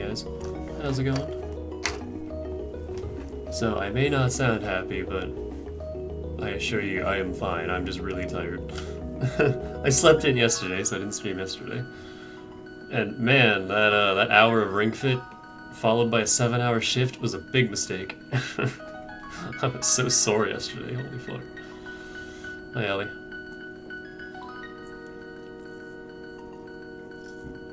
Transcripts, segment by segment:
guys. How's it going? So, I may not sound happy, but I assure you I am fine. I'm just really tired. I slept in yesterday, so I didn't stream yesterday. And man, that hour of Ring Fit followed by a 7-hour shift was a big mistake. I was so sore yesterday, holy fuck. Hi, Ellie.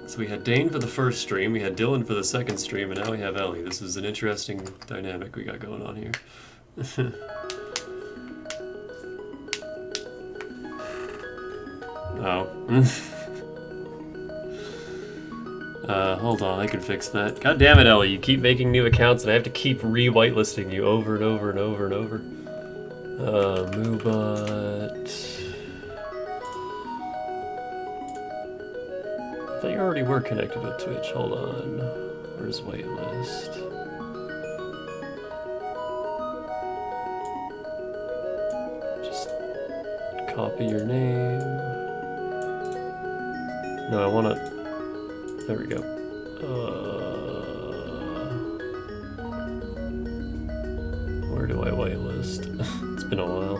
So we had Dane for the first stream, we had Dylan for the second stream, and now we have Ellie. This is an interesting dynamic we got going on here. Oh. Hold on, I can fix that. God damn it, Ellie, you keep making new accounts and I have to keep re-whitelisting you over and over and over and over. Moobot... I thought you already were connected to Twitch. Hold on. Where's waitlist? Just copy your name. No, I wanna... There we go. Where do I whitelist? It's been a while.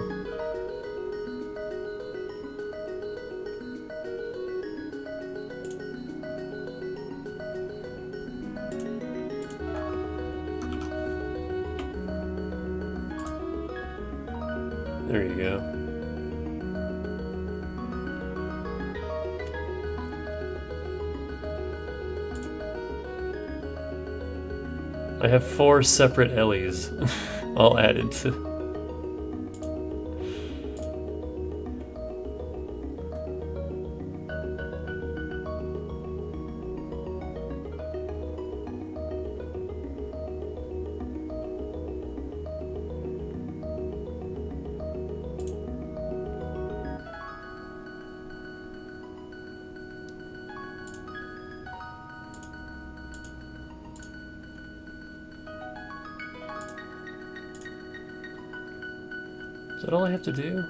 There you go. I have 4 separate Ellies, all added to... Is that all I have to do?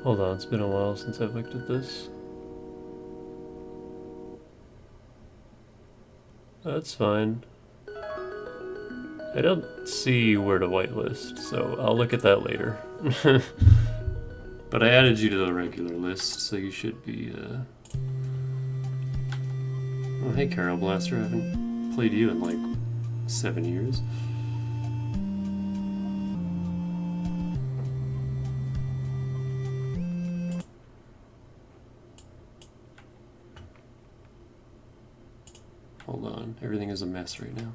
Hold on, it's been a while since I've looked at this. That's fine. I don't see where to whitelist, so I'll look at that later. But I added you to the regular list, so you should be, Oh, hey Carol Blaster, I haven't played you in like 7 years. Hold on, everything is a mess right now.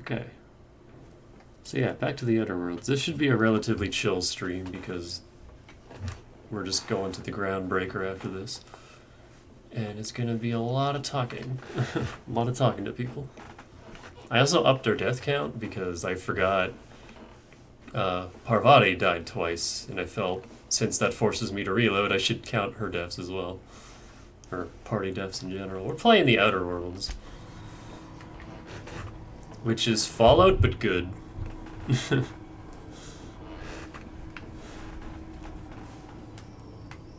Okay. So yeah, back to the Outer Worlds. This should be a relatively chill stream because we're just going to the groundbreaker after this. And it's gonna be a lot of talking. A lot of talking to people. I also upped our death count because I forgot Parvati died twice, and I felt since that forces me to reload, I should count her deaths as well. Or party deaths in general. We're playing the Outer Worlds. Which is Fallout, but good.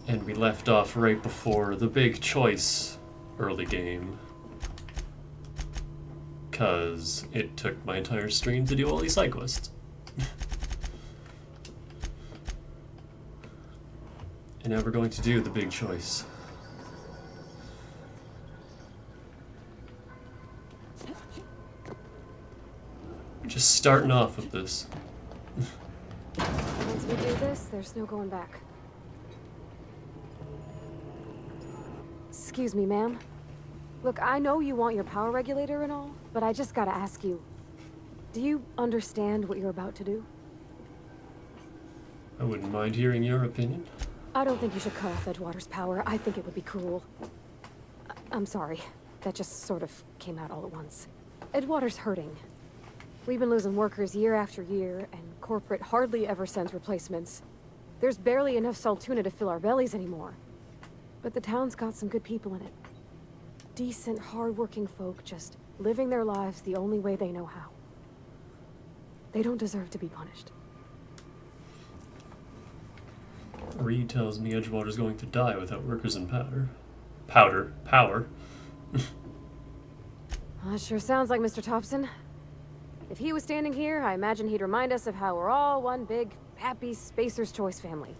And we left off right before the big choice early game. Because it took my entire stream to do all these side quests. And now we're going to do the big choice. Just starting off with this. Once we do this, there's no going back. Excuse me, ma'am. Look, I know you want your power regulator and all, but I just gotta ask you. Do you understand what you're about to do? I wouldn't mind hearing your opinion. I don't think you should cut off Edgewater's power. I think it would be cruel. I'm sorry. That just sort of came out all at once. Edgewater's hurting. We've been losing workers year after year, and corporate hardly ever sends replacements. There's barely enough Saltuna to fill our bellies anymore. But the town's got some good people in it. Decent, hard-working folk just living their lives the only way they know how. They don't deserve to be punished. Reed tells me Edgewater's going to die without workers and power. That sure sounds like Mr. Thompson. If he was standing here, I imagine he'd remind us of how we're all one big, happy Spacer's Choice family.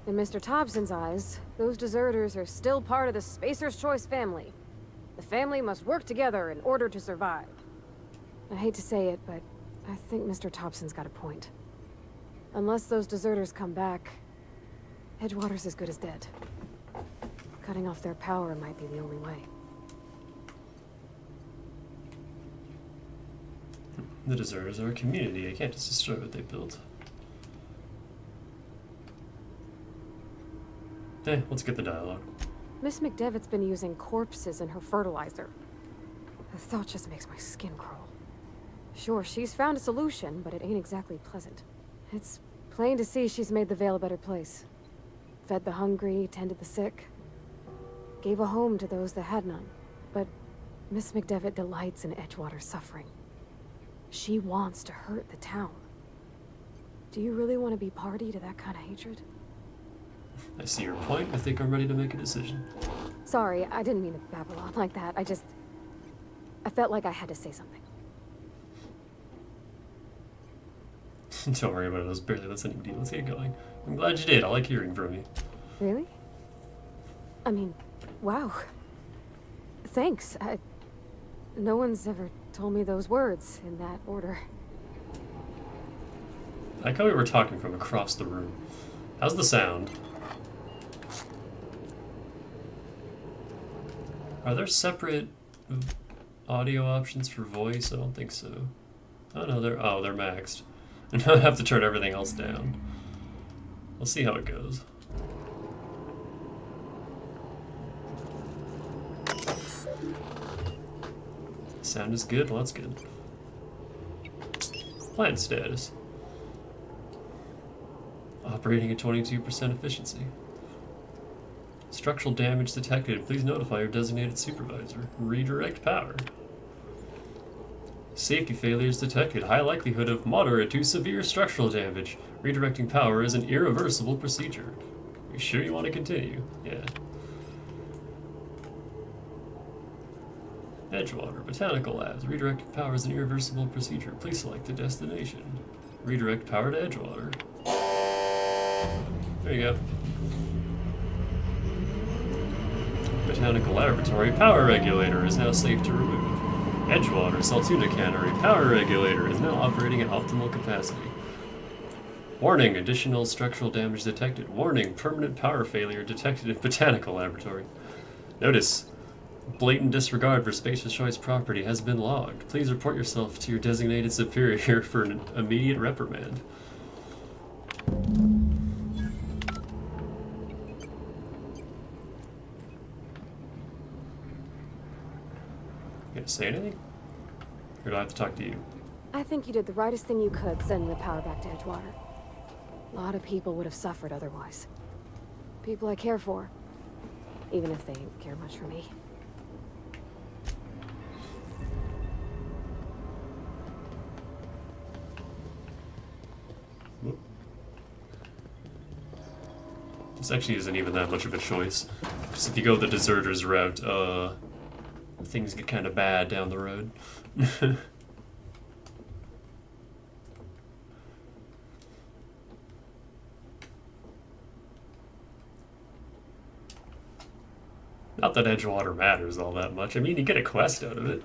In Mr. Thompson's eyes, those deserters are still part of the Spacer's Choice family. The family must work together in order to survive. I hate to say it, but I think Mr. Thompson's got a point. Unless those deserters come back, Edgewater's as good as dead. Cutting off their power might be the only way. The deserters are a community. I can't just destroy what they built. Let's get the dialogue. Miss McDevitt's been using corpses in her fertilizer. The thought just makes my skin crawl. Sure, she's found a solution, but it ain't exactly pleasant. It's plain to see she's made the Vale a better place. Fed the hungry, tended the sick. Gave a home to those that had none. But Miss McDevitt delights in Edgewater's suffering. She wants to hurt the town. Do you really want to be party to that kind of hatred? I see your point. I think I'm ready to make a decision. Sorry, I didn't mean to babble on like that. I felt like I had to say something. Don't worry about it. I was barely listening to you. Let's get going. I'm glad you did. I like hearing from you. Really? I mean, wow. Thanks. No one's ever told me those words in that order. I like how we were talking from across the room. How's the sound? Are there separate audio options for voice? I don't think so. Oh no, they're maxed. And now I have to turn everything else down. We'll see how it goes. Sound is good? Well, that's good. Plant status. Operating at 22% efficiency. Structural damage detected. Please notify your designated supervisor. Redirect power. Safety failures detected. High likelihood of moderate to severe structural damage. Redirecting power is an irreversible procedure. Are you sure you want to continue? Yeah. Edgewater, Botanical Labs. Redirecting power is an irreversible procedure. Please select a destination. Redirect power to Edgewater. There you go. Botanical Laboratory power regulator is now safe to remove. Edgewater Saltuna Cannery power regulator is now operating at optimal capacity. Warning, additional structural damage detected. Warning, permanent power failure detected in Botanical Laboratory. Notice, blatant disregard for Spacer's Choice property has been logged. Please report yourself to your designated superior for an immediate reprimand. You gonna say anything? Or do I have to talk to you? I think you did the rightest thing you could sending the power back to Edgewater. A lot of people would have suffered otherwise. People I care for. Even if they didn't care much for me. This actually isn't even that much of a choice. Just if you go the deserters route, things get kind of bad down the road. Not that Edgewater matters all that much. I mean, you get a quest out of it.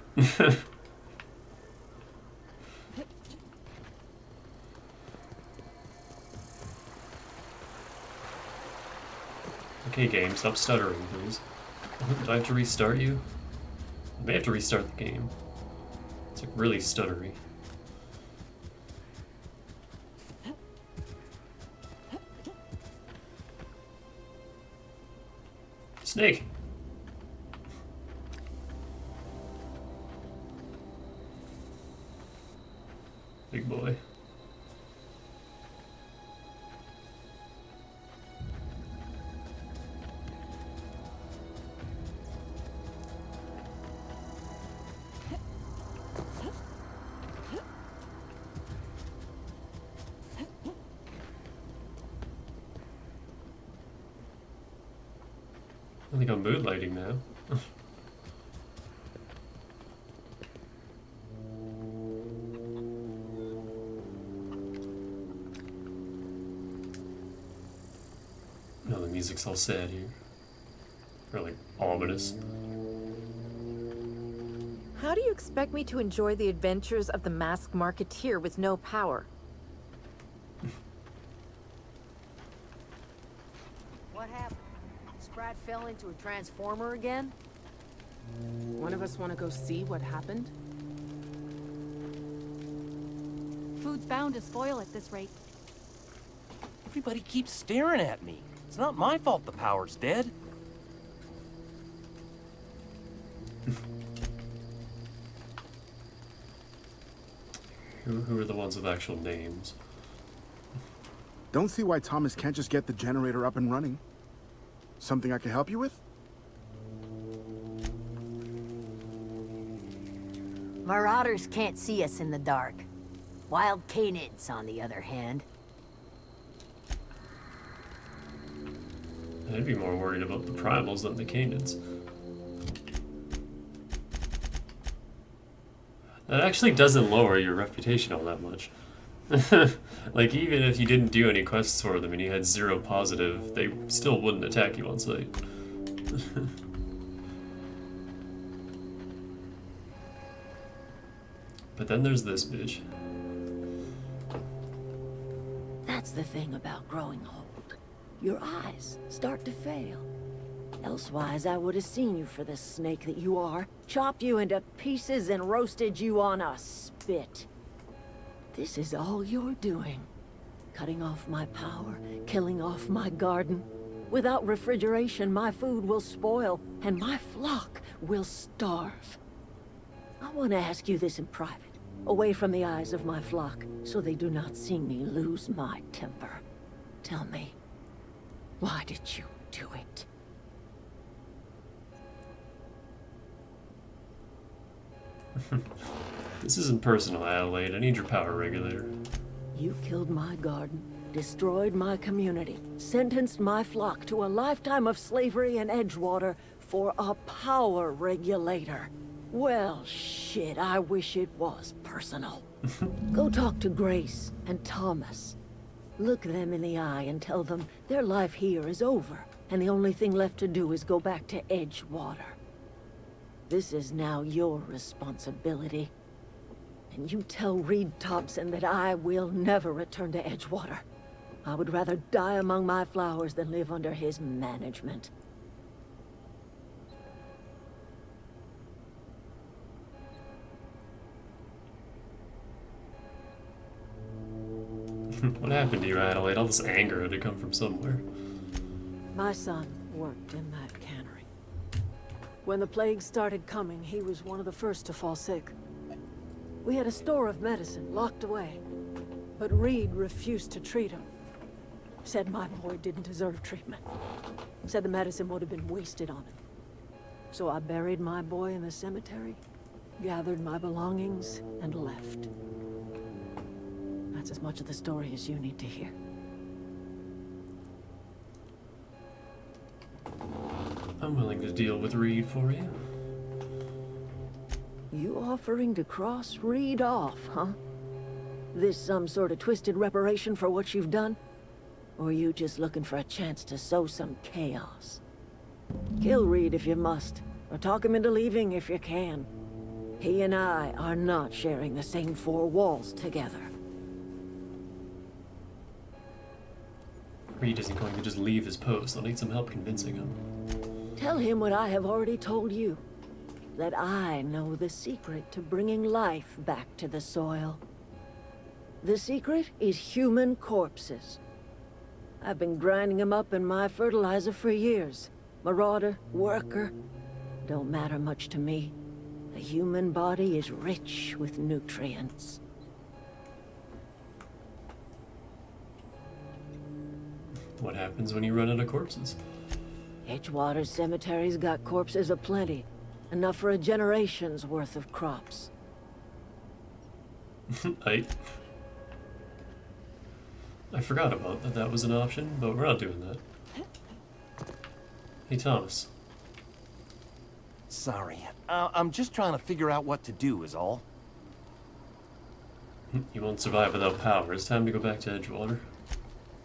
Okay, game, stop stuttering, please. Do I have to restart you? I may have to restart the game. It's like really stuttery. Snake! Big boy. I think I'm moonlighting now. No, the music's all sad here. Or like ominous. How do you expect me to enjoy the adventures of the masked marketeer with no power? What happened? Sprat fell into a transformer again? One of us want to go see what happened? Food's bound to spoil at this rate. Everybody keeps staring at me. It's not my fault the power's dead. Who are the ones with actual names? Don't see why Thomas can't just get the generator up and running. Something I can help you with? Marauders can't see us in the dark. Wild canids, on the other hand. I'd be more worried about the primals than the canids. That actually doesn't lower your reputation all that much. Like, even if you didn't do any quests for them and you had 0 positive, they still wouldn't attack you on sight. But then there's this bitch. That's the thing about growing old. Your eyes start to fail. Elsewise, I would have seen you for the snake that you are, chopped you into pieces and roasted you on a spit. This is all you're doing. Cutting off my power, killing off my garden. Without refrigeration, my food will spoil, and my flock will starve. I want to ask you this in private, away from the eyes of my flock, so they do not see me lose my temper. Tell me, why did you do it? This isn't personal, Adelaide. I need your power regulator. You killed my garden, destroyed my community, sentenced my flock to a lifetime of slavery in Edgewater for a power regulator. Well, shit, I wish it was personal. Go talk to Grace and Thomas. Look them in the eye and tell them their life here is over, and the only thing left to do is go back to Edgewater. This is now your responsibility. And you tell Reed Thompson that I will never return to Edgewater. I would rather die among my flowers than live under his management. What happened to you, Adelaide? All this anger had to come from somewhere. My son worked in that cannery. When the plague started coming, he was one of the first to fall sick. We had a store of medicine locked away, but Reed refused to treat him. Said my boy didn't deserve treatment. Said the medicine would have been wasted on him. So I buried my boy in the cemetery, gathered my belongings, and left. That's as much of the story as you need to hear. I'm willing to deal with Reed for you. You offering to cross Reed off, huh? This some sort of twisted reparation for what you've done? Or you just looking for a chance to sow some chaos? Kill Reed if you must, or talk him into leaving if you can. He and I are not sharing the same 4 walls together. Reed isn't going to just leave his post. I'll need some help convincing him. Tell him what I have already told you. That I know the secret to bringing life back to the soil. The secret is human corpses. I've been grinding them up in my fertilizer for years. Marauder, worker, don't matter much to me. The human body is rich with nutrients. What happens when you run out of corpses? Edgewater Cemetery's got corpses aplenty. Enough for a generation's worth of crops. I forgot about that. That was an option, but we're not doing that. Hey, Thomas. Sorry. I'm just trying to figure out what to do is all. You won't survive without power. It's time to go back to Edgewater.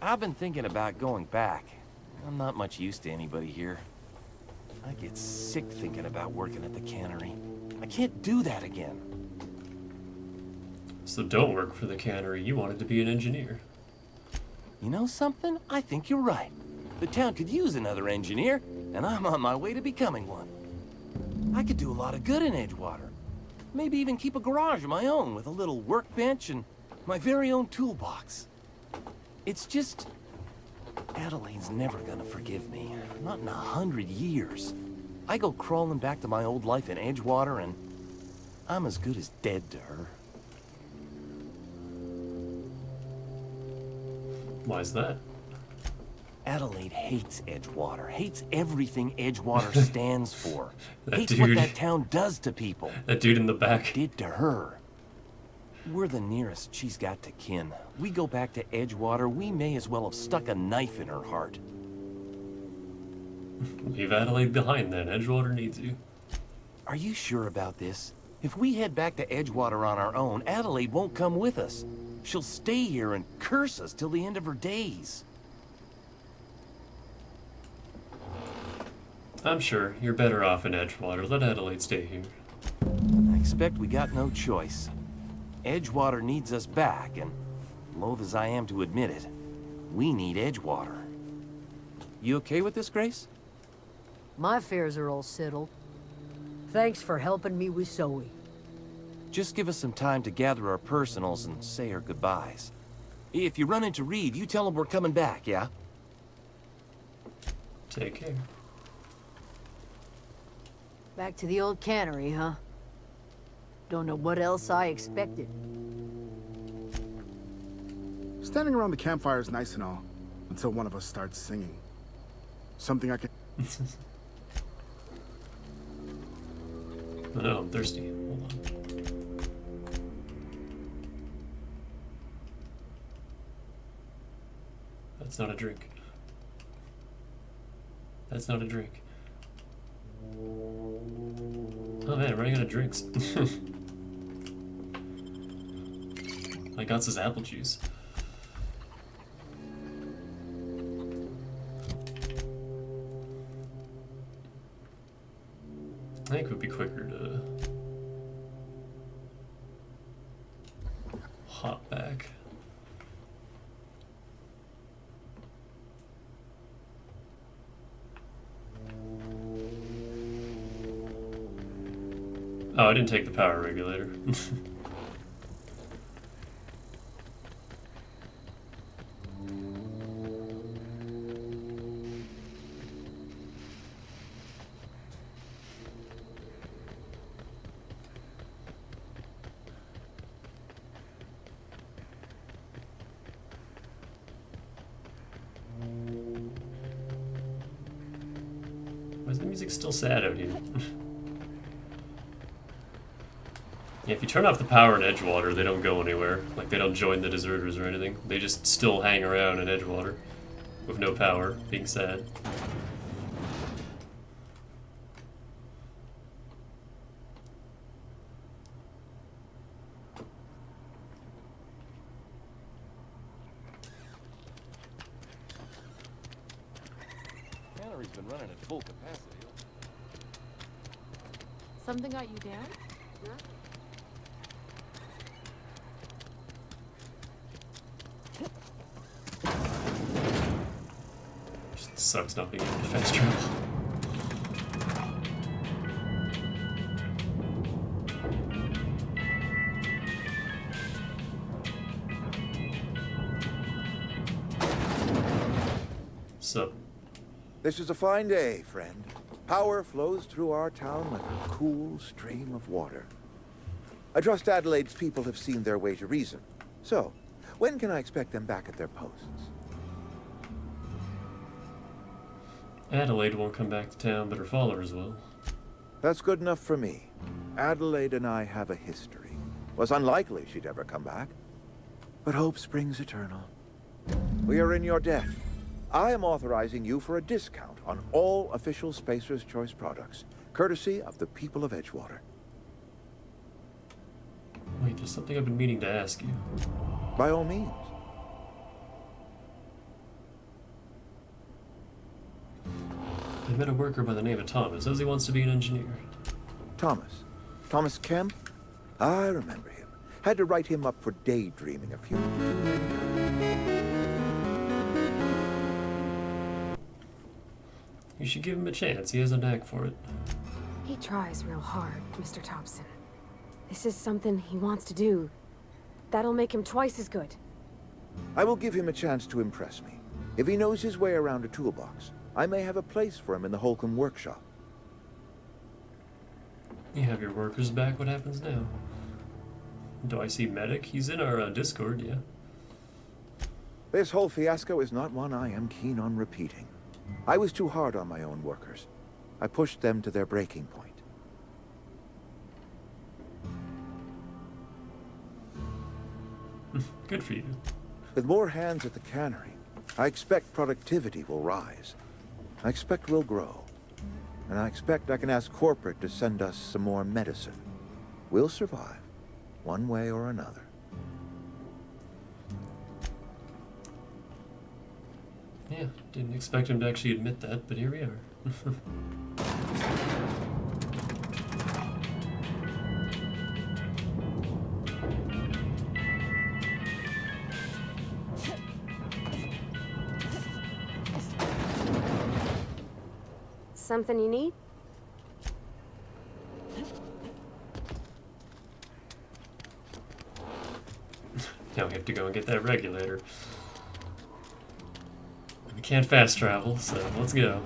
I've been thinking about going back. I'm not much use to anybody here. I get sick thinking about working at the cannery. I can't do that again. So don't work for the cannery. You wanted to be an engineer. You know something? I think you're right. The town could use another engineer, and I'm on my way to becoming one. I could do a lot of good in Edgewater. Maybe even keep a garage of my own with a little workbench and my very own toolbox. It's just... Adelaide's never gonna forgive me. Not in 100 years. I go crawling back to my old life in Edgewater and I'm as good as dead to her. Why's that? Adelaide hates Edgewater, hates everything Edgewater stands for. Hates dude. what that town does to people. That dude in the back. Did to her. We're the nearest she's got to kin. We go back to Edgewater, we may as well have stuck a knife in her heart. Leave Adelaide behind then. Edgewater needs you. Are you sure about this? If we head back to Edgewater on our own, Adelaide won't come with us. She'll stay here and curse us till the end of her days. I'm sure. You're better off in Edgewater. Let Adelaide stay here. I expect we got no choice. Edgewater needs us back, and loath as I am to admit it, we need Edgewater. You okay with this, Grace? My affairs are all settled. Thanks for helping me with Zoe. Just give us some time to gather our personals and say our goodbyes. If you run into Reed, you tell him we're coming back, yeah? Take care. Back to the old cannery, huh? Don't know what else I expected. Standing around the campfire is nice and all, until one of us starts singing. Something I can... Oh no, I'm thirsty. Hold on. That's not a drink. That's not a drink. Oh man, I'm running out of drinks. I got this apple juice. I think it would be quicker to hop back. Oh, I didn't take the power regulator. Why is the music still sad out here? Yeah, if you turn off the power in Edgewater, they don't go anywhere. Like, they don't join the deserters or anything. They just still hang around in Edgewater with no power, being sad. Cannery's been running at full capacity. Something got you down? Just sucks not being able to fast travel. Sup? This is a fine day, friend. Power flows through our town like a cool stream of water. I trust Adelaide's people have seen their way to reason. So, when can I expect them back at their posts? Adelaide won't come back to town, but her followers will. That's good enough for me. Adelaide and I have a history. Was unlikely she'd ever come back. But hope springs eternal. We are in your debt. I am authorizing you for a discount on all official Spacer's Choice products. courtesy of the people of Edgewater. Wait, there's something I've been meaning to ask you. By all means. I met a worker by the name of Thomas. Says he wants to be an engineer. Thomas. Thomas Kemp? I remember him. Had to write him up for daydreaming a few. You should give him a chance. He has a knack for it. He tries real hard, Mr. Thompson. This is something he wants to do. That'll make him twice as good. I will give him a chance to impress me. If he knows his way around a toolbox, I may have a place for him in the Holcomb workshop. You have your workers back. What happens now? Do I see Medic? He's in our Discord, yeah. This whole fiasco is not one I am keen on repeating. I was too hard on my own workers. I pushed them to their breaking point. Good for you. With more hands at the cannery, I expect productivity will rise. I expect we'll grow. And I expect I can ask corporate to send us some more medicine. We'll survive, one way or another. Yeah, didn't expect him to actually admit that, but here we are. Something you need? Now we have to go and get that regulator. We can't fast travel, so let's go.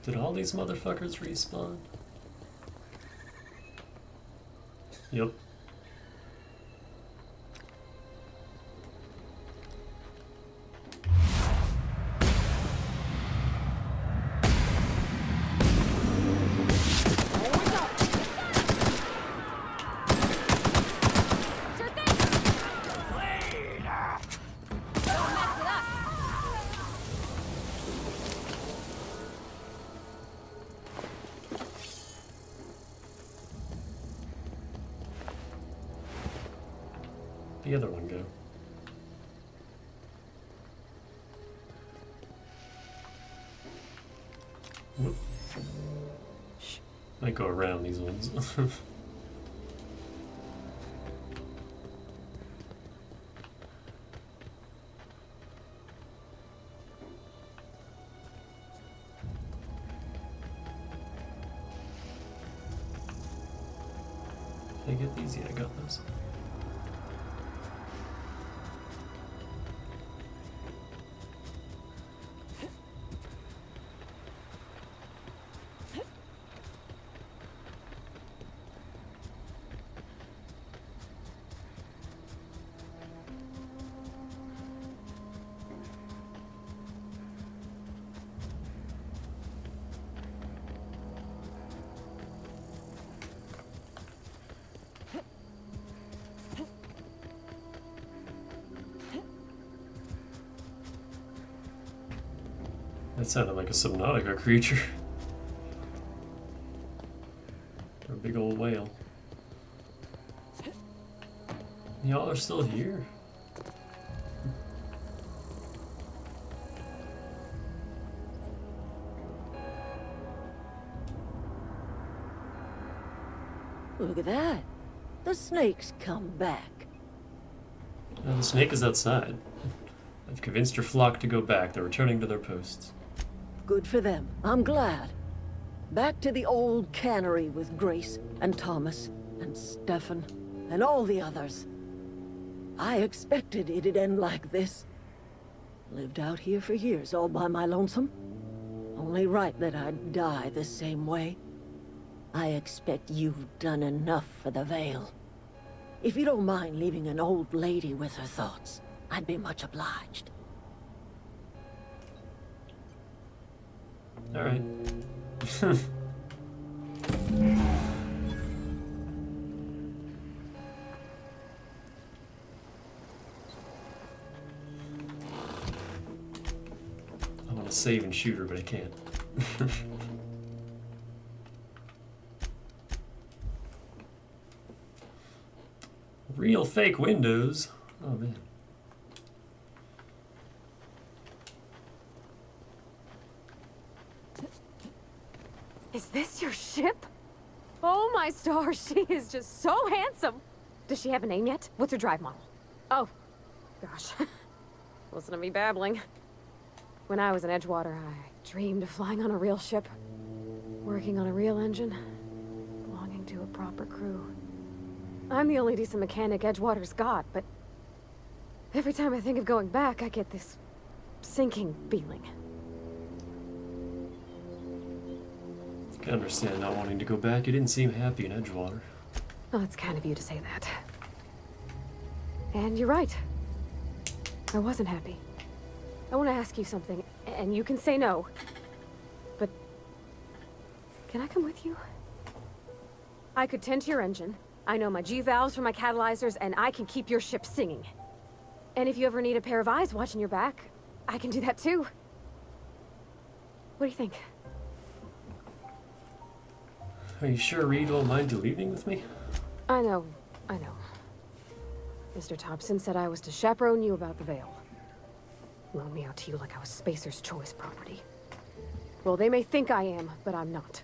Did all these motherfuckers respawn? Yep. The other one go? Whoop. Might go around these ones. Can I get these? Yeah, I got those. That sounded like a Subnautica creature. Or a big old whale. Y'all are still here? Look at that. The snake's come back. The snake is outside. I've convinced your flock to go back. They're returning to their posts. Good for them. I'm glad. Back to the old cannery with Grace and Thomas and Stefan and all the others. I expected it'd end like this. Lived out here for years all by my lonesome. Only right that I'd die the same way. I expect you've done enough for the Vale. If you don't mind leaving an old lady with her thoughts, I'd be much obliged. Alright. I want to save and shoot her, but I can't. Real fake windows. Oh man. Is this your ship? Oh my stars, she is just so handsome. Does she have a name yet? What's her drive model? Oh, gosh. Listen to me babbling. When I was in Edgewater, I dreamed of flying on a real ship, working on a real engine, belonging to a proper crew. I'm the only decent mechanic Edgewater's got, but every time I think of going back, I get this sinking feeling. I can understand not wanting to go back. You didn't seem happy in Edgewater. Well, it's kind of you to say that. And you're right. I wasn't happy. I want to ask you something, and you can say no. But can I come with you? I could tend to your engine. I know my G-valves for my catalyzers, and I can keep your ship singing. And if you ever need a pair of eyes watching your back, I can do that too. What do you think? Are you sure Reed won't mind you leaving with me? I know. Mr. Thompson said I was to chaperone you about the Veil. Loan me out to you like I was Spacer's choice property. Well, they may think I am, but I'm not.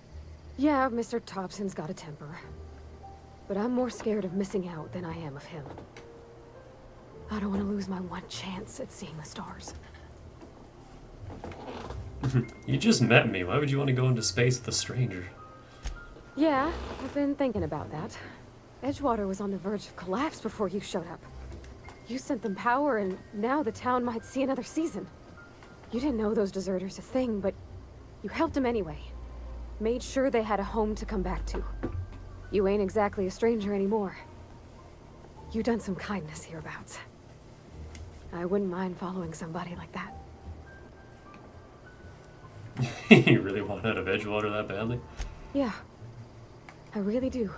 Yeah, Mr. Thompson's got a temper. But I'm more scared of missing out than I am of him. I don't want to lose my one chance at seeing the stars. You just met me. Why would you want to go into space with a stranger? Yeah, I've been thinking about that. Edgewater was on the verge of collapse before you showed up. You sent them power, and now the town might see another season. You didn't know those deserters a thing, but you helped them anyway. Made sure they had a home to come back to. You ain't exactly a stranger anymore. You done some kindness hereabouts. I wouldn't mind following somebody like that. You really want out of Edgewater that badly? Yeah, I really do.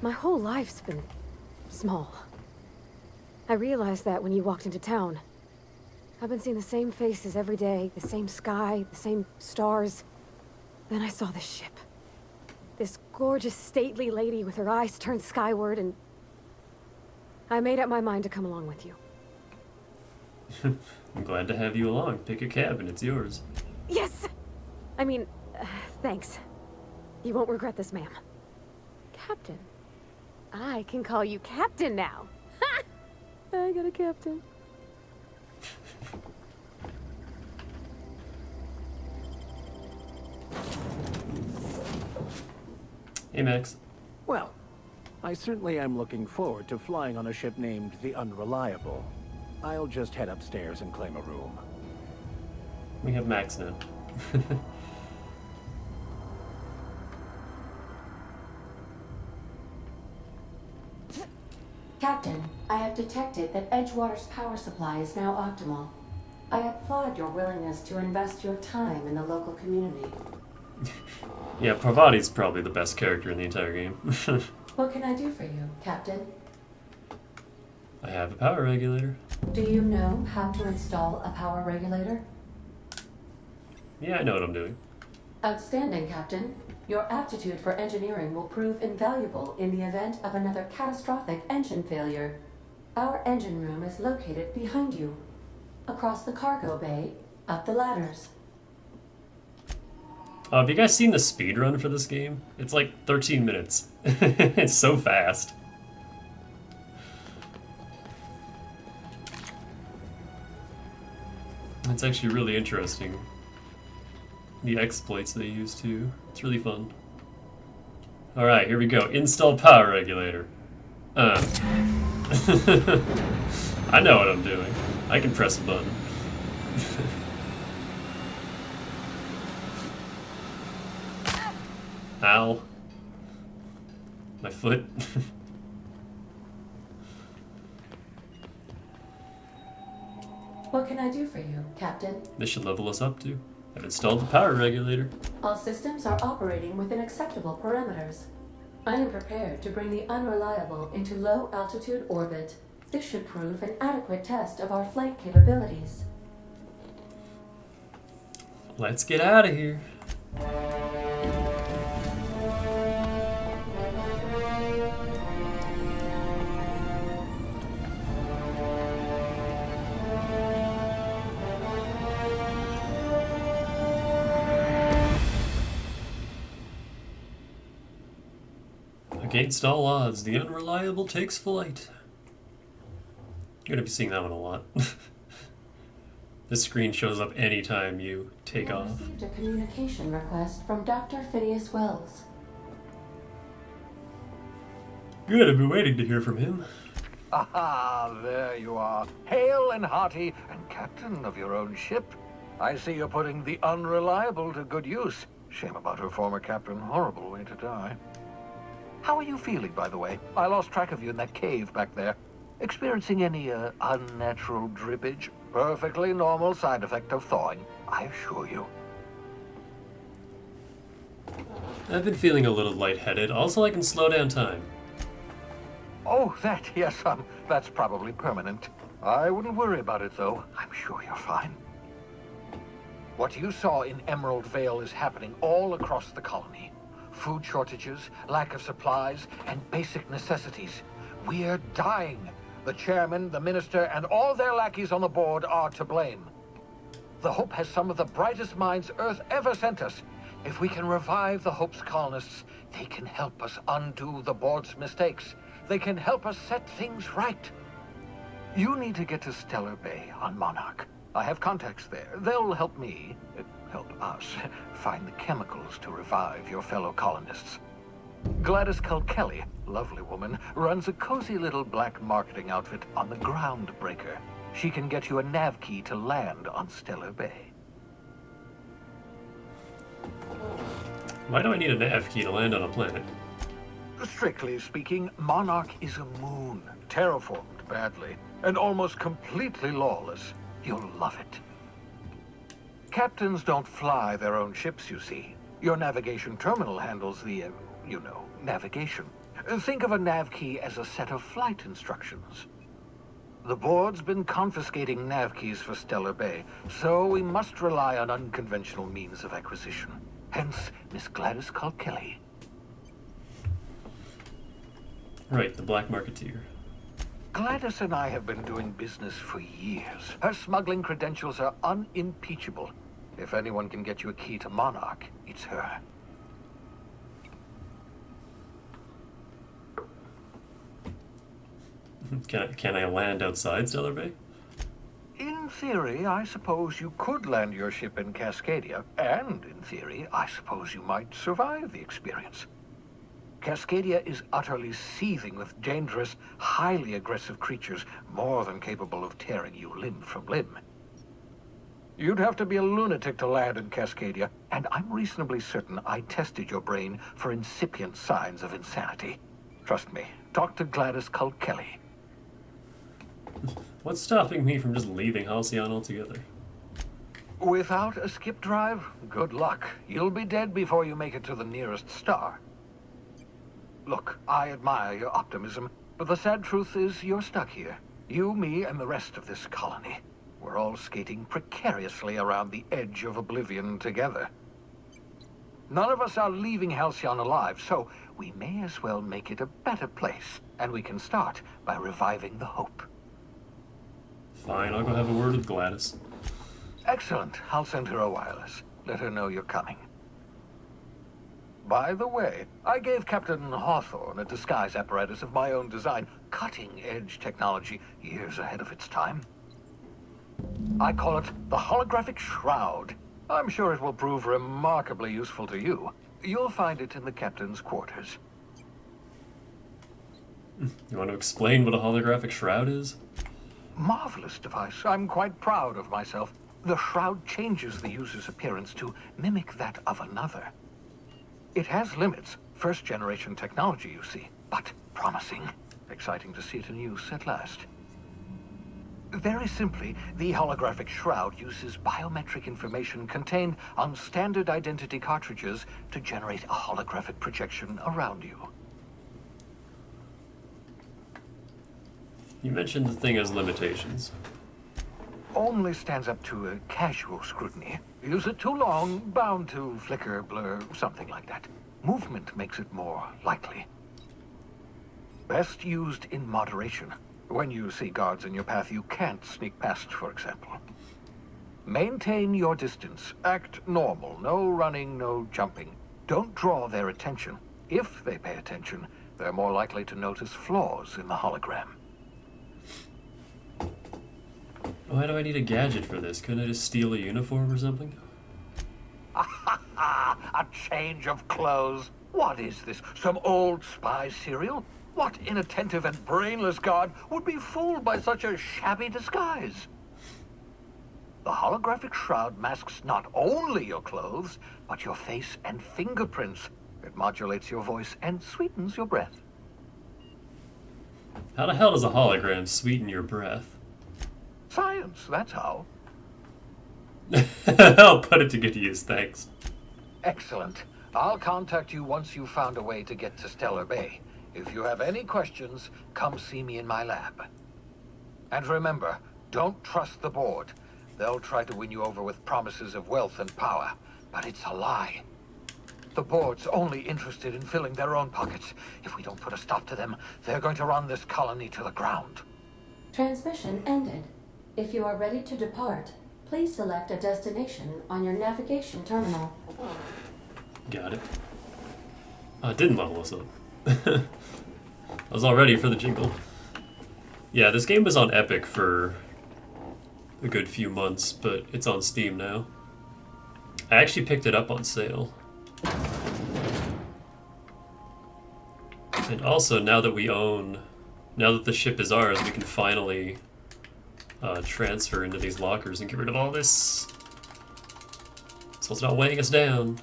My whole life's been small. I realized that when you walked into town. I've been seeing the same faces every day, the same sky, the same stars. Then I saw this ship. This gorgeous, stately lady with her eyes turned skyward, and I made up my mind to come along with you. I'm glad to have you along. Pick a cab and it's yours. Yes! I mean, thanks. You won't regret this, ma'am. Captain. I can call you Captain now. Ha! I got a captain. Hey, Max. Well, I certainly am looking forward to flying on a ship named the Unreliable. I'll just head upstairs and claim a room. We have Max now. Captain, I have detected that Edgewater's power supply is now optimal. I applaud your willingness to invest your time in the local community. Yeah, Parvati's probably the best character in the entire game. What can I do for you, Captain? I have a power regulator. Do you know how to install a power regulator? Yeah, I know what I'm doing. Outstanding, Captain. Your aptitude for engineering will prove invaluable in the event of another catastrophic engine failure. Our engine room is located behind you. Across the cargo bay, up the ladders. Have you guys seen the speed run for this game? It's like 13 minutes. It's so fast. It's actually really interesting. The exploits they use too. It's really fun. Alright, here we go. Install power regulator. I know what I'm doing. I can press a button. Ow. My foot. What can I do for you, Captain? This should level us up too. I've installed the power regulator. All systems are operating within acceptable parameters. I am prepared to bring the Unreliable into low-altitude orbit. This should prove an adequate test of our flight capabilities. Let's get out of here. Against all odds, the Unreliable takes flight. You're gonna be seeing that one a lot. This screen shows up anytime you take I off. received a communication request from Dr. Phineas Wells. Good, I've been waiting to hear from him. Aha, there you are. Hale and hearty, and captain of your own ship. I see you're putting the Unreliable to good use. Shame about her former captain. Horrible way to die. How are you feeling, by the way? I lost track of you in that cave back there. Experiencing any, unnatural drippage? Perfectly normal side effect of thawing, I assure you. I've been feeling a little lightheaded. Also, I can slow down time. Oh, that, yes, that's probably permanent. I wouldn't worry about it, though. I'm sure you're fine. What you saw in Emerald Vale is happening all across the colony. Food shortages, lack of supplies, and basic necessities. We're dying. The chairman, the minister, and all their lackeys on the board are to blame. The Hope has some of the brightest minds Earth ever sent us. If we can revive the Hope's colonists, they can help us undo the board's mistakes. They can help us set things right. You need to get to Stellar Bay on Monarch. I have contacts there. They'll help me, help us, find the chemicals to revive your fellow colonists. Gladys Kelly, lovely woman, runs a cozy little black marketing outfit on the Groundbreaker. She can get you a nav key to land on Stellar Bay. Why do I need a nav key to land on a planet? Strictly speaking, Monarch is a moon, terraformed badly, and almost completely lawless. You'll love it. Captains don't fly their own ships, you see. Your navigation terminal handles the, navigation. Think of a nav key as a set of flight instructions. The board's been confiscating nav keys for Stellar Bay, so we must rely on unconventional means of acquisition. Hence, Miss Gladys Kelly. Right, the black marketeer. Gladys and I have been doing business for years. Her smuggling credentials are unimpeachable. If anyone can get you a key to Monarch, it's her. Can I land outside Stellar Bay? In theory, I suppose you could land your ship in Cascadia, and in theory, I suppose you might survive the experience. Cascadia is utterly seething with dangerous, highly aggressive creatures, more than capable of tearing you limb from limb. You'd have to be a lunatic to land in Cascadia, and I'm reasonably certain I tested your brain for incipient signs of insanity. Trust me, talk to Gladys Kelly. What's stopping me from just leaving Halcyon altogether? Without a skip drive, good luck. You'll be dead before you make it to the nearest star. Look, I admire your optimism, but the sad truth is you're stuck here. You, me, and the rest of this colony. We're all skating precariously around the edge of oblivion together. None of us are leaving Halcyon alive, so we may as well make it a better place, and we can start by reviving the Hope. Fine, I'll go have a word with Gladys. Excellent. I'll send her a wireless. Let her know you're coming. By the way, I gave Captain Hawthorne a disguise apparatus of my own design, cutting-edge technology, years ahead of its time. I call it the Holographic Shroud. I'm sure it will prove remarkably useful to you. You'll find it in the captain's quarters. You want to explain what a holographic shroud is? Marvelous device. I'm quite proud of myself. The shroud changes the user's appearance to mimic that of another. It has limits. First-generation technology, you see, but promising. Exciting to see it in use at last. Very simply, the holographic shroud uses biometric information contained on standard identity cartridges to generate a holographic projection around you. You mentioned the thing has limitations. Only stands up to a casual scrutiny. Use it too long, bound to flicker, blur, something like that. Movement makes it more likely. Best used in moderation. When you see guards in your path you can't sneak past, for example. Maintain your distance. Act normal. No running, no jumping. Don't draw their attention. If they pay attention, they're more likely to notice flaws in the hologram. Why do I need a gadget for this? Couldn't I just steal a uniform or something? A change of clothes. What is this? Some old spy serial? What inattentive and brainless guard would be fooled by such a shabby disguise? The holographic shroud masks not only your clothes, but your face and fingerprints. It modulates your voice and sweetens your breath. How the hell does a hologram sweeten your breath? Science, that's how. I'll put it to good use, thanks. Excellent. I'll contact you once you've found a way to get to Stellar Bay. If you have any questions, come see me in my lab. And remember, don't trust the board. They'll try to win you over with promises of wealth and power, but it's a lie. The board's only interested in filling their own pockets. If we don't put a stop to them, they're going to run this colony to the ground. Transmission ended. If you are ready to depart, please select a destination on your navigation terminal. Got it. It didn't level us up. I was all ready for the jingle. Yeah, this game was on Epic for a good few months, but it's on Steam now. I actually picked it up on sale. And also, now that the ship is ours, we can finally transfer into these lockers and get rid of all this, so it's not weighing us down.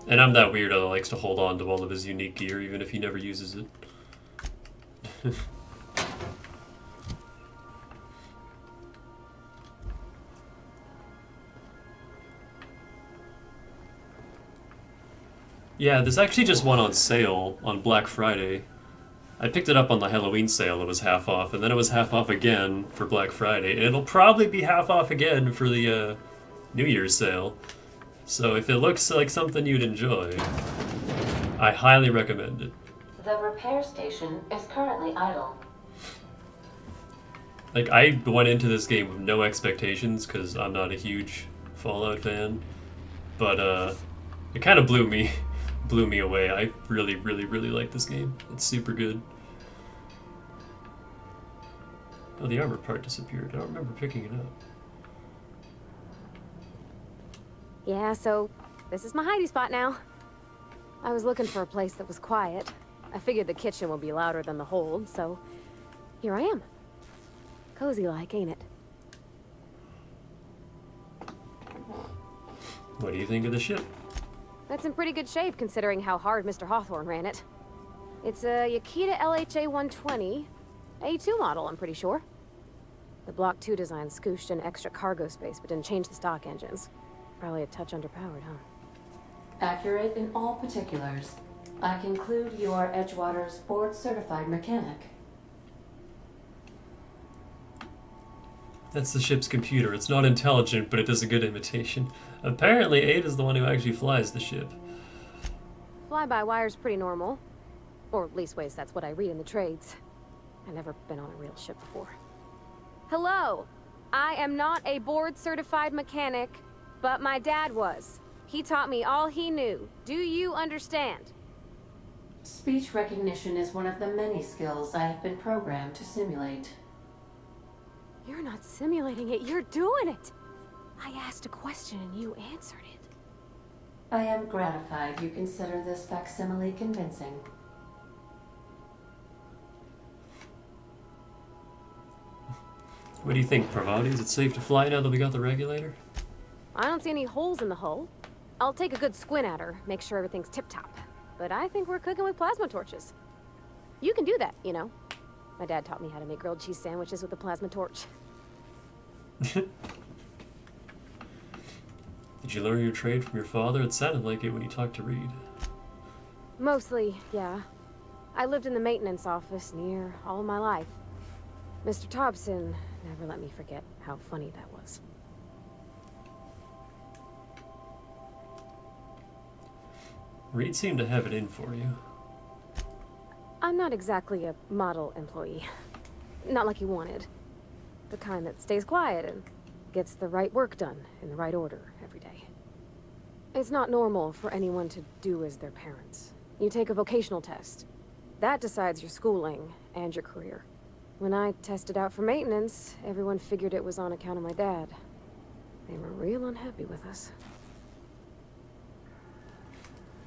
And I'm that weirdo that likes to hold on to all of his unique gear, even if he never uses it. Yeah, this actually just went on sale on Black Friday. I picked it up on the Halloween sale, it was half off, and then it was half off again for Black Friday, and it'll probably be half off again for the New Year's sale. So if it looks like something you'd enjoy, I highly recommend it. The repair station is currently idle. Like, I went into this game with no expectations because I'm not a huge Fallout fan, but it kind of blew me away. I really, really, really like this game. It's super good. Oh, the armor part disappeared. I don't remember picking it up. Yeah, so this is my hidey spot now. I was looking for a place that was quiet. I figured the kitchen would be louder than the hold, so here I am. Cozy like, ain't it? What do you think of the ship? That's in pretty good shape considering how hard Mr. Hawthorne ran it. It's a Yakita LHA 120, A2 model, I'm pretty sure. The Block 2 design scooshed in extra cargo space but didn't change the stock engines. Probably a touch underpowered, huh? Accurate in all particulars. I conclude you are Edgewater's board-certified mechanic. That's the ship's computer. It's not intelligent, but it does a good imitation. Apparently, Ada's the one who actually flies the ship. Fly-by-wire's pretty normal. Or at least ways that's what I read in the trades. I've never been on a real ship before. Hello! I am not a board-certified mechanic, but my dad was. He taught me all he knew. Do you understand? Speech recognition is one of the many skills I have been programmed to simulate. You're not simulating it, you're doing it! I asked a question and you answered it. I am gratified you consider this facsimile convincing. What do you think, Pravati? Is it safe to fly now that we got the regulator? I don't see any holes in the hull. I'll take a good squint at her, make sure everything's tip-top. But I think we're cooking with plasma torches. You can do that, you know. My dad taught me how to make grilled cheese sandwiches with a plasma torch. Did you learn your trade from your father? It sounded like it when you talked to Reed. Mostly, yeah. I lived in the maintenance office near all my life. Mr. Thompson never let me forget how funny that was. Reed seemed to have it in for you. I'm not exactly a model employee. Not like he wanted. The kind that stays quiet and gets the right work done in the right order every day. It's not normal for anyone to do as their parents. You take a vocational test. That decides your schooling and your career. When I tested out for maintenance, everyone figured it was on account of my dad. They were real unhappy with us.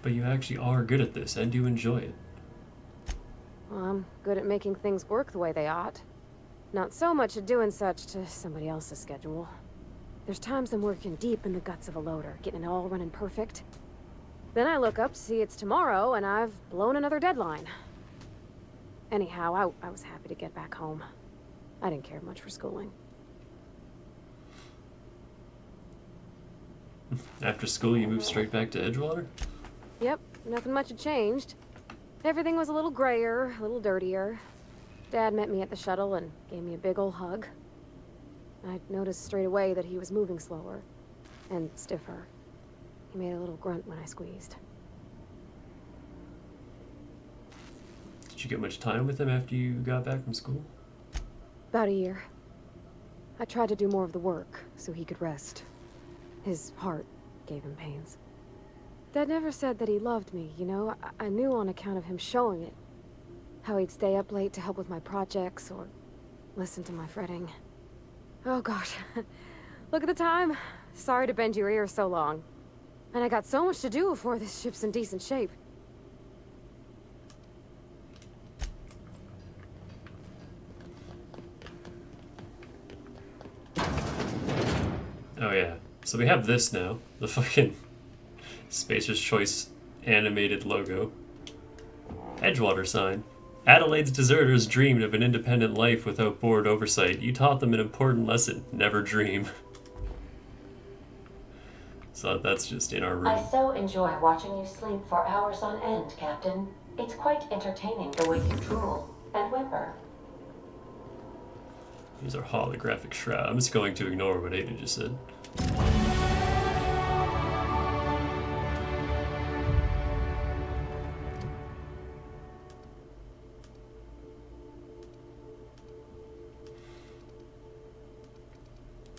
But you actually are good at this, and you enjoy it. Well, I'm good at making things work the way they ought. Not so much at doing such to somebody else's schedule. There's times I'm working deep in the guts of a loader, getting it all running perfect. Then I look up to see it's tomorrow, and I've blown another deadline. Anyhow, I was happy to get back home. I didn't care much for schooling. After school, you moved straight back to Edgewater? Yep, nothing much had changed. Everything was a little grayer, a little dirtier. Dad met me at the shuttle and gave me a big ol' hug. I noticed straight away that he was moving slower and stiffer. He made a little grunt when I squeezed. Did you get much time with him after you got back from school? About a year. I tried to do more of the work so he could rest. His heart gave him pains. Dad never said that he loved me, you know? I knew on account of him showing it. How he'd stay up late to help with my projects or listen to my fretting. Oh gosh, look at the time. Sorry to bend your ear so long. And I got so much to do before this ship's in decent shape. Oh yeah, so we have this now. The fucking Spacer's Choice animated logo. Edgewater sign. Adelaide's deserters dreamed of an independent life without board oversight. You taught them an important lesson. Never dream. So that's just in our room. I so enjoy watching you sleep for hours on end, Captain. It's quite entertaining the way you drool and whimper. Here's our holographic shroud. I'm just going to ignore what Ada just said.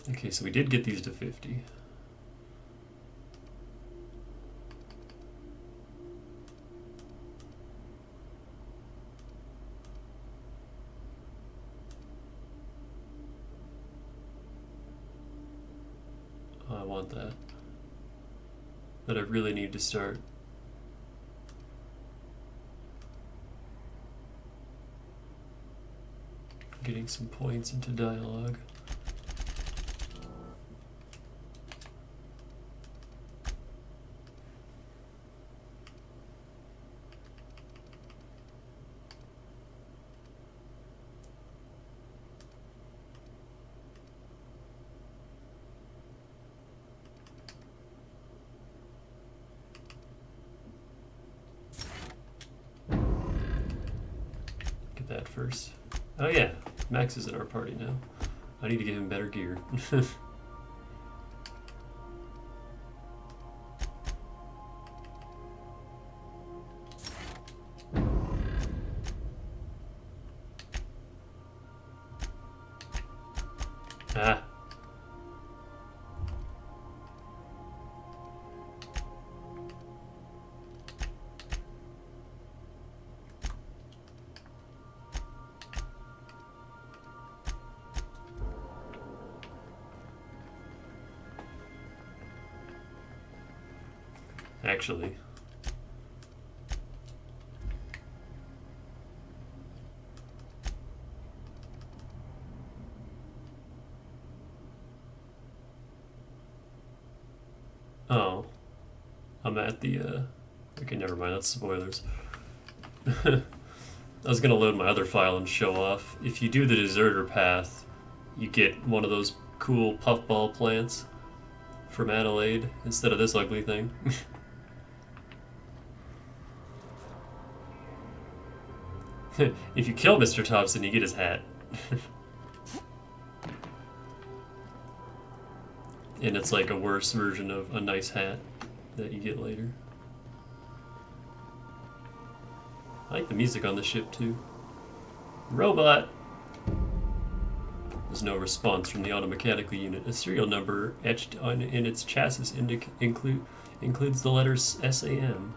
Okay, so we did get these to 50. Oh, I want that. But I really need to start getting some points into dialogue. That first. Oh yeah, Max is in our party now. I need to give him better gear. Ah. Actually. Oh. I'm at the, okay, never mind, that's spoilers. I was gonna load my other file and show off. If you do the deserter path, you get one of those cool puffball plants from Adelaide instead of this ugly thing. If you kill Mr. Thompson, you get his hat. And it's like a worse version of a nice hat that you get later. I like the music on the ship too. Robot! There's no response from the automechanical unit. A serial number etched in its chassis includes the letters SAM.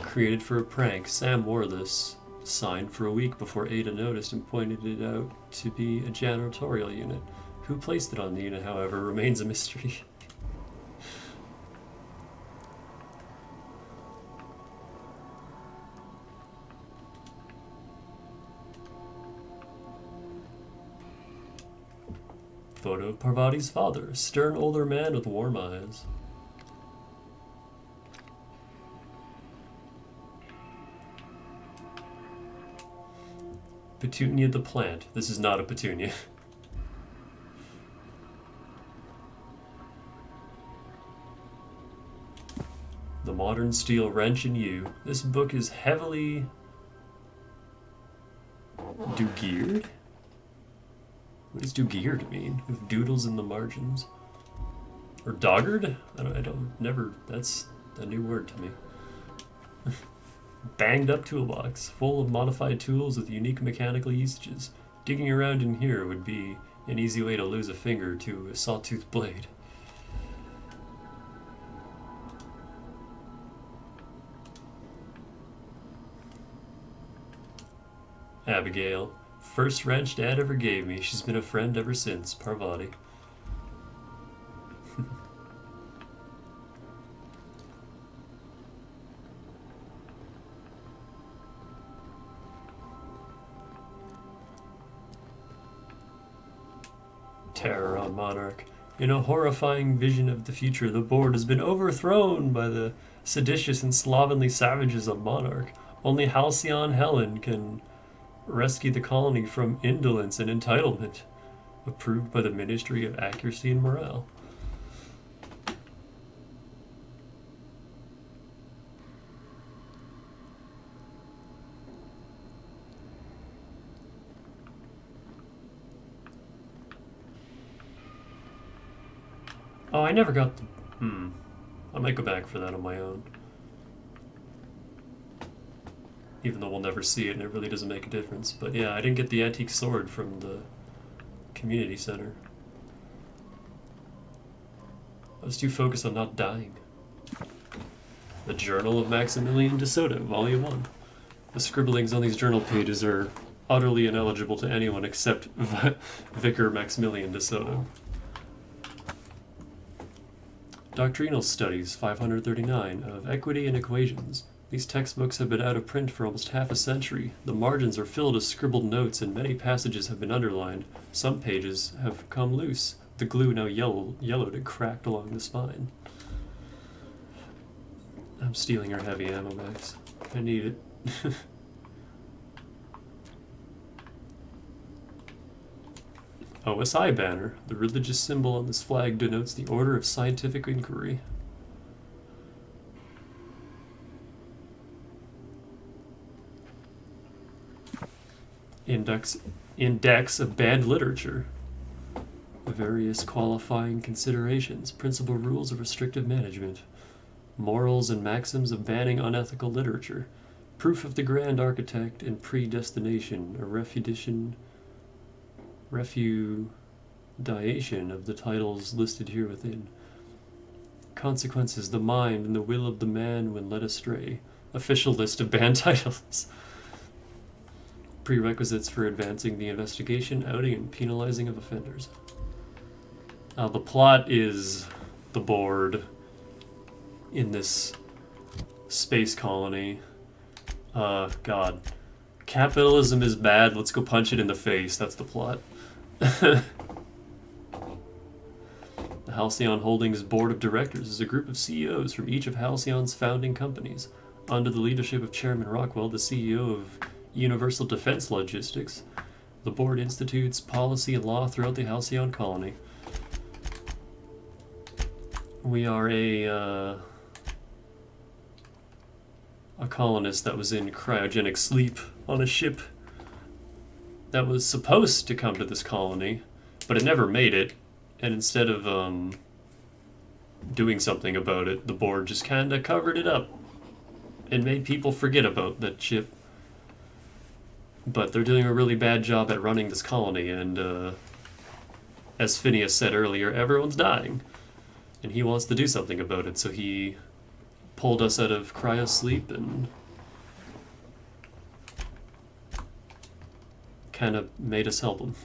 Created for a prank, Sam wore this sign for a week before Ada noticed and pointed it out to be a janitorial unit. Who placed it on the unit, however, remains a mystery. Photo of Parvati's father, a stern older man with warm eyes. Petunia the plant. This is not a petunia. The modern steel wrench in you. This book is heavily do-geared? What does do-geared mean? With doodles in the margins. Or doggered? That's a new word to me. Banged up toolbox, full of modified tools with unique mechanical usages. Digging around in here would be an easy way to lose a finger to a sawtooth blade. Abigail. First wrench Dad ever gave me. She's been a friend ever since. Parvati. Terror on Monarch. In a horrifying vision of the future, the board has been overthrown by the seditious and slovenly savages of Monarch. Only Halcyon Helen can rescue the colony from indolence and entitlement. Approved by the Ministry of Accuracy and Morale. Oh, I never got the... I might go back for that on my own. Even though we'll never see it and it really doesn't make a difference. But yeah, I didn't get the antique sword from the community center. I was too focused on not dying. The Journal of Maximilian de Soto, Volume 1. The scribblings on these journal pages are utterly ineligible to anyone except Vicar Maximilian de Soto. Doctrinal Studies, 539, of Equity and Equations. These textbooks have been out of print for almost half a century. The margins are filled with scribbled notes and many passages have been underlined. Some pages have come loose, the glue now yellowed and cracked along the spine. I'm stealing your heavy ammo, Max. I need it. OSI banner. The religious symbol on this flag denotes the Order of Scientific Inquiry. Index of banned literature. Various qualifying considerations. Principal rules of restrictive management. Morals and maxims of banning unethical literature. Proof of the grand architect and predestination. A refutation of the titles listed here within. Consequences, the mind and the will of the man when led astray. Official list of banned titles. Prerequisites for advancing the investigation, outing, and penalizing of offenders. The plot is the board in this space colony. God. Capitalism is bad, let's go punch it in the face. That's the plot. Halcyon Holdings Board of Directors is a group of CEOs from each of Halcyon's founding companies. Under the leadership of Chairman Rockwell, the CEO of Universal Defense Logistics, the board institutes policy and law throughout the Halcyon colony. We are a colonist that was in cryogenic sleep on a ship that was supposed to come to this colony, but it never made it. And instead of doing something about it, the board just kind of covered it up and made people forget about that ship. But they're doing a really bad job at running this colony, and as Phineas said earlier, everyone's dying. And he wants to do something about it, so he pulled us out of cryosleep and kind of made us help him.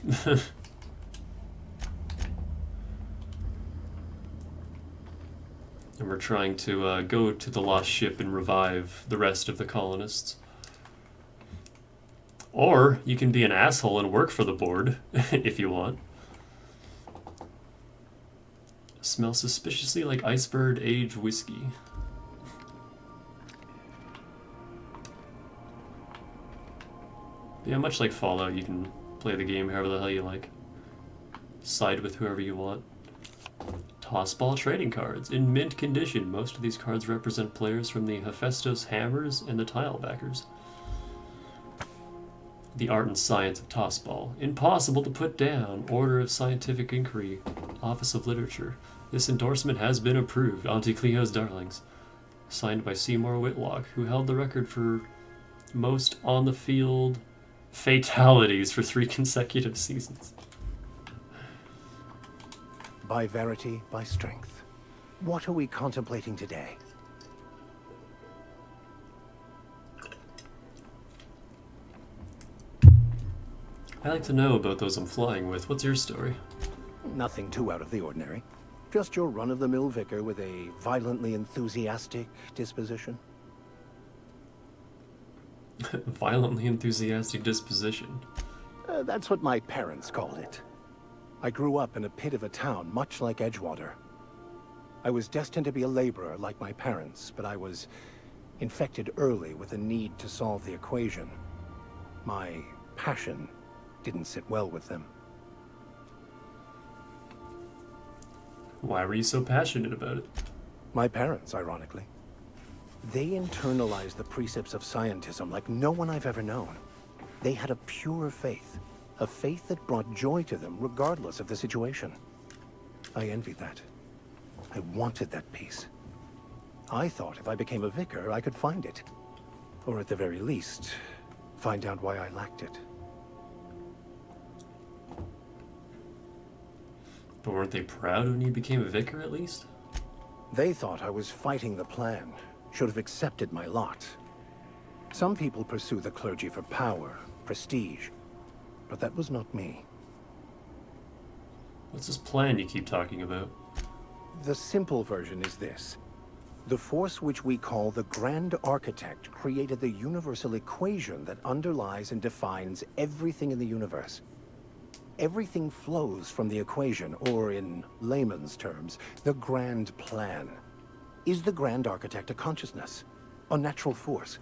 And we're trying to go to the lost ship and revive the rest of the colonists. Or you can be an asshole and work for the board, if you want. Smells suspiciously like iceberg aged whiskey. Yeah, much like Fallout, you can play the game however the hell you like. Side with whoever you want. Tossball trading cards. In mint condition, most of these cards represent players from the Hephaestus Hammers and the Tilebackers. The Art and Science of Tossball. Impossible to put down. Order of Scientific Inquiry. Office of Literature. This endorsement has been approved. Auntie Cleo's Darlings. Signed by Seymour Whitlock, who held the record for most on-the-field fatalities for 3 consecutive seasons. By verity, by strength. What are we contemplating today? I like to know about those I'm flying with. What's your story? Nothing too out of the ordinary. Just your run-of-the-mill vicar with a violently enthusiastic disposition. Violently enthusiastic disposition? That's what my parents called it. I grew up in a pit of a town, much like Edgewater. I was destined to be a laborer like my parents, but I was infected early with a need to solve the equation. My passion didn't sit well with them. Why were you so passionate about it? My parents, ironically. They internalized the precepts of scientism like no one I've ever known. They had a pure faith. A faith that brought joy to them regardless of the situation. I envied that. I wanted that peace. I thought if I became a vicar, I could find it. Or at the very least, find out why I lacked it. But weren't they proud when you became a vicar at least? They thought I was fighting the plan, should have accepted my lot. Some people pursue the clergy for power, prestige, but that was not me. What's this plan you keep talking about? The simple version is this. The force which we call the Grand Architect created the universal equation that underlies and defines everything in the universe. Everything flows from the equation, or in layman's terms, the grand plan. Is the Grand Architect a consciousness? A natural force?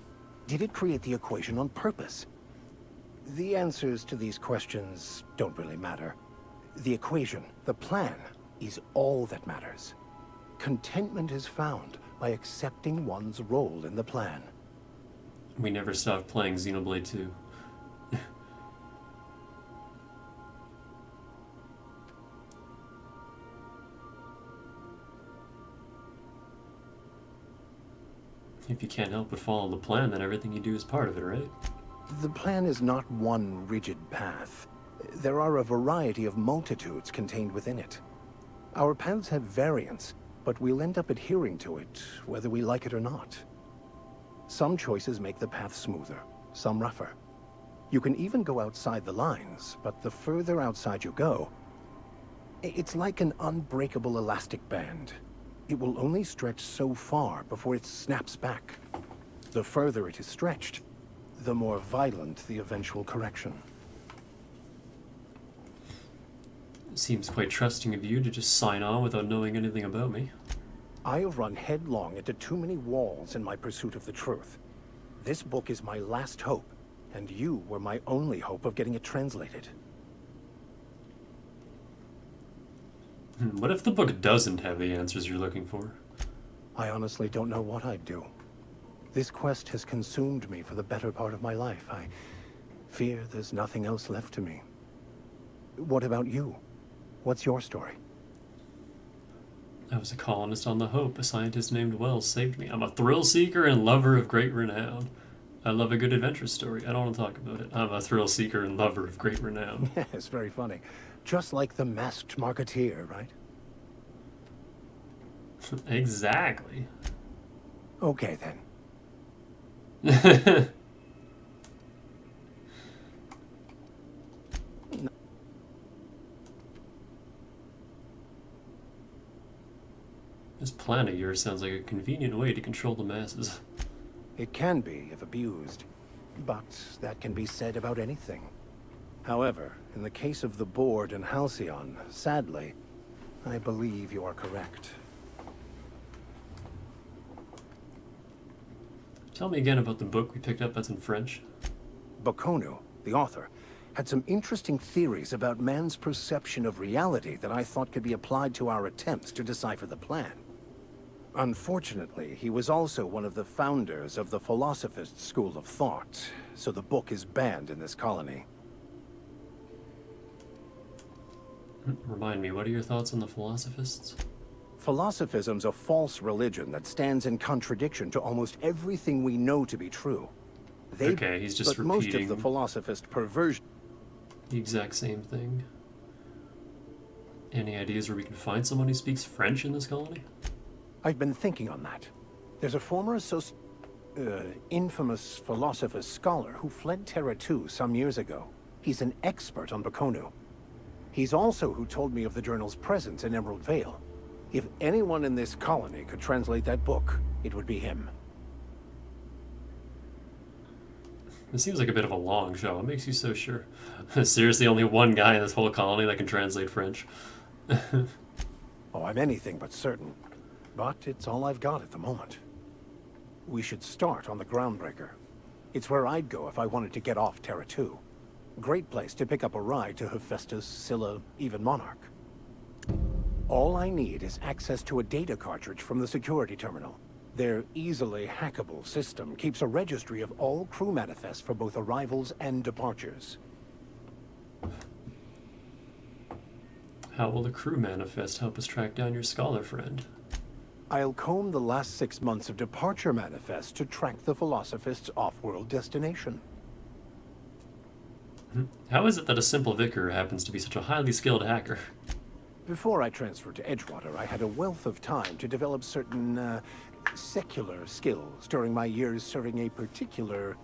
Did it create the equation on purpose? The answers to these questions don't really matter. The equation, the plan, is all that matters. Contentment is found by accepting one's role in the plan. We never stopped playing Xenoblade 2. If you can't help but follow the plan, then everything you do is part of it, right? The plan is not one rigid path. There are a variety of multitudes contained within it. Our paths have variance, but we'll end up adhering to it, whether we like it or not. Some choices make the path smoother, some rougher. You can even go outside the lines, but the further outside you go, it's like an unbreakable elastic band. It will only stretch so far before it snaps back. The further it is stretched, the more violent the eventual correction. Seems quite trusting of you to just sign on without knowing anything about me. I have run headlong into too many walls in my pursuit of the truth. This book is my last hope, and you were my only hope of getting it translated. What if the book doesn't have the answers you're looking for? I honestly don't know what I'd do. This quest has consumed me for the better part of my life. I fear there's nothing else left to me. What about you? What's your story? I was a colonist on the Hope. A scientist named Wells saved me. I'm a thrill seeker and lover of great renown. I love a good adventure story. I don't want to talk about it. I'm a thrill seeker and lover of great renown. Yes, very funny. Just like the masked marketeer, right? Exactly. Okay, then. This plan of yours sounds like a convenient way to control the masses. It can be, if abused. But that can be said about anything. However, in the case of the board and Halcyon, sadly, I believe you are correct. Tell me again about the book we picked up that's in French. Bakonu, the author, had some interesting theories about man's perception of reality that I thought could be applied to our attempts to decipher the plan. Unfortunately, he was also one of the founders of the Philosophist school of thought, so the book is banned in this colony. Remind me, what are your thoughts on the Philosophists? Philosophism's a false religion that stands in contradiction to almost everything we know to be true. Okay, he's just but repeating most of the Philosophist perversion. The exact same thing. Any ideas where we can find someone who speaks French in this colony? I've been thinking on that. There's a former infamous Philosophist scholar who fled Terra 2 some years ago. He's an expert on Bakonu. He's also who told me of the journal's presence in Emerald Vale. If anyone in this colony could translate that book, it would be him. This seems like a bit of a long show. What makes you so sure? Seriously, only one guy in this whole colony that can translate French? Oh, I'm anything but certain. But it's all I've got at the moment. We should start on the Groundbreaker. It's where I'd go if I wanted to get off Terra 2. Great place to pick up a ride to Hephaestus, Scylla, even Monarch. All I need is access to a data cartridge from the security terminal. Their easily hackable system keeps a registry of all crew manifests for both arrivals and departures. How will the crew manifest help us track down your scholar friend? I'll comb the last 6 months of departure manifests to track the Philosophist's off-world destination. How is it that a simple vicar happens to be such a highly skilled hacker? Before I transferred to Edgewater, I had a wealth of time to develop certain, secular skills during my years serving a particular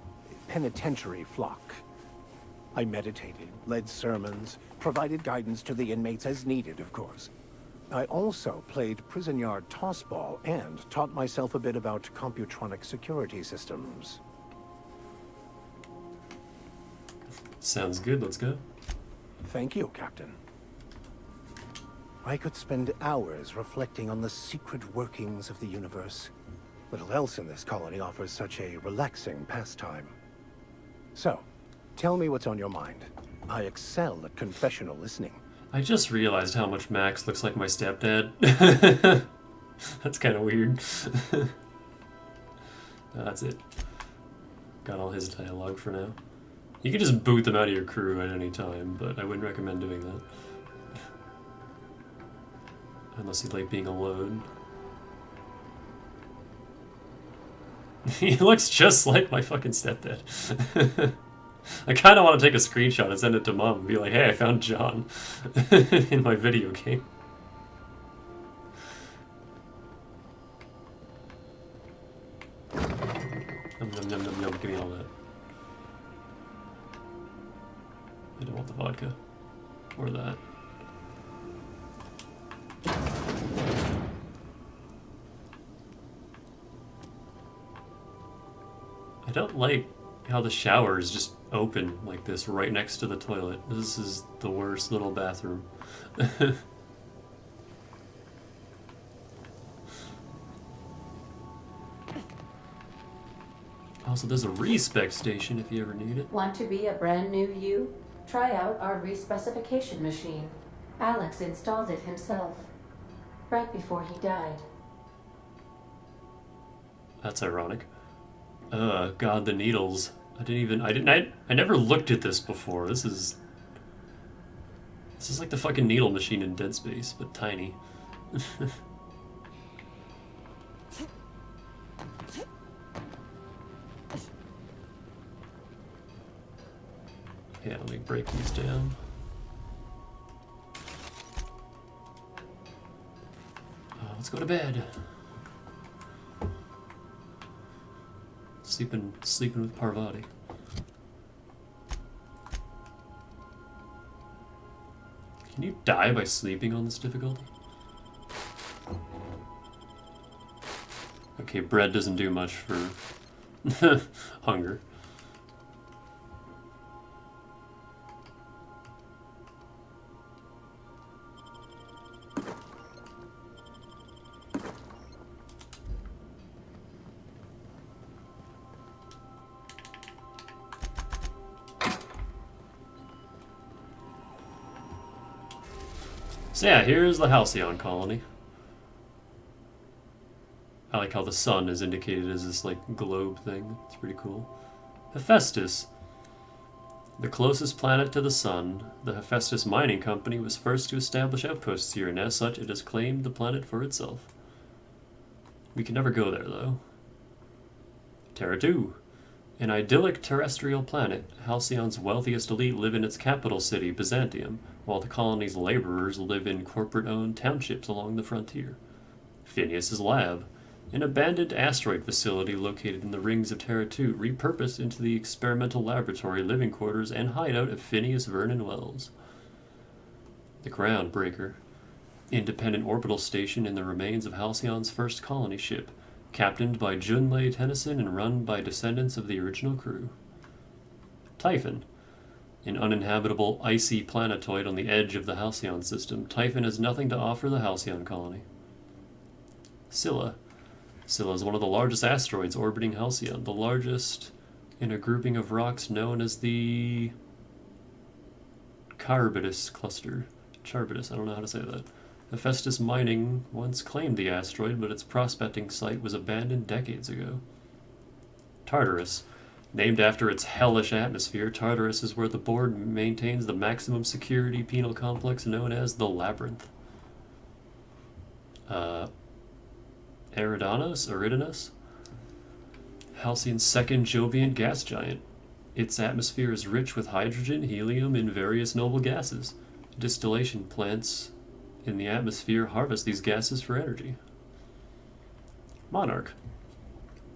penitentiary flock. I meditated, led sermons, provided guidance to the inmates as needed, of course. I also played prison yard tossball and taught myself a bit about computronic security systems. Sounds good, let's go. Thank you, Captain. I could spend hours reflecting on the secret workings of the universe. Little else in this colony offers such a relaxing pastime. So, tell me what's on your mind. I excel at confessional listening. I just realized how much Max looks like my stepdad. That's kind of weird. That's it. Got all his dialogue for now. You can just boot them out of your crew at any time, but I wouldn't recommend doing that. Unless you like being alone. He looks just like my fucking stepdad. I kind of want to take a screenshot and send it to Mom and be like, hey, I found John in my video game. Nom nom nom nom nom, give me all that. I don't want the vodka. Or that. I don't like how the shower is just open like this right next to the toilet. This is the worst little bathroom. Also, there's a respec station if you ever need it. Want to be a brand new you? Try out our respecification machine. Alex installed it himself, right before he died. That's ironic. God, the needles. I never looked at this before. This is like the fucking needle machine in Dead Space, but tiny. Yeah, let me break these down. Let's go to bed. Sleeping with Parvati. Can you die by sleeping on this difficulty? Okay, bread doesn't do much for hunger. So yeah, here's the Halcyon colony. I like how the sun is indicated as this like globe thing. It's pretty cool. Hephaestus. The closest planet to the sun, the Hephaestus Mining Company was first to establish outposts here, and as such it has claimed the planet for itself. We can never go there though. Terra 2. An idyllic terrestrial planet, Halcyon's wealthiest elite live in its capital city, Byzantium, while the colony's laborers live in corporate-owned townships along the frontier. Phineas's lab, an abandoned asteroid facility located in the rings of Terra 2, repurposed into the experimental laboratory, living quarters, and hideout of Phineas Vernon Wells. The Groundbreaker, independent orbital station in the remains of Halcyon's first colony ship, captained by Junlei Tennyson and run by descendants of the original crew. Typhon, an uninhabitable, icy planetoid on the edge of the Halcyon system. Typhon has nothing to offer the Halcyon colony. Scylla. Scylla is one of the largest asteroids orbiting Halcyon, the largest in a grouping of rocks known as the Charybdis cluster. Charybdis, I don't know how to say that. Hephaestus Mining once claimed the asteroid, but its prospecting site was abandoned decades ago. Tartarus. Named after its hellish atmosphere, Tartarus is where the board maintains the maximum security penal complex known as the Labyrinth. Eridanus? Halcyon's second Jovian gas giant. Its atmosphere is rich with hydrogen, helium, and various noble gases. Distillation plants in the atmosphere harvest these gases for energy. Monarch.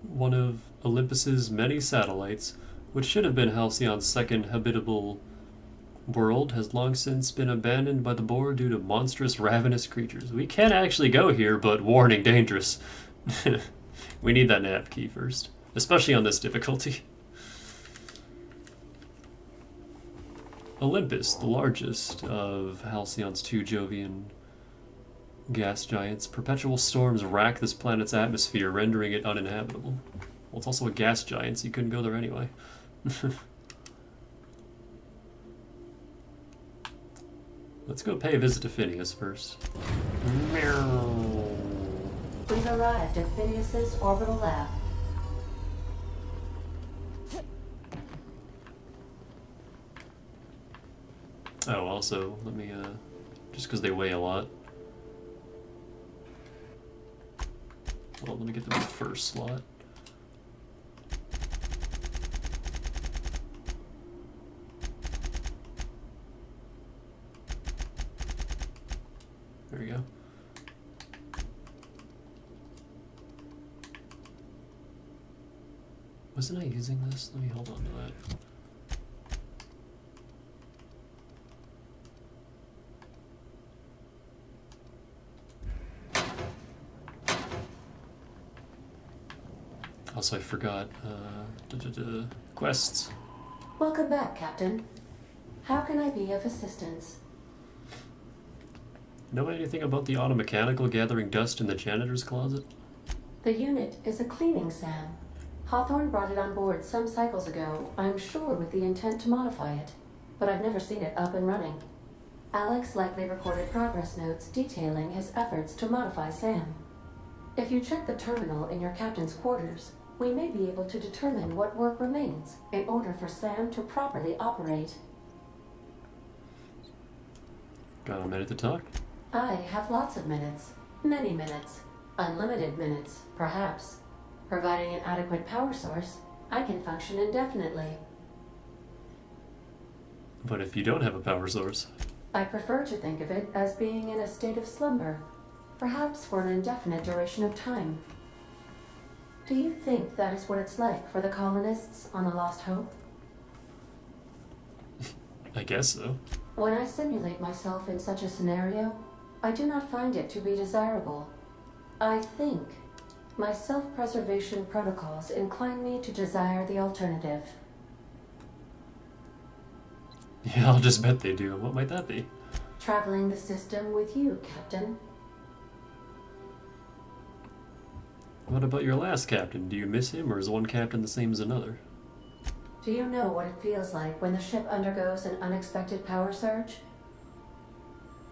One of Olympus's many satellites, which should have been Halcyon's second habitable world, has long since been abandoned by the board due to monstrous, ravenous creatures. We can actually go here, but warning, dangerous. We need that nav key first, especially on this difficulty. Olympus, the largest of Halcyon's two Jovian gas giants. Perpetual storms rack this planet's atmosphere, rendering it uninhabitable. Well, it's also a gas giant, so you couldn't go there anyway. Let's go pay a visit to Phineas first. Meow. We've arrived at Phineas's orbital lab. Oh, also, let me, just because they weigh a lot. Well, let me get them in the first slot. There we go. Wasn't I using this? Let me hold on to that. Also, I forgot quests. Welcome back, Captain. How can I be of assistance? Know anything about the automechanical gathering dust in the janitor's closet? The unit is a cleaning SAM. Hawthorne brought it on board some cycles ago, I'm sure with the intent to modify it, but I've never seen it up and running. Alex likely recorded progress notes detailing his efforts to modify SAM. If you check the terminal in your captain's quarters, we may be able to determine what work remains in order for SAM to properly operate. Got a minute to talk? I have lots of minutes. Many minutes. Unlimited minutes, perhaps. Providing an adequate power source, I can function indefinitely. But if you don't have a power source? I prefer to think of it as being in a state of slumber, perhaps for an indefinite duration of time. Do you think that is what it's like for the colonists on the Lost Hope? I guess so. When I simulate myself in such a scenario, I do not find it to be desirable. I think my self-preservation protocols incline me to desire the alternative. Yeah, I'll just bet they do. What might that be? Traveling the system with you, Captain. What about your last captain? Do you miss him, or is one captain the same as another? Do you know what it feels like when the ship undergoes an unexpected power surge?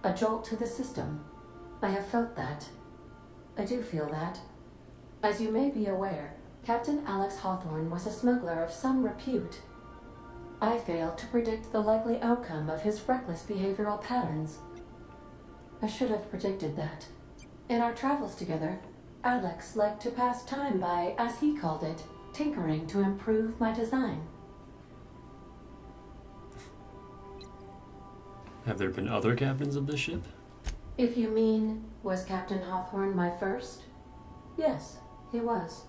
A jolt to the system. I have felt that. I do feel that. As you may be aware, Captain Alex Hawthorne was a smuggler of some repute. I failed to predict the likely outcome of his reckless behavioral patterns. I should have predicted that. In our travels together, Alex liked to pass time by, as he called it, tinkering to improve my design. Have there been other captains of this ship? If you mean, was Captain Hawthorne my first? Yes, he was.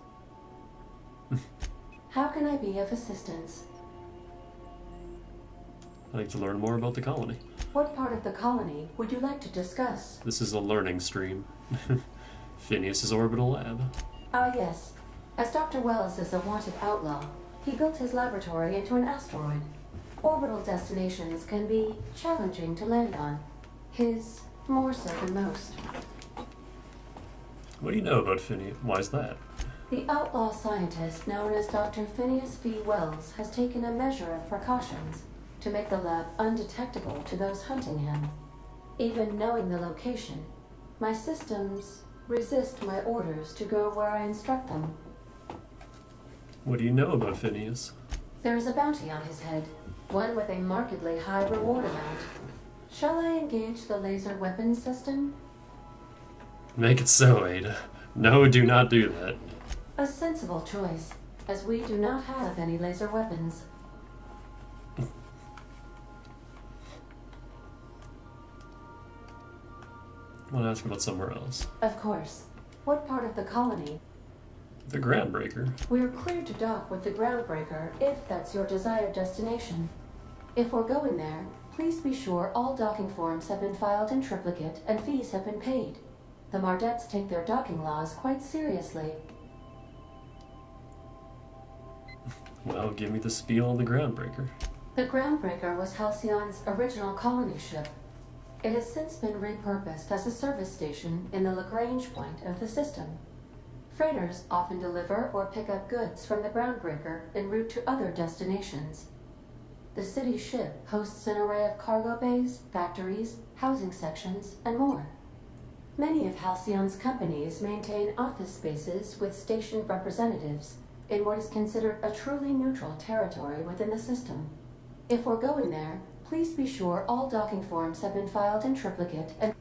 How can I be of assistance? I'd like to learn more about the colony. What part of the colony would you like to discuss? This is a learning stream. Phineas's orbital lab. Ah, yes. As Dr. Wells is a wanted outlaw, he built his laboratory into an asteroid. Orbital destinations can be challenging to land on. His more so than most. What do you know about Phineas? Why is that? The outlaw scientist known as Dr. Phineas V. Wells has taken a measure of precautions to make the lab undetectable to those hunting him. Even knowing the location, my systems resist my orders to go where I instruct them. What do you know about Phineas? There is a bounty on his head, one with a markedly high reward amount. Shall I engage the laser weapons system? Make it so, Ada. No, do not do that. A sensible choice, as we do not have any laser weapons. I want to ask about somewhere else. Of course. What part of the colony? The Groundbreaker. We're clear to dock with the Groundbreaker if that's your desired destination. If we're going there, please be sure all docking forms have been filed in triplicate and fees have been paid. The Mardettes take their docking laws quite seriously. Well, give me the spiel on the Groundbreaker. The Groundbreaker was Halcyon's original colony ship. It has since been repurposed as a service station in the Lagrange point of the system. Freighters often deliver or pick up goods from the Groundbreaker en route to other destinations. The city ship hosts an array of cargo bays, factories, housing sections, and more. Many of Halcyon's companies maintain office spaces with stationed representatives in what is considered a truly neutral territory within the system. If we're going there, please be sure all docking forms have been filed in triplicate and...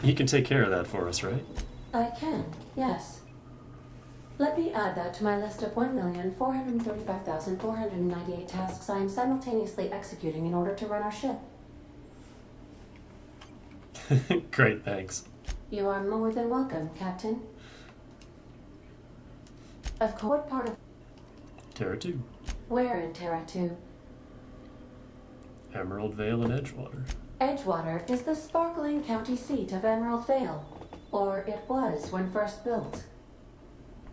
He can take care of that for us, right? I can, yes. Let me add that to my list of 1,435,498 tasks I am simultaneously executing in order to run our ship. Great, thanks. You are more than welcome, Captain. Of course, what part of... Terra 2. Where in Terra 2? Emerald Vale and Edgewater. Edgewater is the sparkling county seat of Emerald Vale, or it was when first built.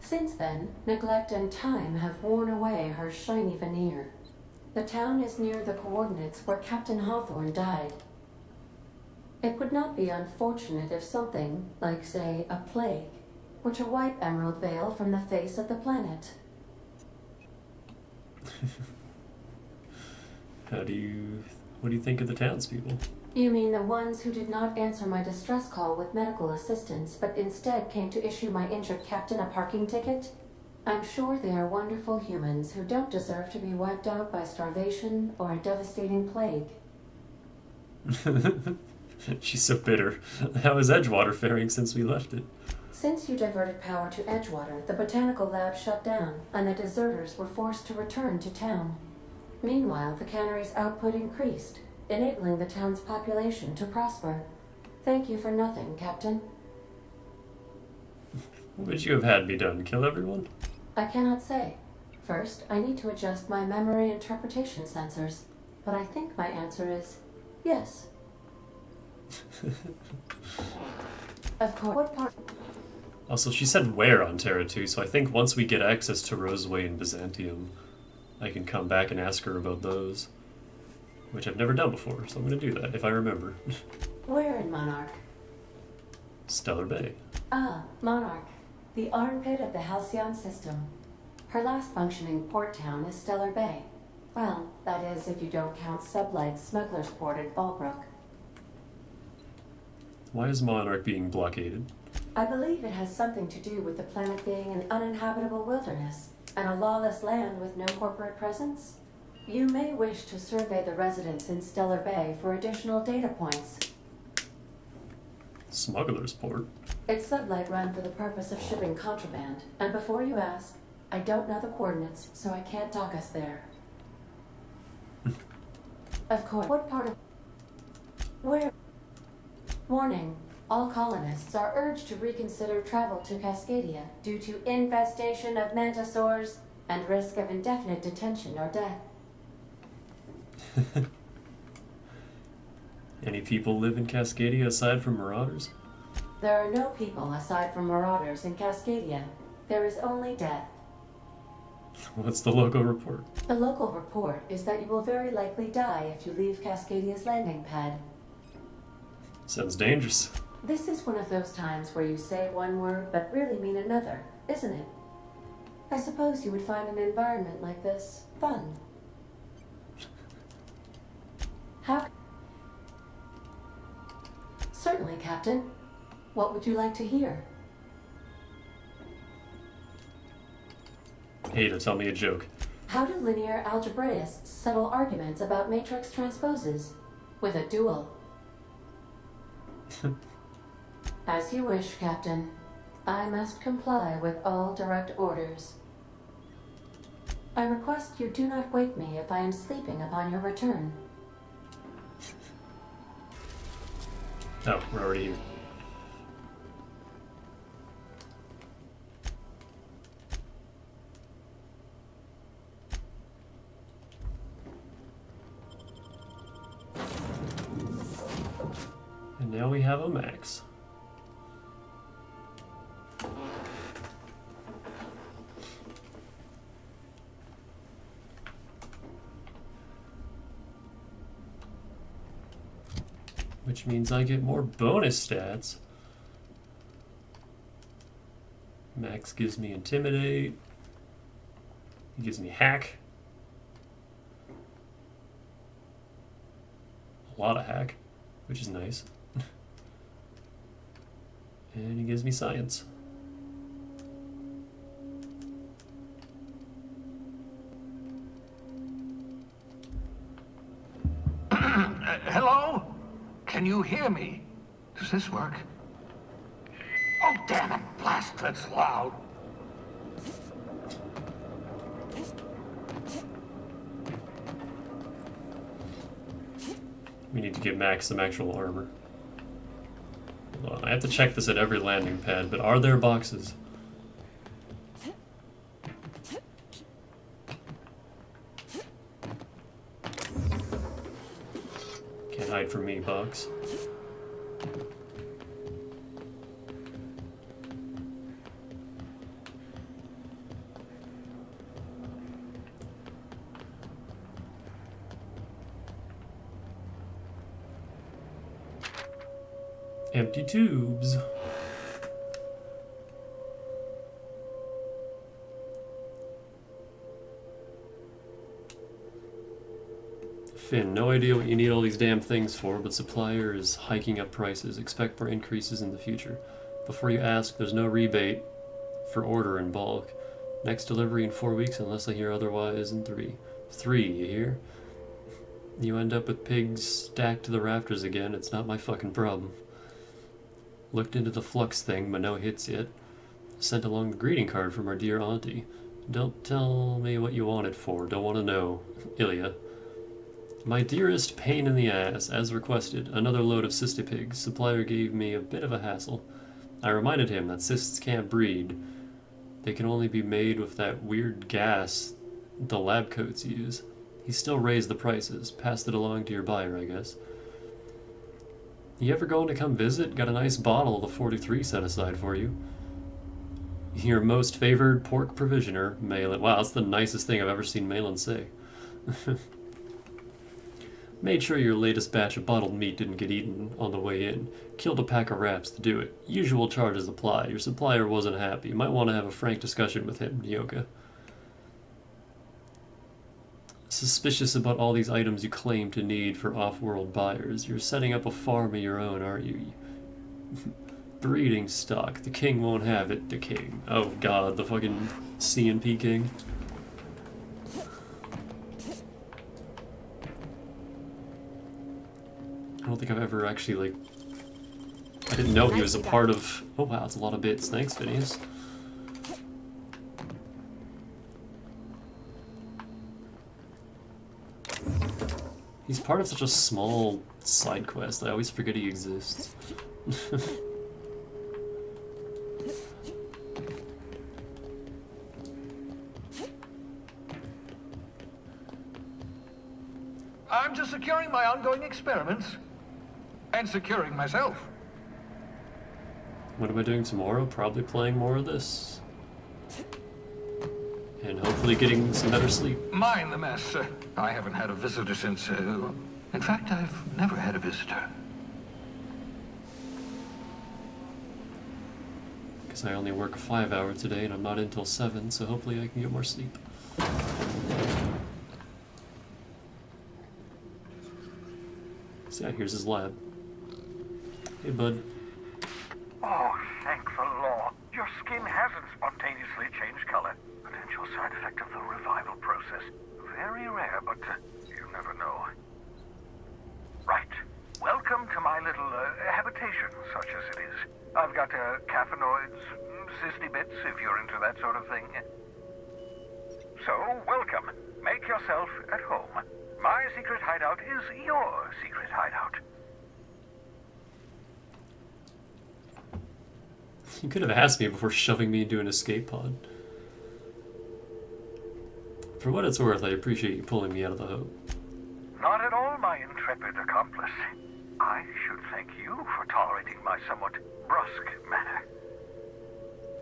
Since then, neglect and time have worn away her shiny veneer. The town is near the coordinates where Captain Hawthorne died. It would not be unfortunate if something, like, say, a plague, were to wipe Emerald Vale from the face of the planet. What do you think of the townspeople? You mean the ones who did not answer my distress call with medical assistance, but instead came to issue my injured captain a parking ticket? I'm sure they are wonderful humans who don't deserve to be wiped out by starvation or a devastating plague. She's so bitter. How is Edgewater faring since we left it? Since you diverted power to Edgewater, the botanical lab shut down, and the deserters were forced to return to town. Meanwhile, the cannery's output increased, enabling the town's population to prosper. Thank you for nothing, Captain. What would you have had me done? Kill everyone? I cannot say. First, I need to adjust my memory interpretation sensors, but I think my answer is yes. Of course. What part? Also, she said where on Terra 2, so I think once we get access to Roseway and Byzantium, I can come back and ask her about those. Which I've never done before, so I'm going to do that, if I remember. Where in Monarch? Stellar Bay. Ah, Monarch. The armpit of the Halcyon system. Her last functioning port town is Stellar Bay. Well, that is if you don't count Sublight's Smuggler's Port at Fallbrook. Why is Monarch being blockaded? I believe it has something to do with the planet being an uninhabitable wilderness, and a lawless land with no corporate presence. You may wish to survey the residents in Stellar Bay for additional data points. Smuggler's Port? It's Sublight run for the purpose of shipping contraband, and before you ask, I don't know the coordinates, so I can't dock us there. Of course. What part of... Where... Warning. All colonists are urged to reconsider travel to Cascadia due to infestation of mantisaurs and risk of indefinite detention or death. Any people live in Cascadia aside from marauders? There are no people aside from marauders in Cascadia. There is only death. What's the local report? The local report is that you will very likely die if you leave Cascadia's landing pad. Sounds dangerous. This is one of those times where you say one word but really mean another, isn't it? I suppose you would find an environment like this fun. How? Certainly, Captain. What would you like to hear? Ada, tell me a joke. How do linear algebraists settle arguments about matrix transposes? With a duel. As you wish, Captain. I must comply with all direct orders. I request you do not wake me if I am sleeping upon your return. Oh, we're already here. And now we have a max. Which means I get more bonus stats. Max gives me Intimidate. He gives me Hack. A lot of Hack, which is nice. And he gives me Science. Hello? Can you hear me? Does this work? Oh, damn it! Blast, that's loud. We need to give Max some actual armor. Hold on, I have to check this at every landing pad, but are there boxes? Can't hide from me, box. Empty tubes. Finn, no idea what you need all these damn things for, but supplier is hiking up prices. Expect more increases in the future. Before you ask, there's no rebate for order in bulk. Next delivery in 4 weeks, unless I hear otherwise in 3. 3, you hear? You end up with pigs stacked to the rafters again, it's not my fucking problem. Looked into the flux thing, but no hits yet. Sent along the greeting card from our dear auntie. Don't tell me what you want it for, don't want to know. Ilya. My dearest pain in the ass, as requested, another load of cystipigs. Supplier gave me a bit of a hassle. I reminded him that cysts can't breed. They can only be made with that weird gas the lab coats use. He still raised the prices. Passed it along to your buyer, I guess. You ever going to come visit? Got a nice bottle of the 43 set aside for you. Your most favored pork provisioner, Malin. Wow, that's the nicest thing I've ever seen Malin say. Made sure your latest batch of bottled meat didn't get eaten on the way in. Killed a pack of rats to do it. Usual charges apply. Your supplier wasn't happy. Might want to have a frank discussion with him, Nyoka. Suspicious about all these items you claim to need for off-world buyers. You're setting up a farm of your own, aren't you? Breeding stock. The king won't have it. The king. Oh god, the fucking CNP king. I don't think I've ever actually, like... I didn't know he was a part of... Oh wow, it's a lot of bits. Thanks, Phineas. He's part of such a small side quest, I always forget he exists. I'm just securing my ongoing experiments. And securing myself. What am I doing tomorrow? Probably playing more of this. And hopefully getting some better sleep. Mind the mess. I haven't had a visitor since... in fact, I've never had a visitor. Because I only work a 5-hour today and I'm not in till 7, so hopefully I can get more sleep. So yeah, here's his lab. Hey, bud. Oh, thank the law. Your skin hasn't spontaneously changed color. Potential side effect of the revival process. Very rare, but you never know. Right. Welcome to my little habitation, such as it is. I've got caffeinoids, cysty bits, if you're into that sort of thing. So, welcome. Make yourself at home. My secret hideout is your secret hideout. You could have asked me before shoving me into an escape pod. For what it's worth, I appreciate you pulling me out of the hole. Not at all, my intrepid accomplice. I should thank you for tolerating my somewhat brusque manner.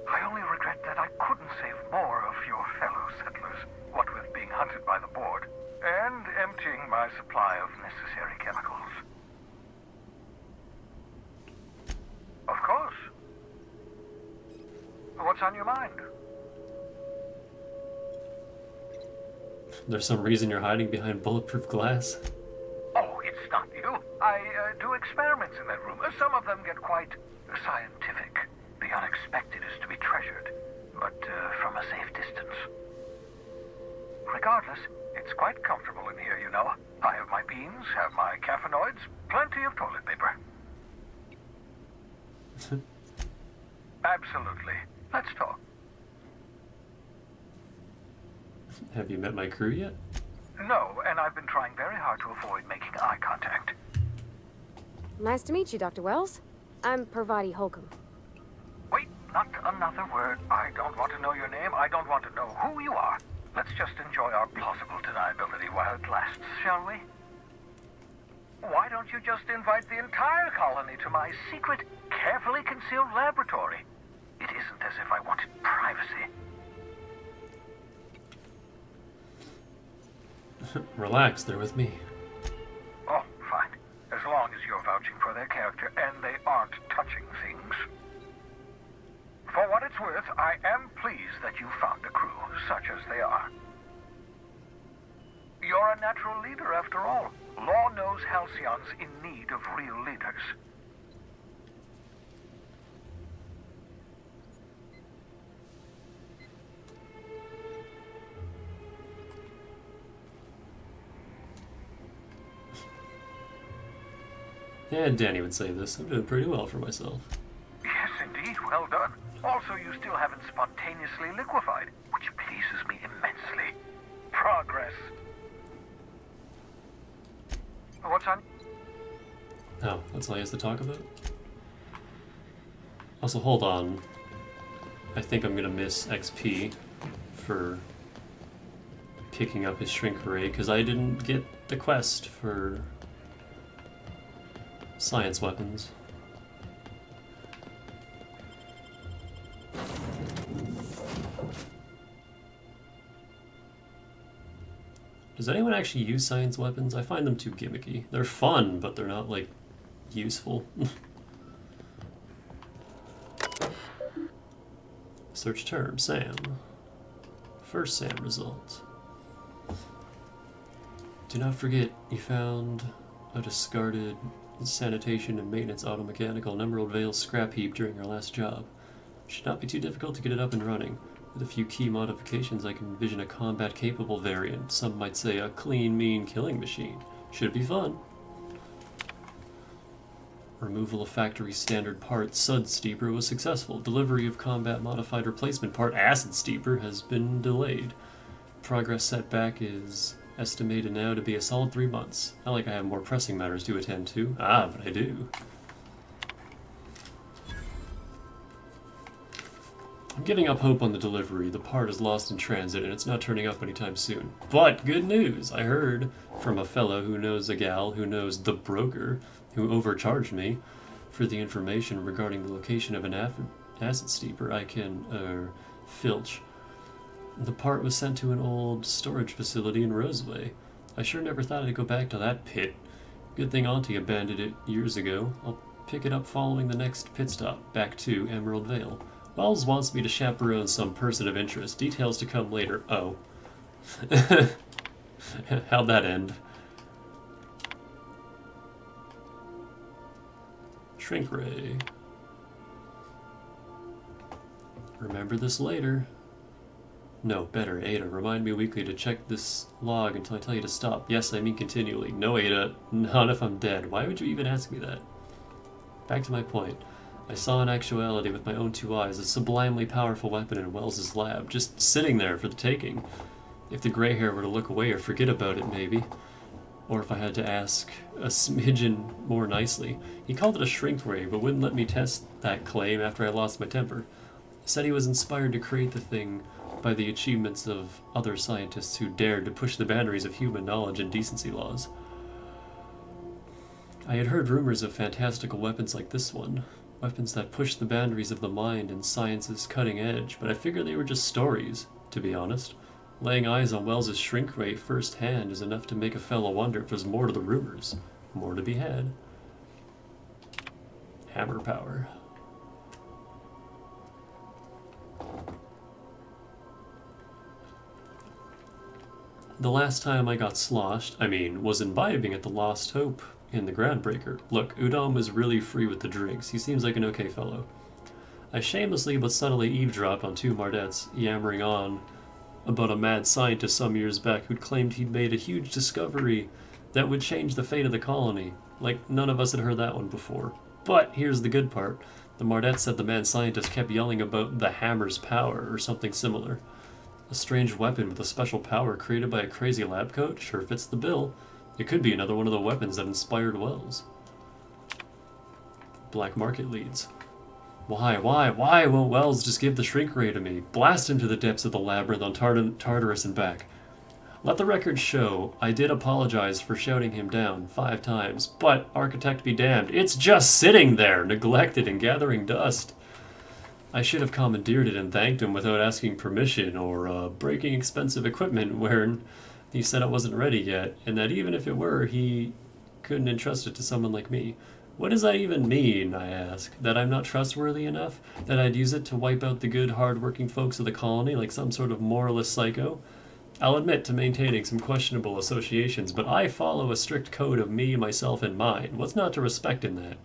I only regret that I couldn't save more of your fellow settlers, what with being hunted by the board, and emptying my supply of necessary chemicals. Of course. What's on your mind? There's some reason you're hiding behind bulletproof glass. Oh, it's not you. I do experiments in that room. Some of them get quite scientific. The unexpected is to be treasured, but from a safe distance. Regardless, it's quite comfortable in here, you know. I have my beans, have my caffeinoids, plenty of toilet paper. Absolutely. Let's talk. Have you met my crew yet? No, and I've been trying very hard to avoid making eye contact. Nice to meet you, Dr. Wells. I'm Parvati Holcomb. Wait, not another word. I don't want to know your name. I don't want to know who you are. Let's just enjoy our plausible deniability while it lasts, shall we? Why don't you just invite the entire colony to my secret, carefully concealed laboratory? It isn't as if I wanted privacy. Relax, they're with me. Oh, fine. As long as you're vouching for their character, and they aren't touching things. For what it's worth, I am pleased that you found a crew, such as they are. You're a natural leader, after all. Law knows Halcyon's in need of real leaders. Yeah, Danny would say this. I'm doing pretty well for myself. Yes, indeed. Well done. Also, you still haven't spontaneously liquefied, which pleases me immensely. Progress. What's on? Oh, that's all he has to talk about? Also, hold on. I think I'm gonna miss XP for picking up his shrink ray, because I didn't get the quest for science weapons. Does anyone actually use science weapons? I find them too gimmicky. They're fun, but they're not, like, useful. Search term, Sam. First Sam result. Do not forget you found a discarded sanitation and maintenance automechanical in Emerald Vale scrap heap during your last job. Should not be too difficult to get it up and running. With a few key modifications, I can envision a combat-capable variant. Some might say a clean, mean killing machine. Should be fun. Removal of factory standard part Sud Steeper was successful. Delivery of combat-modified replacement part Acid Steeper has been delayed. Progress setback is estimated now to be a solid 3 months. Not like I have more pressing matters to attend to. Ah, but I do. I'm giving up hope on the delivery. The part is lost in transit and it's not turning up anytime soon. But good news! I heard from a fellow who knows a gal who knows the broker who overcharged me for the information regarding the location of an acid steeper I can, filch. The part was sent to an old storage facility in Roseway. I sure never thought I'd go back to that pit. Good thing Auntie abandoned it years ago. I'll pick it up following the next pit stop, back to Emerald Vale. Wells wants me to chaperone some person of interest. Details to come later. Oh. How'd that end? Shrink ray. Remember this later. No, better, Ada. Remind me weekly to check this log until I tell you to stop. Yes, I mean continually. No, Ada. Not if I'm dead. Why would you even ask me that? Back to my point. I saw in actuality with my own 2 eyes a sublimely powerful weapon in Wells's lab, just sitting there for the taking. If the gray hair were to look away or forget about it, maybe. Or if I had to ask a smidgen more nicely. He called it a shrink ray, but wouldn't let me test that claim after I lost my temper. Said he was inspired to create the thing by the achievements of other scientists who dared to push the boundaries of human knowledge and decency laws. I had heard rumors of fantastical weapons like this one. Weapons that push the boundaries of the mind and science's cutting edge, but I figured they were just stories, to be honest. Laying eyes on Wells's shrink ray firsthand is enough to make a fellow wonder if there's more to the rumors. More to be had. Hammer power. The last time I got sloshed, was imbibing at the Lost Hope in the Groundbreaker. Look, Udom was really free with the drinks. He seems like an okay fellow. I shamelessly but subtly eavesdropped on 2 Mardettes yammering on about a mad scientist some years back who'd claimed he'd made a huge discovery that would change the fate of the colony. Like, none of us had heard that one before. But here's the good part. The Mardette said the mad scientist kept yelling about the hammer's power or something similar. A strange weapon with a special power created by a crazy lab coat sure fits the bill. It could be another one of the weapons that inspired Wells. Black market leads. Why won't Wells just give the shrink ray to me? Blast him to the depths of the labyrinth on Tartarus and back. Let the record show, I did apologize for shouting him down 5 times, but architect be damned, it's just sitting there, neglected and gathering dust. I should have commandeered it and thanked him without asking permission, or breaking expensive equipment where he said it wasn't ready yet, and that even if it were, he couldn't entrust it to someone like me. What does that even mean, I ask? That I'm not trustworthy enough? That I'd use it to wipe out the good, hard-working folks of the colony like some sort of moralist psycho? I'll admit to maintaining some questionable associations, but I follow a strict code of me, myself, and mine. What's not to respect in that?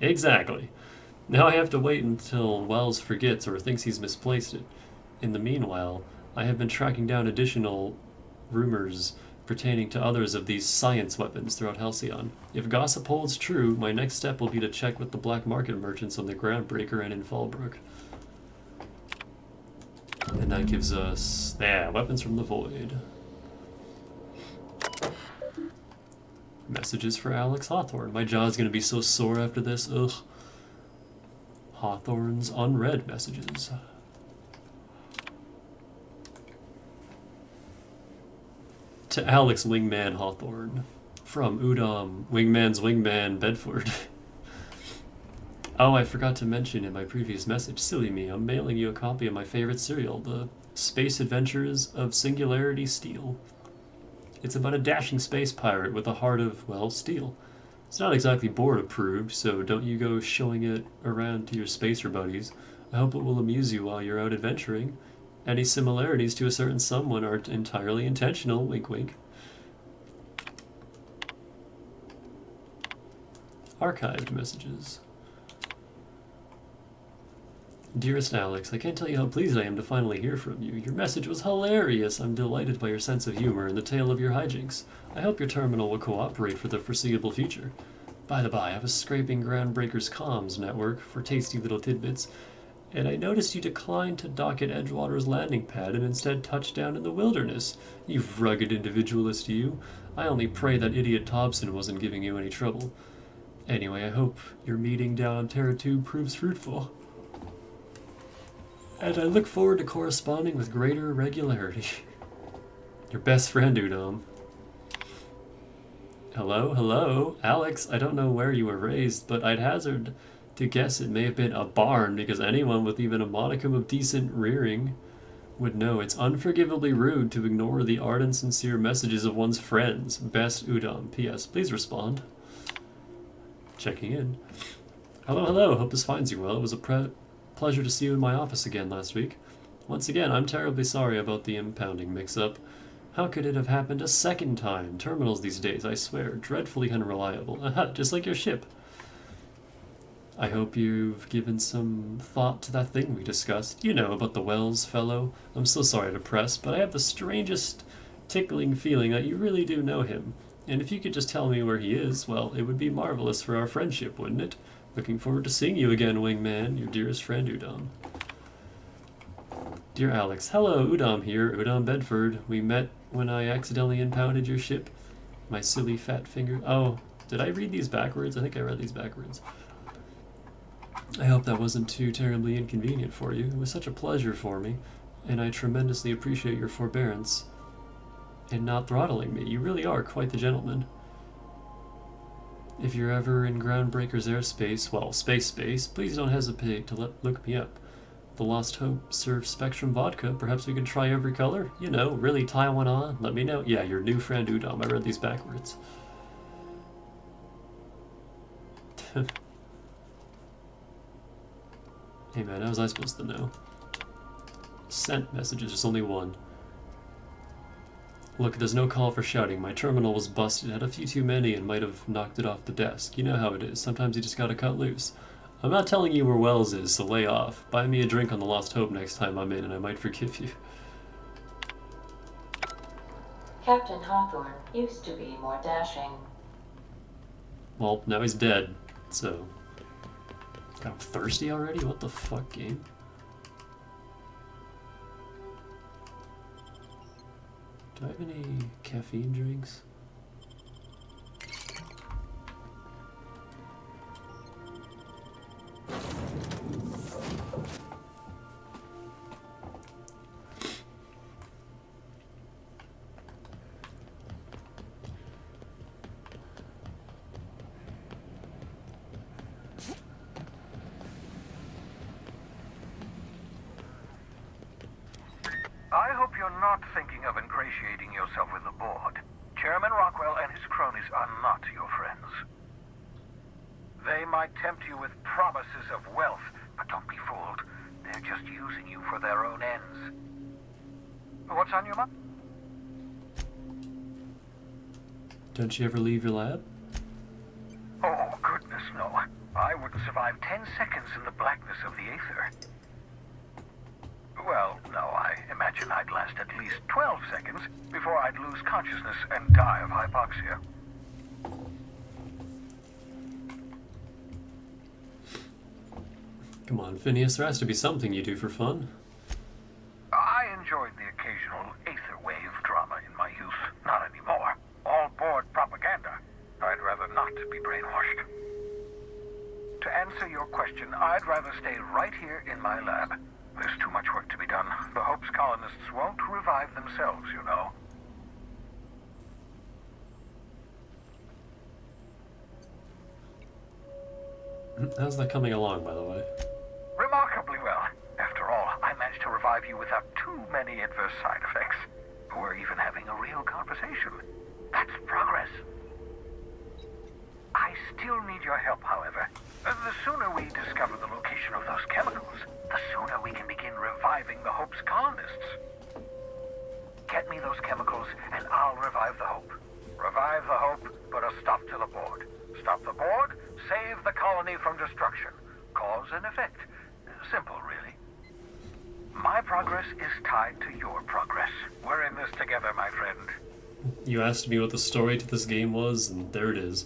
Exactly. Now I have to wait until Wells forgets or thinks he's misplaced it. In the meanwhile, I have been tracking down additional rumors pertaining to others of these science weapons throughout Halcyon. If gossip holds true, my next step will be to check with the black market merchants on the Groundbreaker and in Fallbrook. And that gives us, weapons from the void. Messages for Alex Hawthorne. My jaw's gonna be so sore after this. Ugh. Hawthorne's unread messages. To Alex Wingman Hawthorne. From Udom, Wingman's Wingman Bedford. Oh, I forgot to mention in my previous message, silly me, I'm mailing you a copy of my favorite serial, The Space Adventures of Singularity Steel. It's about a dashing space pirate with a heart of, well, steel. It's not exactly board approved, so don't you go showing it around to your spacer buddies. I hope it will amuse you while you're out adventuring. Any similarities to a certain someone are entirely intentional, wink wink. Archived messages. Dearest Alex, I can't tell you how pleased I am to finally hear from you. Your message was hilarious. I'm delighted by your sense of humor and the tale of your hijinks. I hope your terminal will cooperate for the foreseeable future. By the by, I was scraping Groundbreaker's comms network for tasty little tidbits, and I noticed you declined to dock at Edgewater's landing pad and instead touched down in the wilderness. You rugged individualist, you. I only pray that idiot Thompson wasn't giving you any trouble. Anyway, I hope your meeting down on Terra 2 proves fruitful. And I look forward to corresponding with greater regularity. Your best friend, Udom. Hello, hello. Alex, I don't know where you were raised, but I'd hazard to guess it may have been a barn, because anyone with even a modicum of decent rearing would know it's unforgivably rude to ignore the ardent, sincere messages of one's friends. Best Udom. P.S. Please respond. Checking in. Hello, hello. Hope this finds you well. It was a pleasure to see you in my office again last week. Once again, I'm terribly sorry about the impounding mix-up. How could it have happened a second time? Terminals these days, I swear, dreadfully unreliable. Aha, just like your ship. I hope you've given some thought to that thing we discussed. You know, about the Wells fellow. I'm so sorry to press, but I have the strangest tickling feeling that you really do know him. And if you could just tell me where he is, well, it would be marvelous for our friendship, wouldn't it? Looking forward to seeing you again, Wingman, your dearest friend, Udom. Dear Alex, hello, Udom here, Udom Bedford. We met when I accidentally impounded your ship. My silly fat finger. Oh, did I read these backwards? I think I read these backwards. I hope that wasn't too terribly inconvenient for you. It was such a pleasure for me, and I tremendously appreciate your forbearance in not throttling me. You really are quite the gentleman. If you're ever in Groundbreaker's airspace, well, space, please don't hesitate to look me up. The Lost Hope serves Spectrum vodka. Perhaps we can try every color? You know, really tie one on. Let me know. Yeah, your new friend Udom. I read these backwards. Hey man, how was I supposed to know? Sent messages, there's only one. Look, there's no call for shouting. My terminal was busted, had a few too many, and might have knocked it off the desk. You know how it is. Sometimes you just gotta cut loose. I'm not telling you where Wells is, so lay off. Buy me a drink on the Lost Hope next time I'm in, and I might forgive you. Captain Hawthorne used to be more dashing. Well, now he's dead, so... God, I'm thirsty already? What the fuck, game? Do I have any caffeine drinks? I hope you're not thinking of ingratiating yourself with the board. Chairman Rockwell and his cronies are not your friends. They might tempt you with promises of wealth, but don't be fooled. They're just using you for their own ends. What's on your mind? Don't you ever leave your lab? Oh, goodness, no. I wouldn't survive 10 seconds in the blackness of the aether. Well, no, I imagine I'd last at least 12 seconds before I'd lose consciousness and die of hypoxia. Come on, Phineas, there has to be something you do for fun. I enjoyed the occasional aether wave drama in my youth. Not anymore. All board propaganda. I'd rather not be brainwashed. To answer your question, I'd rather stay right here in my lab. There's too much work to be done. The Hope's colonists won't revive themselves, you know. How's that coming along, by the way? Remarkably well. After all, I managed to revive you without too many adverse side effects. We're even having a real conversation. That's progress. I still need your help, however. The sooner we discover the location of those chemicals, the sooner we can begin reviving the Hope's colonists. Get me those chemicals, and I'll revive the Hope. Revive the Hope, put a stop to the board. Stop the board, save the colony from destruction. Cause and effect. Simple, really. My progress is tied to your progress. We're in this together, my friend. You asked me what the story to this game was, and there it is.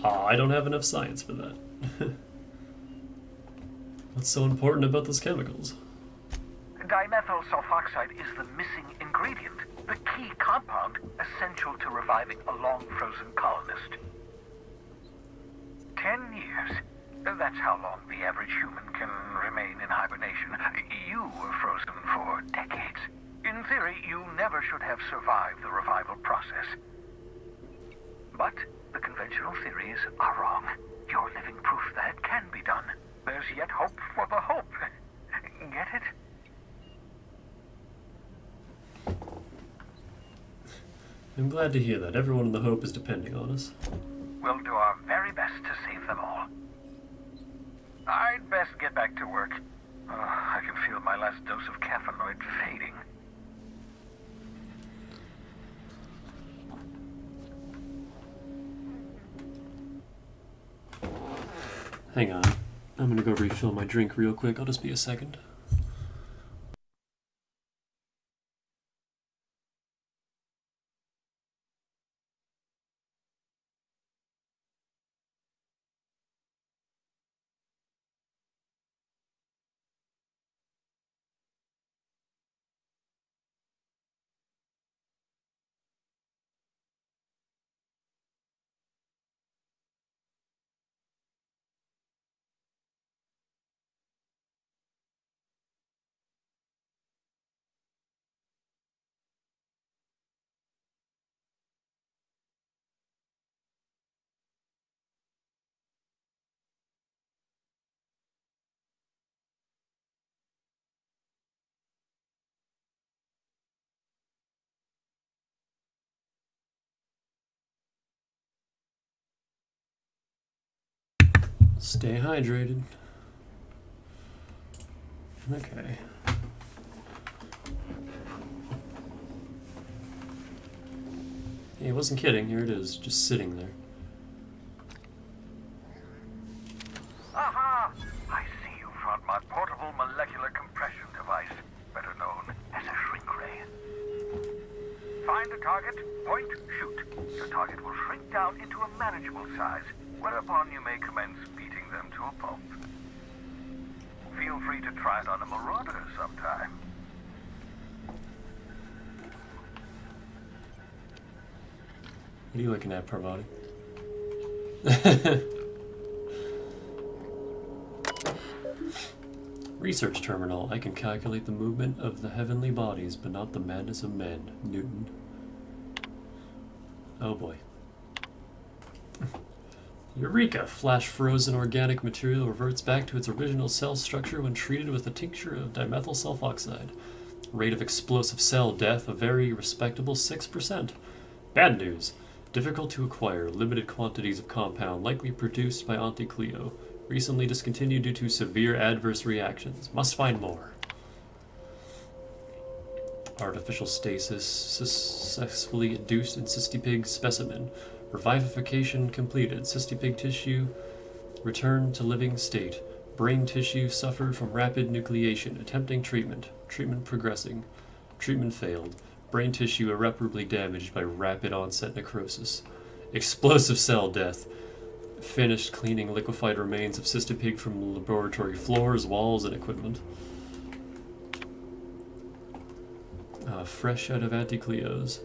I don't have enough science for that. What's so important about those chemicals? Dimethyl sulfoxide is the missing ingredient, the key compound essential to reviving a long-frozen colonist. 10 years. That's how long the average human can remain in hibernation. You were frozen for decades. In theory, you never should have survived the revival process. But the conventional theories are wrong. You're living proof that it can be done. There's yet hope for the Hope. Get it? I'm glad to hear that. Everyone in the Hope is depending on us. We'll do our very best to save them all. I'd best get back to work. I can feel my last dose of caffeinoid fading. Hang on. I'm gonna go refill my drink real quick. I'll just be a second. Stay hydrated. Okay. He wasn't kidding. Here it is, just sitting there. Aha! I see you front my portable molecular compression device, better known as a shrink ray. Find a target, point, shoot. Your target will shrink down into a manageable size, whereupon you may commence beating them to a pulp. Feel free to try it on a marauder sometime. What are you looking at, Parvati? Research terminal. I can calculate the movement of the heavenly bodies, but not the madness of men. Newton. Oh boy. Eureka! Flash frozen organic material reverts back to its original cell structure when treated with a tincture of dimethyl sulfoxide. Rate of explosive cell death, a very respectable 6%. Bad news. Difficult to acquire, limited quantities of compound likely produced by Auntie Cleo. Recently discontinued due to severe adverse reactions. Must find more. Artificial stasis successfully induced in Cystipig specimen. Revivification completed. Cystipig tissue returned to living state. Brain tissue suffered from rapid nucleation. Attempting treatment. Treatment progressing. Treatment failed. Brain tissue irreparably damaged by rapid onset necrosis. Explosive cell death. Finished cleaning liquefied remains of Cystipig from laboratory floors, walls, and equipment. Fresh out of Auntie Cleo's.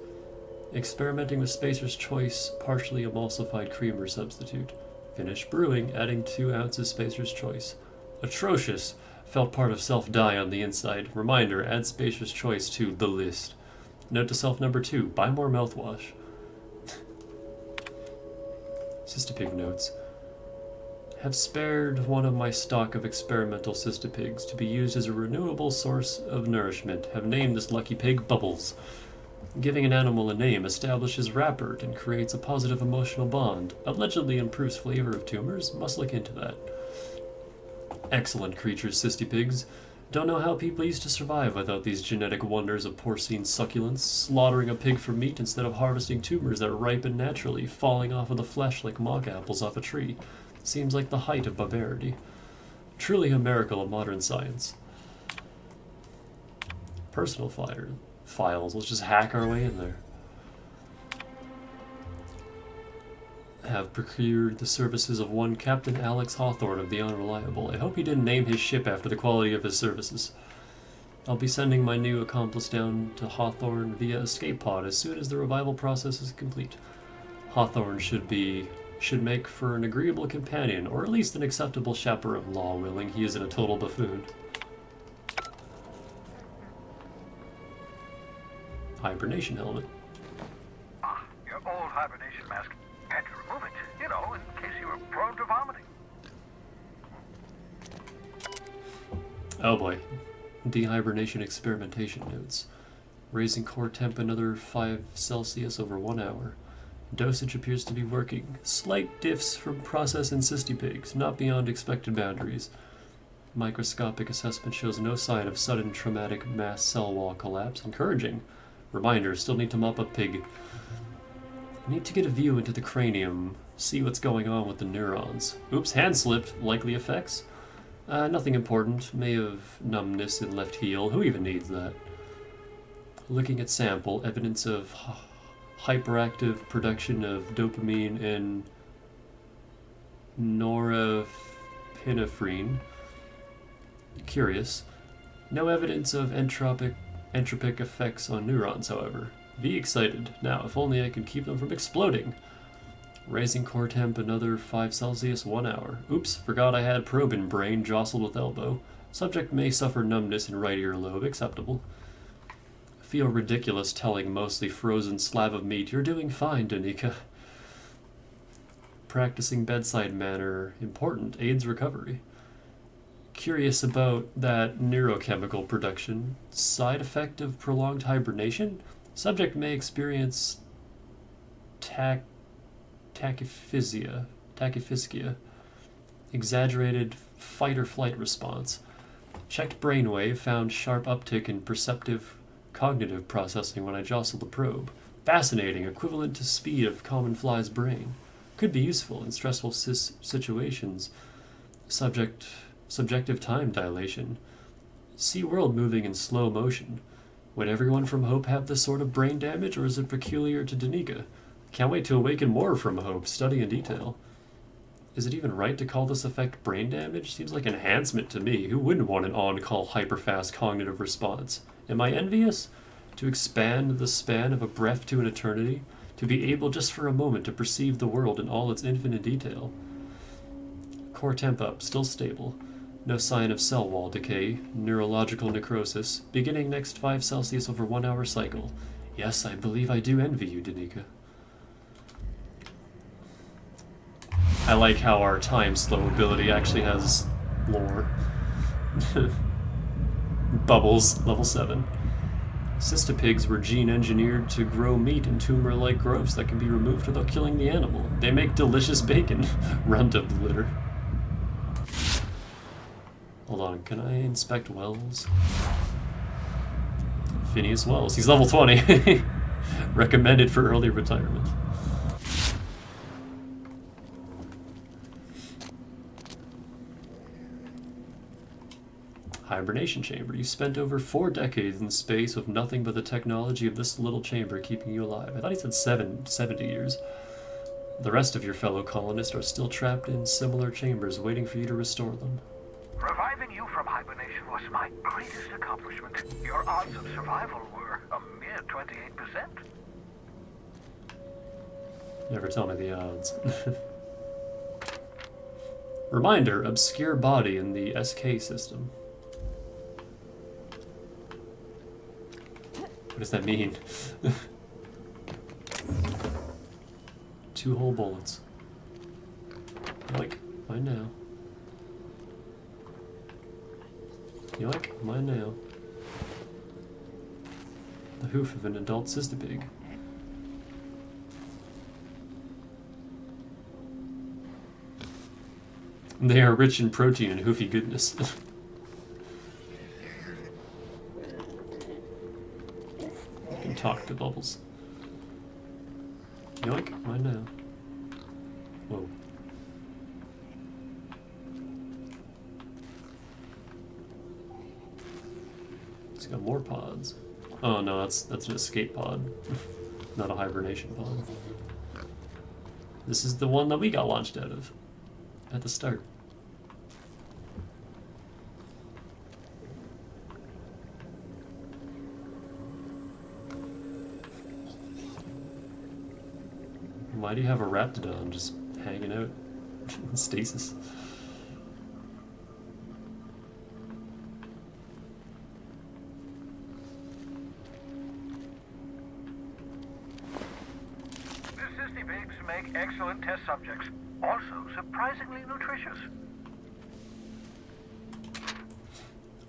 Experimenting with Spacer's Choice partially emulsified creamer substitute. Finished brewing, adding 2 ounces Spacer's Choice. Atrocious. Felt part of self die on the inside. Reminder, add Spacer's Choice to the list. Note to self number 2, buy more mouthwash. Cystipig notes. Have spared one of my stock of experimental cystipigs to be used as a renewable source of nourishment. Have named this lucky pig Bubbles. Giving an animal a name establishes rapport and creates a positive emotional bond. Allegedly improves flavor of tumors. Must look into that. Excellent creatures, cystipigs. Don't know how people used to survive without these genetic wonders of porcine succulence, slaughtering a pig for meat instead of harvesting tumors that ripen naturally, falling off of the flesh like mock apples off a tree. Seems like the height of barbarity. Truly a miracle of modern science. Personal files. Let's just hack our way in there. Have procured the services of one Captain Alex Hawthorne of the Unreliable. I hope he didn't name his ship after the quality of his services. I'll be sending my new accomplice down to Hawthorne via escape pod as soon as the revival process is complete. Hawthorne should make for an agreeable companion, or at least an acceptable chaperone, law willing. He isn't a total buffoon. Hibernation helmet. Your old hibernation mask. Had to remove it, you know, in case you were prone to vomiting. Oh boy. Dehibernation experimentation notes. Raising core temp another 5 Celsius over 1 hour. Dosage appears to be working. Slight diffs from process in cystipigs, not beyond expected boundaries. Microscopic assessment shows no sign of sudden traumatic mass cell wall collapse. Encouraging. Reminder, still need to mop up pig. Need to get a view into the cranium, see what's going on with the neurons. Oops, hand slipped. Likely effects? Nothing important. May have numbness in left heel. Who even needs that? Looking at sample, evidence of hyperactive production of dopamine and norepinephrine. Curious. No evidence of entropic effects on neurons, however. Be excited. Now, if only I could keep them from exploding. Raising core temp another 5 Celsius 1 hour. Oops, forgot I had probe in brain, jostled with elbow. Subject may suffer numbness in right earlobe. Acceptable. Feel ridiculous telling mostly frozen slab of meat, you're doing fine, Danica. Practicing bedside manner, important, aids recovery. Curious about that neurochemical production. Side effect of prolonged hibernation? Subject may experience tachyphysia, exaggerated fight-or-flight response. Checked brainwave, found sharp uptick in perceptive cognitive processing when I jostled the probe. Fascinating, equivalent to speed of common fly's brain. Could be useful in stressful situations. Subjective time dilation. See world moving in slow motion. Would everyone from Hope have this sort of brain damage, or is it peculiar to Danica? Can't wait to awaken more from Hope, study in detail. Is it even right to call this effect brain damage? Seems like enhancement to me. Who wouldn't want an on-call hyperfast cognitive response? Am I envious? To expand the span of a breath to an eternity? To be able just for a moment to perceive the world in all its infinite detail? Core temp up, still stable. No sign of cell wall decay, neurological necrosis, beginning next 5 Celsius over 1 hour cycle. Yes, I believe I do envy you, Danica. I like how our time slow ability actually has lore. Bubbles, level 7. Cystipigs were gene engineered to grow meat in tumor-like growths that can be removed without killing the animal. They make delicious bacon. Runt of the litter. Hold on, can I inspect Wells? Phineas Wells, he's level 20. Recommended for early retirement. Hibernation chamber. You spent over 4 decades in space with nothing but the technology of this little chamber keeping you alive. I thought he said 70 years. The rest of your fellow colonists are still trapped in similar chambers waiting for you to restore them. Reviving you from hibernation was my greatest accomplishment. Your odds of survival were a mere 28%. Never tell me the odds. Reminder, obscure body in the SK system. What does that mean? 2 whole bullets. Like, mine now. You like? Mine now. The hoof of an adult cystipig. They are rich in protein and hoofy goodness. I can talk to Bubbles. Yoink, mine now. Whoa. It's got more pods. Oh no, that's an escape pod. Not a hibernation pod. This is the one that we got launched out of at the start. Why do you have a Raptidon just hanging out in stasis? The cystipigs make excellent test subjects. Also surprisingly nutritious.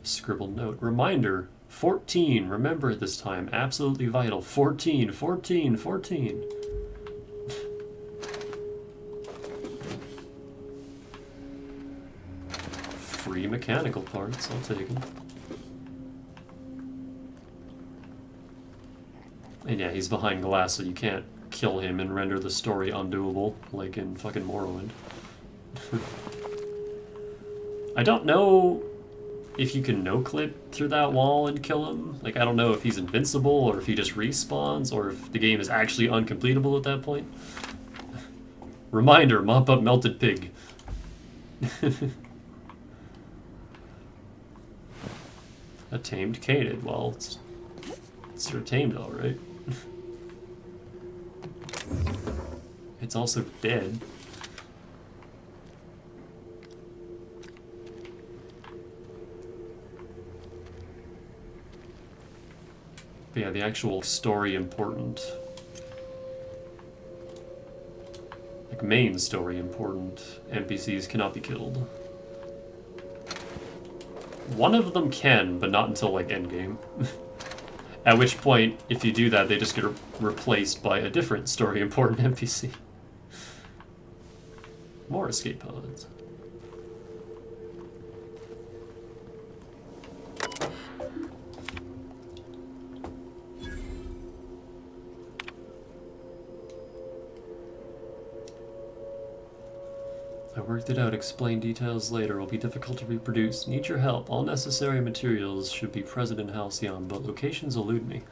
Scribbled note. Reminder, 14. Remember this time. Absolutely vital. 14, 14, 14. Free mechanical parts. I'll take them. And yeah, he's behind glass, so you can't kill him and render the story undoable, like in fucking Morrowind. I don't know if you can no-clip through that wall and kill him. Like, I don't know if he's invincible, or if he just respawns, or if the game is actually uncompletable at that point. Reminder, mop up melted pig. A tamed canid. Well, it's sort of tamed, alright. It's also dead. But yeah, the actual story important, like main story important, NPCs cannot be killed. One of them can, but not until like endgame. At which point, if you do that, they just get replaced by a different story important NPC. More escape pods. I worked it out. Explain details later. Will be difficult to reproduce. Need your help. All necessary materials should be present in Halcyon, but locations elude me.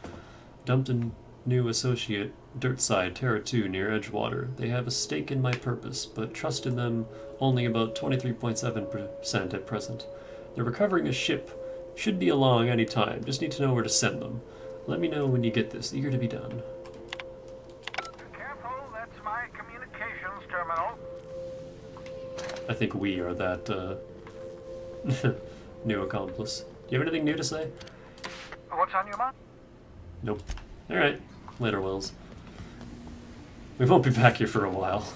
Dumped a new associate, Dirtside, Terra 2, near Edgewater. They have a stake in my purpose, but trust in them only about 23.7% at present. They're recovering a ship. Should be along any time. Just need to know where to send them. Let me know when you get this. Eager to be done. Careful, that's my communications terminal. I think we are that, new accomplice. Do you have anything new to say? What's on your mind? Nope. Alright. Later, Wells. We won't be back here for a while.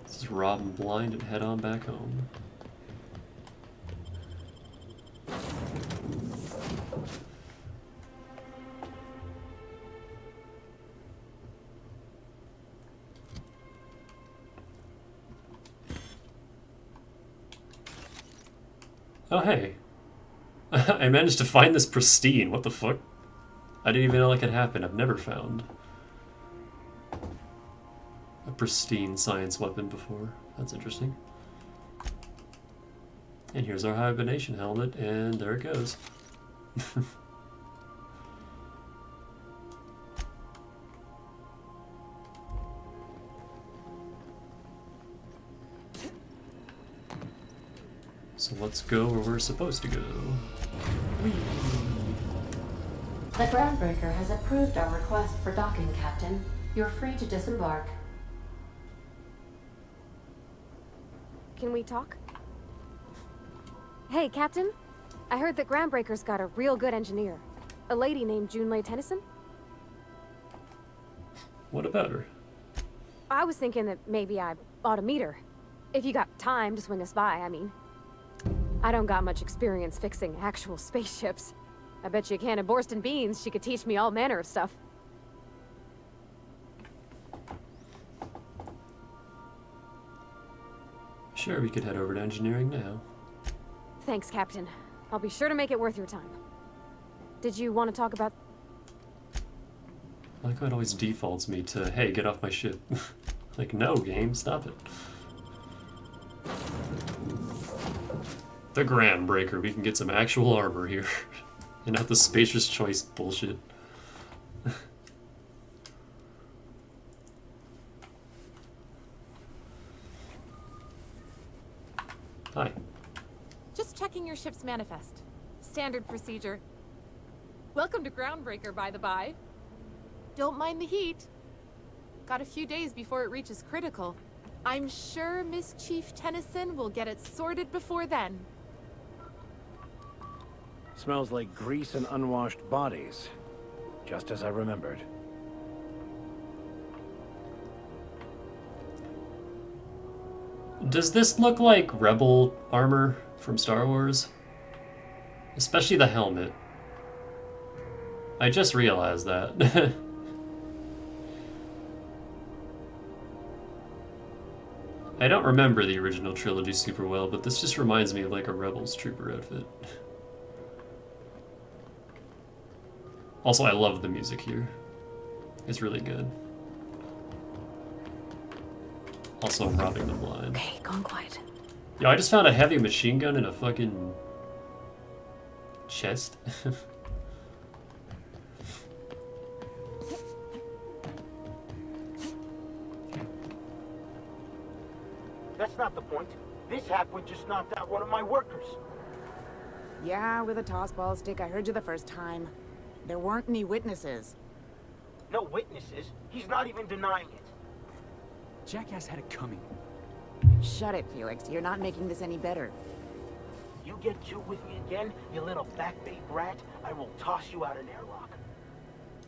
Let's just rob him blind and head on back home. Oh, hey. I managed to find this pristine. What the fuck? I didn't even know that could happen. I've never found a pristine science weapon before. That's interesting. And here's our hibernation helmet, and there it goes. So let's go where we're supposed to go. The Groundbreaker has approved our request for docking, Captain. You're free to disembark. Can we talk? Hey, Captain. I heard that Groundbreaker's got a real good engineer. A lady named Junlei Tennyson. What about her? I was thinking that maybe I ought to meet her. If you got time to swing us by, I mean. I don't got much experience fixing actual spaceships. I bet you a can of Borston beans she could teach me all manner of stuff. Sure, we could head over to engineering now. Thanks, Captain. I'll be sure to make it worth your time. Did you want to talk about... I like how it always defaults me to, hey, get off my ship. Like, no, game, stop it. The Groundbreaker, we can get some actual armor here. And not the spacious choice bullshit. Hi. Just checking your ship's manifest. Standard procedure. Welcome to Groundbreaker, by the by. Don't mind the heat. Got a few days before it reaches critical. I'm sure Miss Chief Tennyson will get it sorted before then. Smells like grease and unwashed bodies. Just as I remembered. Does this look like Rebel armor from Star Wars? Especially the helmet. I just realized that. I don't remember the original trilogy super well, but this just reminds me of like a Rebels trooper outfit. Also, I love the music here. It's really good. Also, I'm robbing them blind. Okay, gone quiet. Yo, I just found a heavy machine gun in a fucking chest. That's not the point. This halfwit just knocked out one of my workers. Yeah, with a tossball stick. I heard you the first time. There weren't any witnesses. No witnesses. He's not even denying it. Jackass had it coming. Shut it, Felix. You're not making this any better. You get cute with me again, you little backbait brat, I will toss you out an airlock.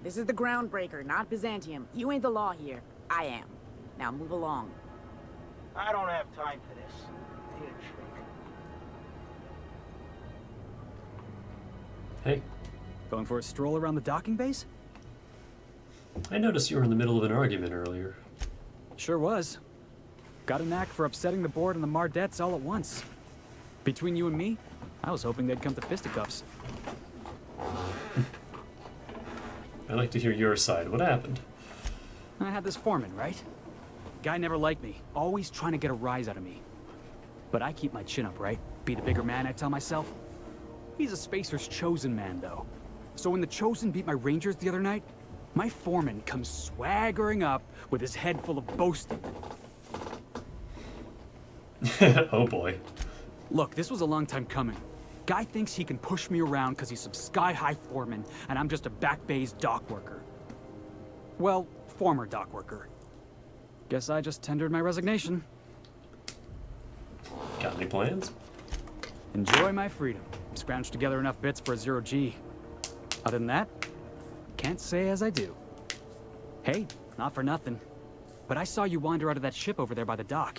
This is the Groundbreaker, not Byzantium. You ain't the law here. I am. Now move along. I don't have time for this. I need a drink. Hey. Going for a stroll around the docking base? I noticed you were in the middle of an argument earlier. Sure was. Got a knack for upsetting the board and the Mardettes all at once. Between you and me, I was hoping they'd come to fisticuffs. I'd like to hear your side. What happened? I had this foreman, right? Guy never liked me, always trying to get a rise out of me. But I keep my chin up, right? Be the bigger man, I tell myself. He's a Spacer's chosen man, though. So when the Chosen beat my Rangers the other night, my foreman comes swaggering up with his head full of boasting. Oh boy. Look, this was a long time coming. Guy thinks he can push me around because he's some sky-high foreman, and I'm just a back bay's dock worker. Well, former dock worker. Guess I just tendered my resignation. Got any plans? Enjoy my freedom. Scrounged together enough bits for a 0G. Other than that, can't say as I do. Hey, not for nothing, but I saw you wander out of that ship over there by the dock.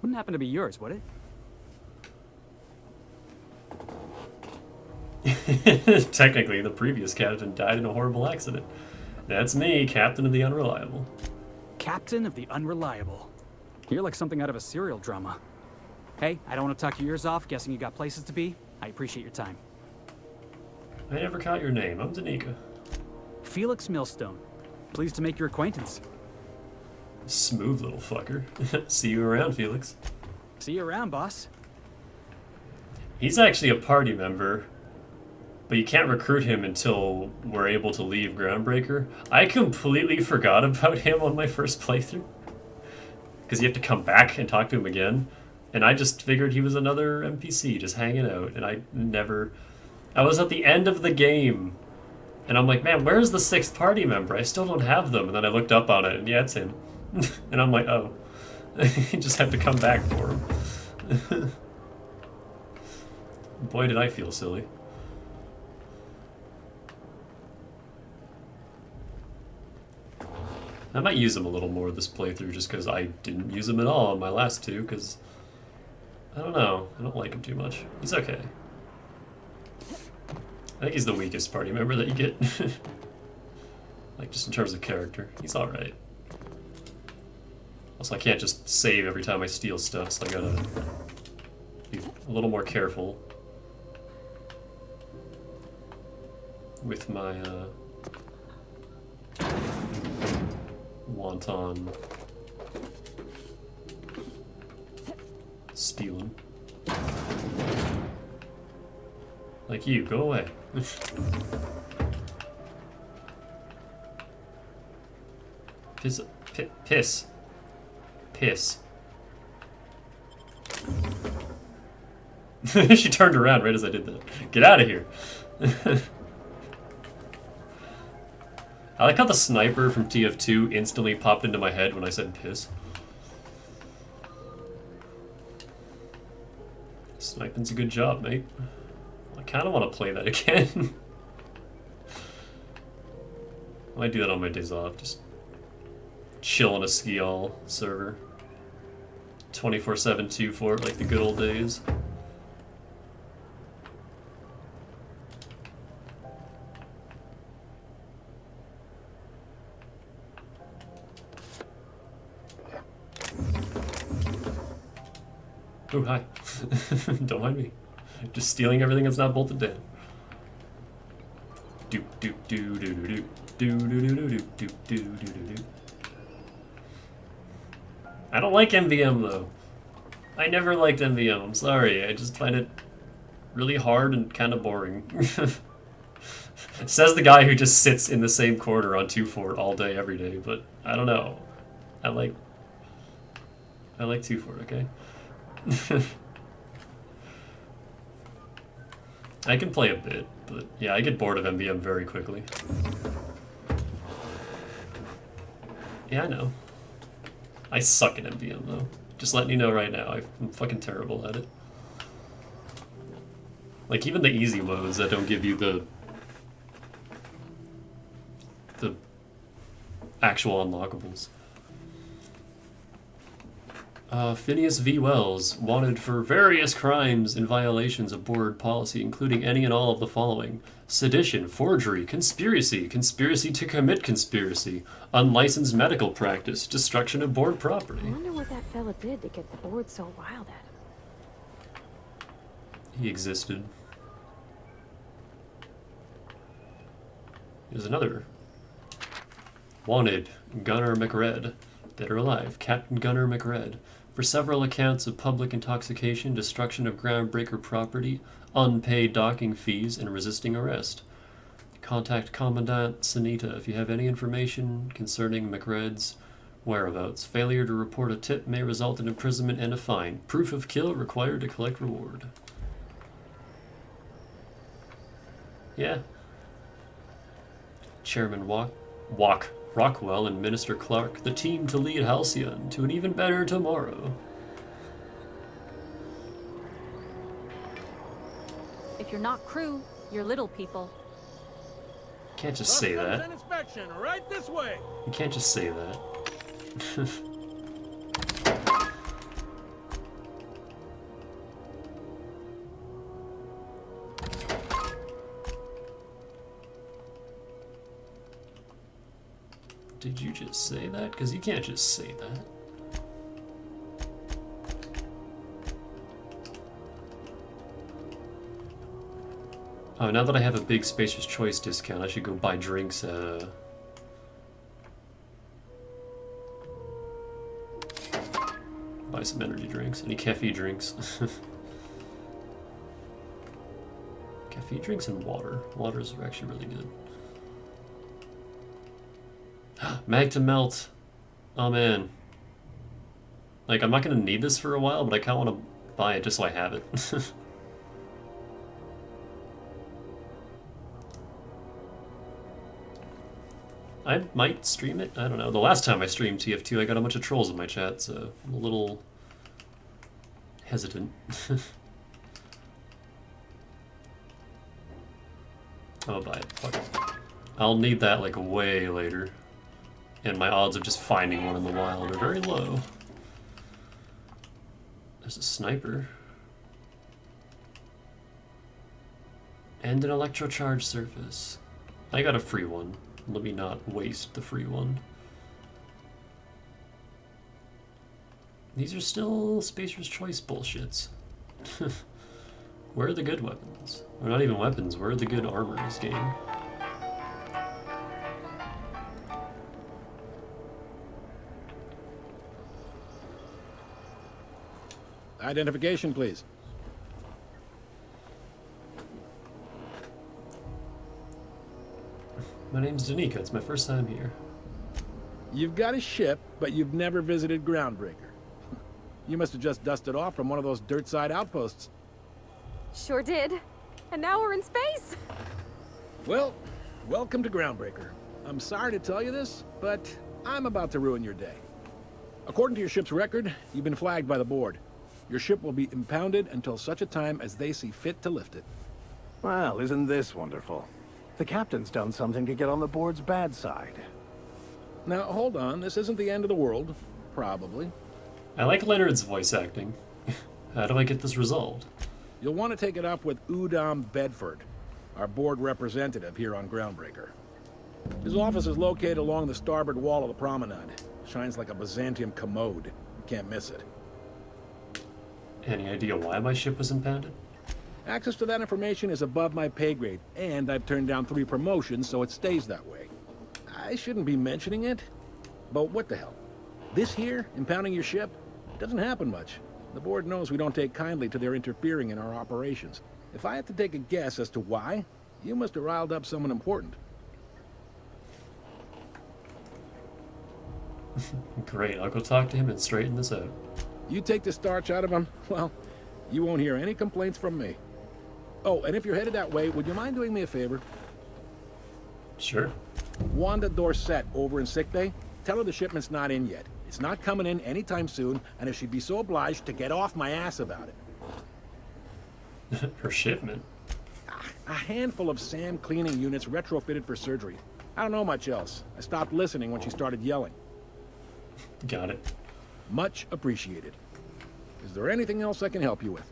Wouldn't happen to be yours, would it? Technically, the previous captain died in a horrible accident. That's me, Captain of the Unreliable. Captain of the Unreliable. You're like something out of a serial drama. Hey, I don't want to talk your ears off, guessing you got places to be. I appreciate your time. I never caught your name. I'm Danica. Felix Millstone. Pleased to make your acquaintance. Smooth little fucker. See you around, Felix. See you around, boss. He's actually a party member, but you can't recruit him until we're able to leave Groundbreaker. I completely forgot about him on my first playthrough, because you have to come back and talk to him again, and I just figured he was another NPC just hanging out, and I was at the end of the game, and I'm like, man, where's the 6th party member? I still don't have them. And then I looked up on it, and yeah, it's him. And I'm like, oh. You just have to come back for him. Boy, did I feel silly. I might use him a little more this playthrough just because I didn't use him at all on my last 2, because I don't know. I don't like him too much. He's okay. I think he's the weakest party member that you get. Like, just in terms of character. He's alright. Also, I can't just save every time I steal stuff, so I gotta be a little more careful with my, wonton stealing. Like you, go away. Piss. She turned around right as I did that. Get out of here. I like how the sniper from TF2 instantly popped into my head when I said piss. Sniping's a good job, mate. I kind of want to play that again. I might do that on my days off. Just chill on a ski-all server. 24/7, 2-4, like the good old days. Oh, hi. Don't mind me. Just stealing everything that's not bolted down. Do do do do do do do do do do do do do do. I don't like MVM though. I never liked MVM. I'm sorry. I just find it really hard and kind of boring. Says the guy who just sits in the same corner on 2-Fort all day, every day. But I don't know. I like 2-Fort. Okay. I can play a bit, but yeah, I get bored of MVM very quickly. Yeah, I know. I suck at MVM though. Just letting you know right now, I'm fucking terrible at it. Like even the easy modes that don't give you the actual unlockables. Phineas V. Wells, wanted for various crimes and violations of board policy, including any and all of the following: sedition, forgery, conspiracy, conspiracy to commit conspiracy, unlicensed medical practice, destruction of board property. I wonder what that fella did to get the board so wild at him. He existed. Here's another. Wanted, Gunnar McRed. Dead or alive, Captain Gunnar McRed, for several accounts of public intoxication, destruction of Groundbreaker property, unpaid docking fees, and resisting arrest. Contact Commandant Sanita if you have any information concerning McRed's whereabouts. Failure to report a tip may result in imprisonment and a fine. Proof of kill required to collect reward. Yeah. Chairman Rockwell and Minister Clark, the team to lead Halcyon to an even better tomorrow. If you're not crew, you're little people. Can't just say that. An inspection right this way. You can't just say that. Did you just say that? Because you can't just say that. Oh, now that I have a big Spacer's Choice discount, I should go buy drinks. Buy some energy drinks. Any caffeine drinks? Caffeine drinks and water. Waters are actually really good. Mag to melt. Oh man. Like, I'm not gonna need this for a while, but I kinda wanna buy it just so I have it. I might stream it. I don't know. The last time I streamed TF2, I got a bunch of trolls in my chat, so I'm a little hesitant. I'll buy it. Fuck it. I'll need that like way later. And my odds of just finding one in the wild are very low. There's a sniper. And an electrocharge surface. I got a free one. Let me not waste the free one. These are still Spacer's Choice bullshits. Where are the good weapons? Or not even weapons, where are the good armor in this game? Identification, please. My name's Danica. It's my first time here. You've got a ship, but you've never visited Groundbreaker. You must have just dusted off from one of those dirt-side outposts. Sure did. And now we're in space. Well, welcome to Groundbreaker. I'm sorry to tell you this, but I'm about to ruin your day. According to your ship's record, you've been flagged by the board. Your ship will be impounded until such a time as they see fit to lift it. Well, isn't this wonderful? The captain's done something to get on the board's bad side. Now, hold on. This isn't the end of the world. Probably. I like Leonard's voice acting. How do I get this resolved? You'll want to take it up with Udom Bedford, our board representative here on Groundbreaker. His office is located along the starboard wall of the promenade. Shines like a Byzantium commode. You can't miss it. Any idea why my ship was impounded? Access to that information is above my pay grade, and I've turned down 3 promotions, so it stays that way. I shouldn't be mentioning it, but what the hell? This here, impounding your ship, doesn't happen much. The board knows we don't take kindly to their interfering in our operations. If I had to take a guess as to why, you must have riled up someone important. Great, I'll go talk to him and straighten this out. You take the starch out of him, well, you won't hear any complaints from me. Oh, and if you're headed that way, would you mind doing me a favor? Sure. Wanda Dorset over in sickbay, tell her the shipment's not in yet. It's not coming in anytime soon, and if she'd be so obliged to get off my ass about it. Her shipment? A handful of SAM cleaning units retrofitted for surgery. I don't know much else. I stopped listening when she started yelling. Got it. Much appreciated. Is there anything else I can help you with?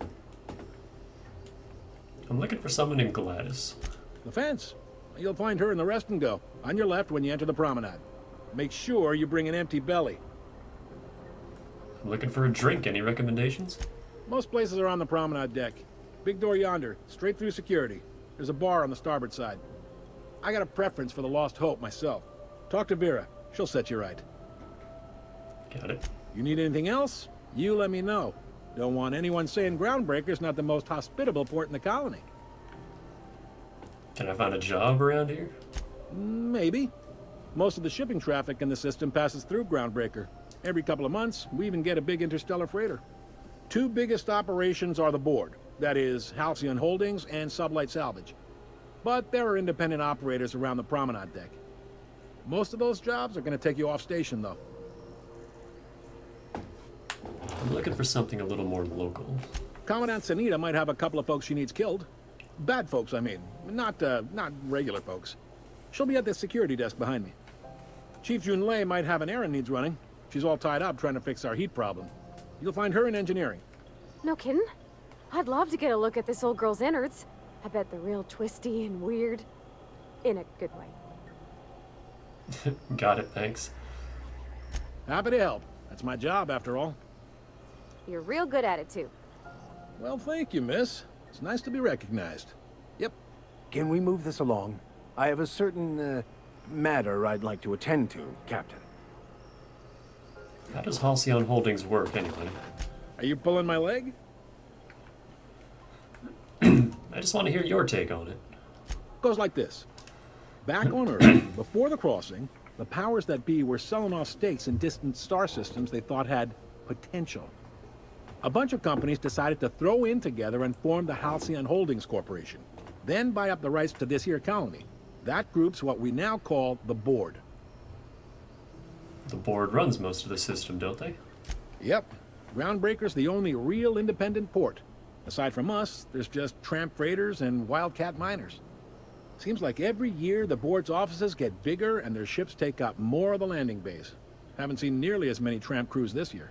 I'm looking for someone named Gladys. The fence. You'll find her in the rest and go, on your left when you enter the promenade. Make sure you bring an empty belly. I'm looking for a drink. Any recommendations? Most places are on the promenade deck. Big door yonder, straight through security. There's a bar on the starboard side. I got a preference for the Lost Hope myself. Talk to Vera. She'll set you right. Got it. You need anything else? You let me know. Don't want anyone saying Groundbreaker's not the most hospitable port in the colony. Can I find a job around here? Maybe. Most of the shipping traffic in the system passes through Groundbreaker. Every couple of months, we even get a big interstellar freighter. 2 biggest operations are the board. That is, Halcyon Holdings and Sublight Salvage. But there are independent operators around the promenade deck. Most of those jobs are going to take you off station, though. I'm looking for something a little more local. Commandant Sanita might have a couple of folks she needs killed. Bad folks, I mean. Not regular folks. She'll be at the security desk behind me. Chief Junlei might have an errand needs running. She's all tied up trying to fix our heat problem. You'll find her in engineering. No kidding? I'd love to get a look at this old girl's innards. I bet they're real twisty and weird. In a good way. Got it, thanks. Happy to help. That's my job, after all. You're real good at it, too. Well, thank you, miss. It's nice to be recognized. Yep. Can we move this along? I have a certain, matter I'd like to attend to, Captain. How does Halcyon Holdings work, anyway? Are you pulling my leg? I just want to hear your take on it. Goes like this. Back on Earth, before the crossing, the powers that be were selling off stakes in distant star systems they thought had potential. A bunch of companies decided to throw in together and form the Halcyon Holdings Corporation, then buy up the rights to this here colony. That group's what we now call the Board. The Board runs most of the system, don't they? Yep. Groundbreaker's the only real independent port. Aside from us, there's just tramp freighters and wildcat miners. Seems like every year the Board's offices get bigger and their ships take up more of the landing base. Haven't seen nearly as many tramp crews this year.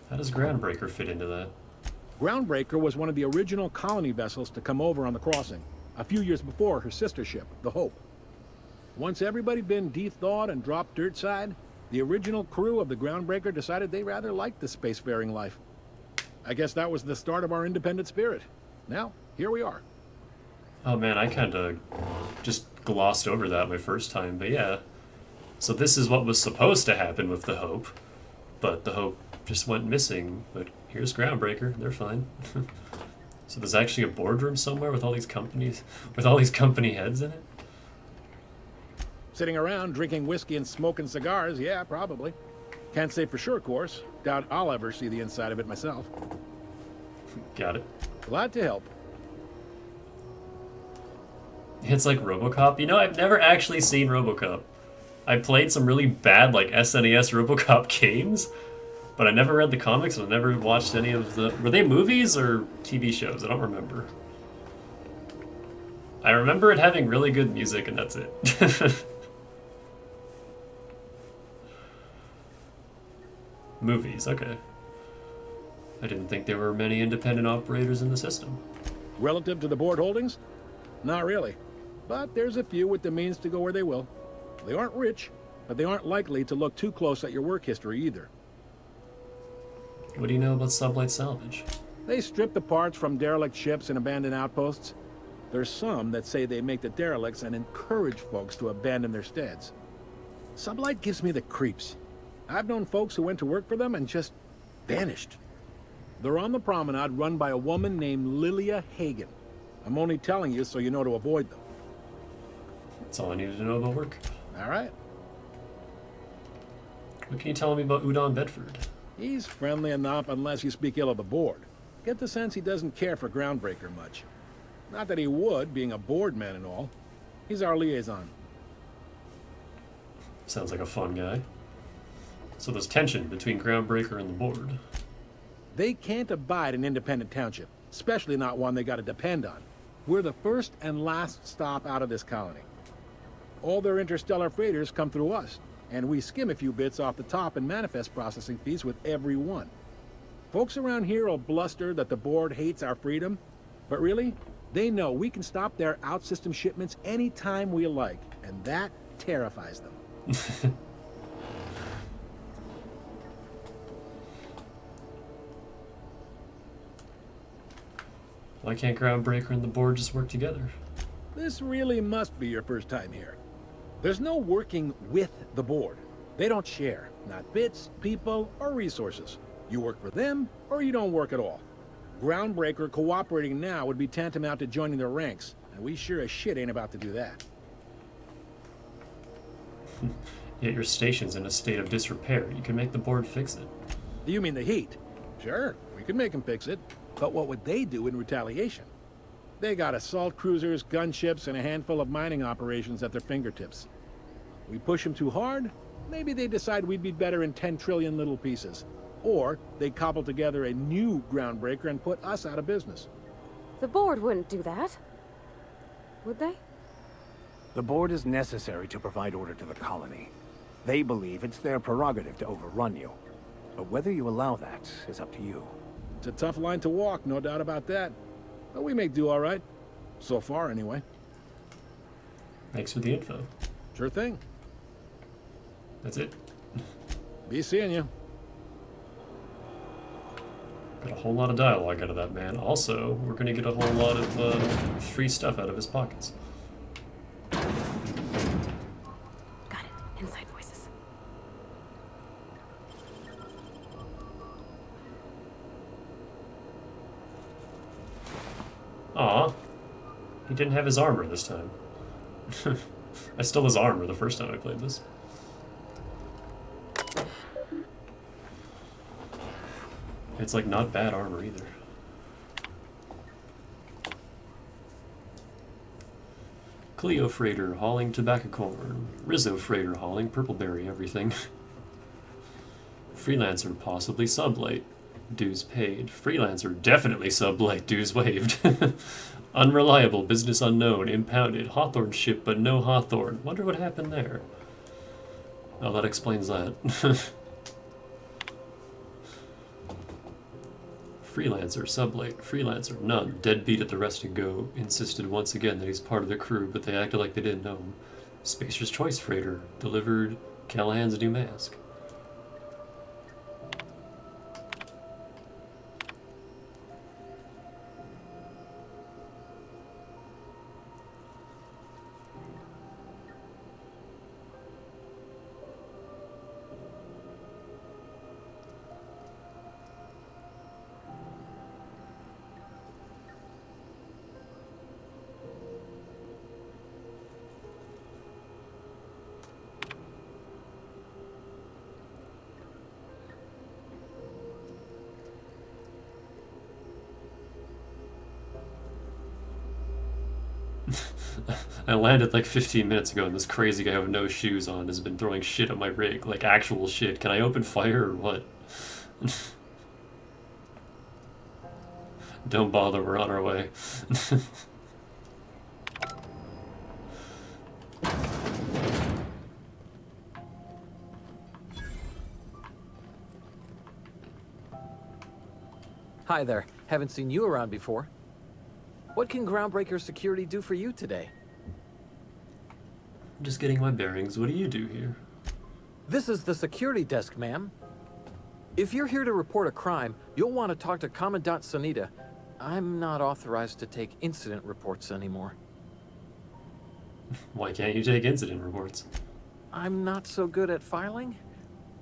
How does Groundbreaker fit into that? Groundbreaker was one of the original colony vessels to come over on the crossing, a few years before her sister ship, the Hope. Once everybody'd been de-thawed and dropped dirt side, the original crew of the Groundbreaker decided they rather liked the spacefaring life. I guess that was the start of our independent spirit. Now, here we are. Oh man, I kinda just glossed over that my first time, but yeah. So this is what was supposed to happen with the Hope, but the Hope just went missing, but here's Groundbreaker, they're fine. So there's actually a boardroom somewhere with all these companies, with all these company heads in it? Sitting around drinking whiskey and smoking cigars, yeah, probably. Can't say for sure, of course. Doubt I'll ever see the inside of it myself. Got it. Glad to help. It's like RoboCop. You know, I've never actually seen RoboCop. I played some really bad, like, SNES RoboCop games, but I never read the comics and I never watched any of the... Were they movies or TV shows? I don't remember. I remember it having really good music and that's it. Movies, okay. I didn't think there were many independent operators in the system. Relative to the Board holdings? Not really. But there's a few with the means to go where they will. They aren't rich, but they aren't likely to look too close at your work history either. What do you know about sublight salvage? They strip the parts from derelict ships and abandoned outposts. There's some that say they make the derelicts and encourage folks to abandon their steads. Sublight gives me the creeps. I've known folks who went to work for them and just vanished. They're on the promenade run by a woman named Lilia Hagen. I'm only telling you so you know to avoid them. That's all I needed to know about work. All right. What can you tell me about Udon Bedford? He's friendly enough unless you speak ill of the Board. Get the sense he doesn't care for Groundbreaker much. Not that he would, being a Board man and all. He's our liaison. Sounds like a fun guy. So there's tension between Groundbreaker and the Board. They can't abide an independent township, especially not one they gotta depend on. We're the first and last stop out of this colony. All their interstellar freighters come through us, and we skim a few bits off the top in manifest processing fees with every one. Folks around here will bluster that the Board hates our freedom, but really, they know we can stop their out-system shipments anytime we like, and that terrifies them. Why can't Groundbreaker and the Board just work together? This really must be your first time here. There's no working with the Board. They don't share, not bits, people, or resources. You work for them, or you don't work at all. Groundbreaker cooperating now would be tantamount to joining their ranks, and we sure as shit ain't about to do that. Yet your station's in a state of disrepair. You can make the Board fix it. You mean the heat? Sure, we could make them fix it. But what would they do in retaliation? They got assault cruisers, gunships, and a handful of mining operations at their fingertips. We push them too hard, maybe they decide we'd be better in 10 trillion little pieces. Or they cobble together a new Groundbreaker and put us out of business. The Board wouldn't do that. Would they? The Board is necessary to provide order to the colony. They believe it's their prerogative to overrun you. But whether you allow that is up to you. It's a tough line to walk, no doubt about that. But we may do all right. So far, anyway. Thanks for the info. Sure thing. That's it. Be seeing you. Got a whole lot of dialogue out of that man. Also, we're gonna get a whole lot of free stuff out of his pockets. Got it. Inside voices. Aw. He didn't have his armor this time. I stole his armor the first time I played this. It's like not bad armor either. Cleo freighter hauling tobacco corn. Rizzo freighter hauling purpleberry everything. Freelancer possibly sublate. Dues paid. Freelancer definitely sublate. Dues waived. Unreliable. Business unknown. Impounded. Hawthorne ship but no Hawthorne. Wonder what happened there. Oh, that explains that. Freelancer, sublate, freelancer, none. Deadbeat at the rest and go. Insisted once again that he's part of the crew, but they acted like they didn't know him. Spacer's Choice freighter. Delivered Callahan's new mask. I landed like 15 minutes ago and this crazy guy with no shoes on has been throwing shit at my rig. Like actual shit. Can I open fire or what? Don't bother, we're on our way. Hi there. Haven't seen you around before. What can Groundbreaker Security do for you today? I'm just getting my bearings. What do you do here? This is the security desk, ma'am. If you're here to report a crime, you'll want to talk to Commandant Sunita. I'm not authorized to take incident reports anymore. Why can't you take incident reports? I'm not so good at filing.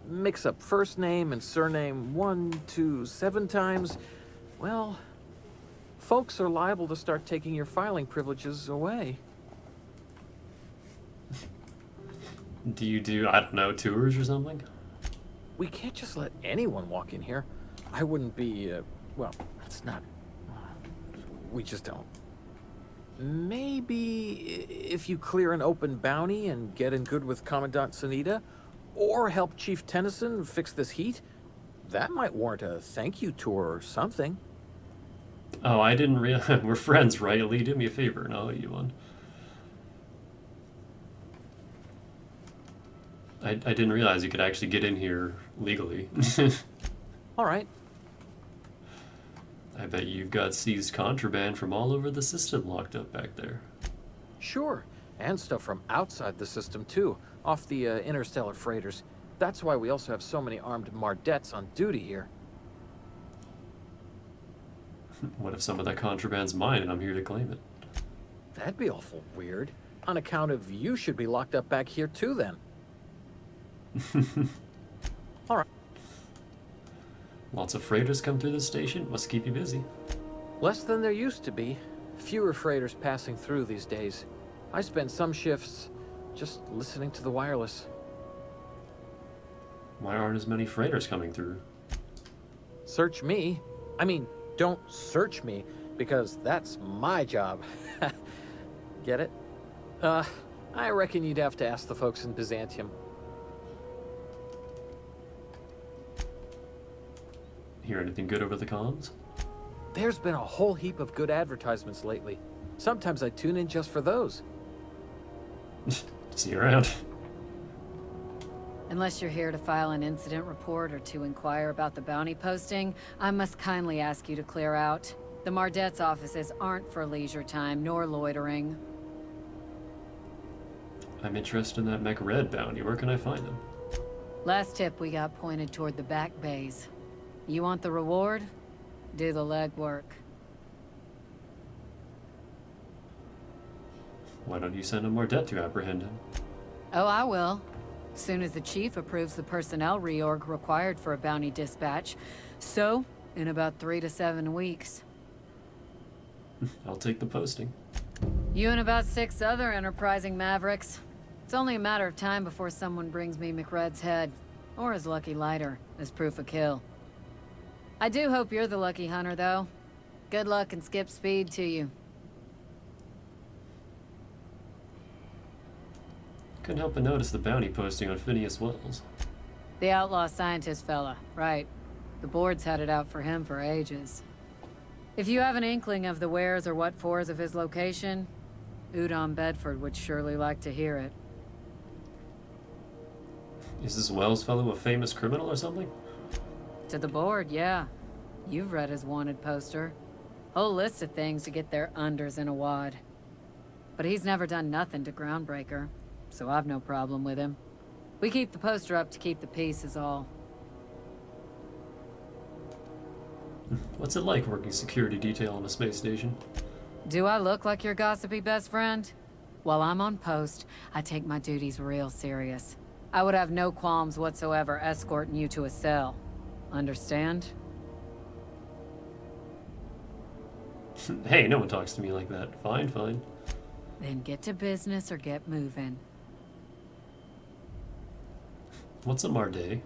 Mix up first name and surname 1, 2, 7 times. Well, folks are liable to start taking your filing privileges away. Do you do, I don't know, tours or something? We can't just let anyone walk in here. I wouldn't be, well, that's not... We just don't. Maybe if you clear an open bounty and get in good with Commandant Sunita, or help Chief Tennyson fix this heat, that might warrant a thank you tour or something. Oh, I didn't realize. We're friends, right? Lee, do me a favor and I'll owe you one. I didn't realize you could actually get in here legally. All right. I bet you've got seized contraband from all over the system locked up back there. Sure, and stuff from outside the system too, off the interstellar freighters. That's why we also have so many armed Mardettes on duty here. What if some of that contraband's mine and I'm here to claim it? That'd be awful weird. On account of you should be locked up back here too then. All right. Lots of freighters come through this station. Must keep you busy. Less than there used to be. Fewer freighters passing through these days. I spend some shifts just listening to the wireless. Why aren't as many freighters coming through? Search me. I mean, don't search me, because that's my job. Get it? I reckon you'd have to ask the folks in Byzantium. Hear anything good over the comms? There's been a whole heap of good advertisements lately. Sometimes I tune in just for those. See you around. Unless you're here to file an incident report or to inquire about the bounty posting, I must kindly ask you to clear out. The Mardet's offices aren't for leisure time nor loitering. I'm interested in that Mech Red bounty. Where can I find them? Last tip we got pointed toward the back bays. You want the reward? Do the legwork. Why don't you send a Mardet to apprehend him? Oh, I will. Soon as the chief approves the personnel reorg required for a bounty dispatch. So, in about 3 to 7 weeks. I'll take the posting. You and about 6 other enterprising mavericks. It's only a matter of time before someone brings me McRed's head, or his lucky lighter, as proof of kill. I do hope you're the lucky hunter, though. Good luck and skip speed to you. Couldn't help but notice the bounty posting on Phineas Wells. The outlaw scientist fella, right. The board's had it out for him for ages. If you have an inkling of the wheres or what-fors of his location, Udon Bedford would surely like to hear it. Is this Wells fellow a famous criminal or something? To the board, yeah. You've read his wanted poster. Whole list of things to get their unders in a wad. But he's never done nothing to Groundbreaker, so I've no problem with him. We keep the poster up to keep the peace is all. What's it like working security detail on a space station? Do I look like your gossipy best friend? While I'm on post, I take my duties real serious. I would have no qualms whatsoever escorting you to a cell. Understand? Hey, no one talks to me like that. Fine, fine. Then get to business or get moving. What's a Mardet?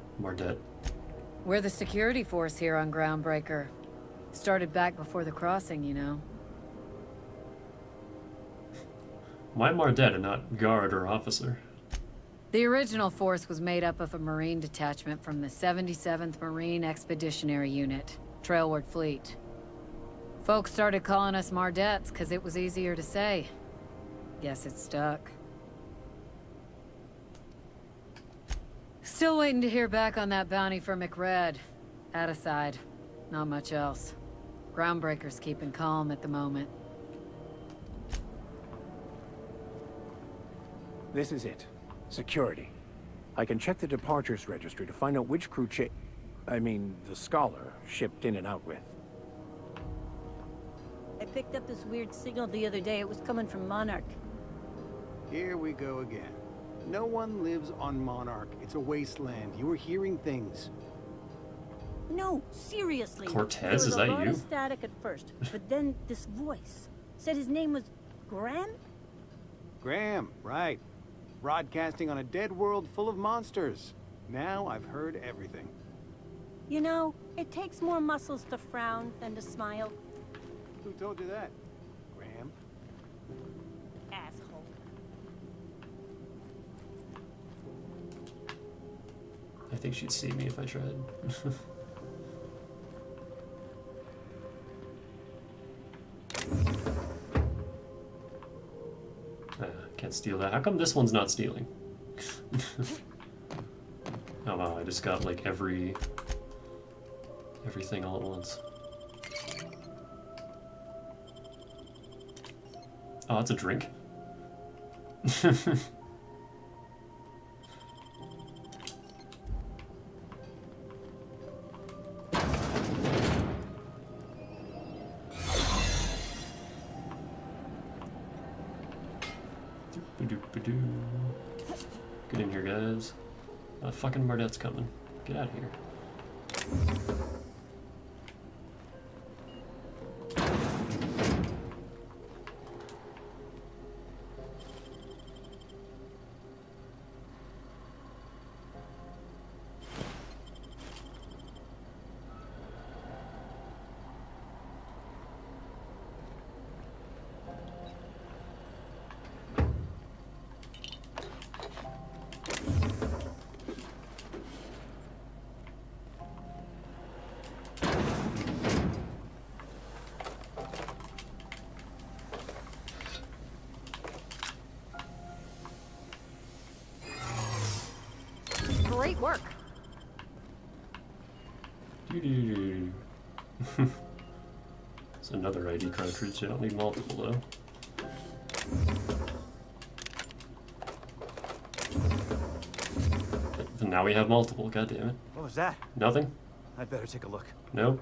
We're the security force here on Groundbreaker. Started back before the crossing, you know. Why Mardet and not guard or officer? The original force was made up of a Marine detachment from the 77th Marine Expeditionary Unit, Trailward Fleet. Folks started calling us Mardets because it was easier to say. Guess it stuck. Still waiting to hear back on that bounty for McRed. That aside, not much else. Groundbreaker's keeping calm at the moment. This is it. Security. I can check the departures registry to find out which crew the Scholar shipped in and out with. I picked up this weird signal the other day. It was coming from Monarch. Here we go again. No one lives on Monarch. It's a wasteland. You were hearing things. No, seriously. Cortez, is that There was a lot you? of static at first, but then this voice said his name was Graham? Graham, right. Broadcasting on a dead world full of monsters. Now I've heard everything. You know, it takes more muscles to frown than to smile. Who told you that? Graham? Asshole. I think she'd see me if I tried. Can't steal that. How come this one's not stealing? Oh wow, I just got like everything all at once. Oh, that's a drink. Get in here, guys. Fucking Mardet's coming. Get out of here. Great work. It's another ID cartridge. I don't need multiple though. And now we have multiple. God damn it. What was that? Nothing. I'd better take a look. Nope.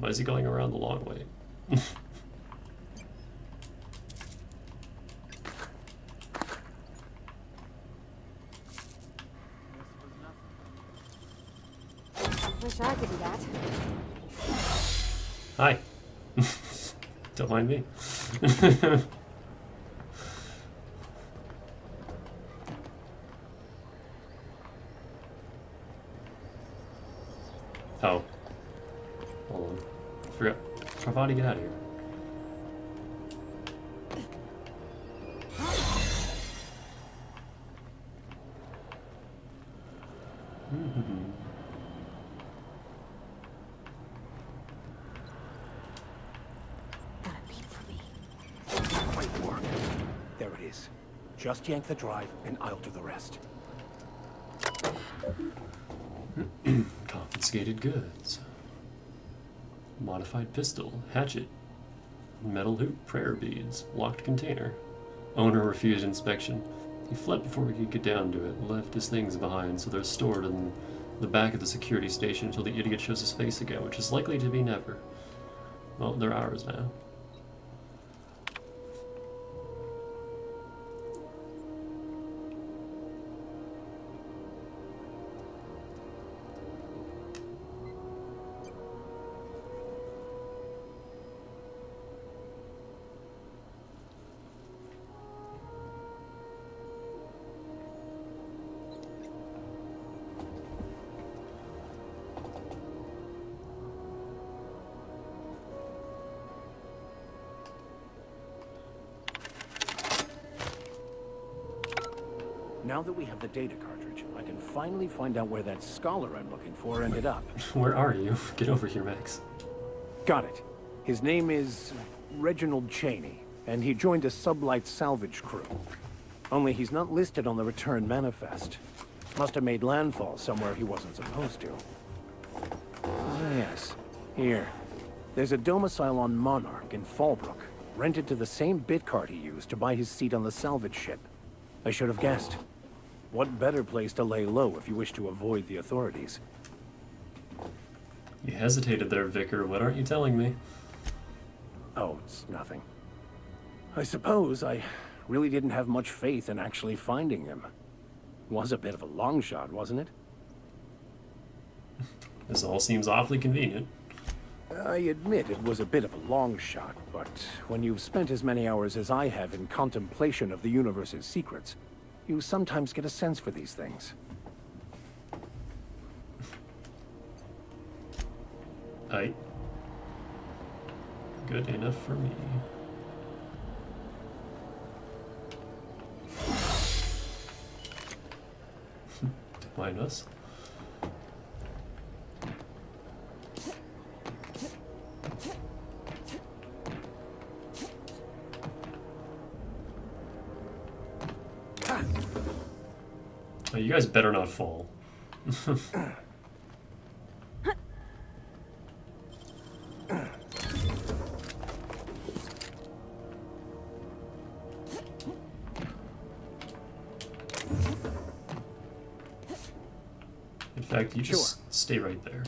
Why is he going around the long way? Wish I could do that. Hi. Don't mind me. Oh. Hold on. Forgot. How do you get out of here? Great work. There it is. Just yank the drive, and I'll do the rest. Confiscated goods. Modified pistol. Hatchet. Metal hoop. Prayer beads. Locked container. Owner refused inspection. He fled before we could get down to it. Left his things behind, so they're stored in the back of the security station until the idiot shows his face again, which is likely to be never. Well, they're ours now. Now that we have the data cartridge, I can finally find out where that scholar I'm looking for ended up. Where are you? Get over here, Max. Got it. His name is Reginald Cheney, and he joined a sublight salvage crew. Only he's not listed on the return manifest. Must have made landfall somewhere he wasn't supposed to. Ah, yes. Here. There's a domicile on Monarch in Fallbrook, rented to the same bit card he used to buy his seat on the salvage ship. I should have guessed. What better place to lay low if you wish to avoid the authorities? You hesitated there, Vicar. What aren't you telling me? Oh, it's nothing. I suppose I really didn't have much faith in actually finding him. Was a bit of a long shot, wasn't it? This all seems awfully convenient. I admit it was a bit of a long shot, but when you've spent as many hours as I have in contemplation of the universe's secrets, you sometimes get a sense for these things. Aye. Good enough for me. Don't mind us. Oh, you guys better not fall. In fact, you just stay right there.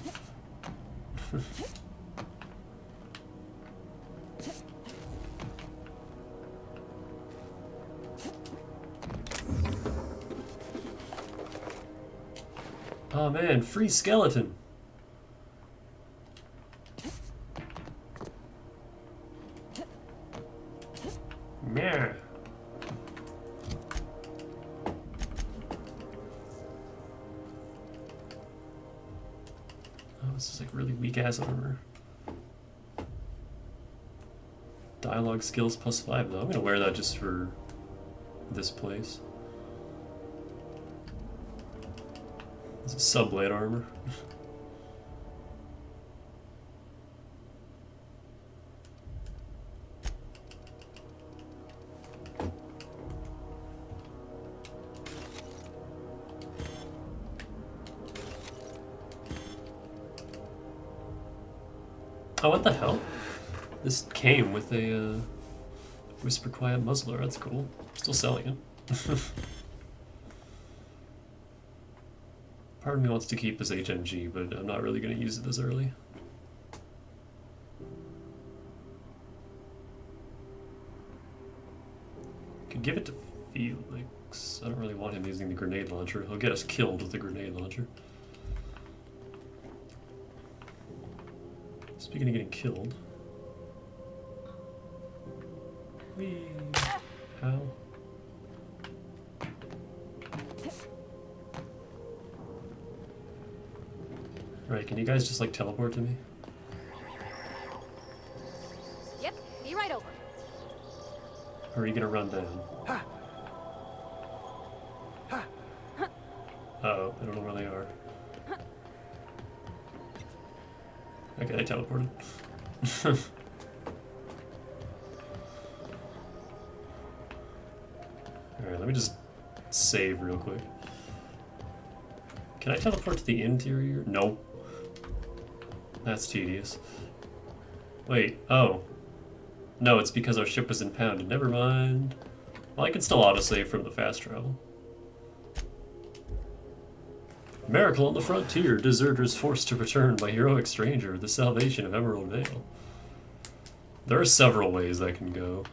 Oh man, free skeleton. Meh. Oh, this is like really weak ass armor. Dialogue skills +5 though. I'm gonna wear that just for this place. This is subblade armor. Oh, what the hell? This came with a Whisper Quiet Muzzler. That's cool. Still selling it. Part of me wants to keep this HMG, but I'm not really going to use it this early. I don't really want him using the grenade launcher. He'll get us killed with the grenade launcher. Speaking of getting killed. Whee! Ow. Right, can you guys just like teleport to me? Yep, be right over. Or are you gonna run down? Uh-oh, I don't know where they are. Okay, I teleported. Alright, let me just save real quick. Can I teleport to the interior? Nope. That's tedious. Wait, oh. No, it's because our ship was impounded. Never mind. Well, I can still autosave from the fast travel. Miracle on the frontier. Deserters forced to return by heroic stranger. The salvation of Emerald Vale. There are several ways that can go.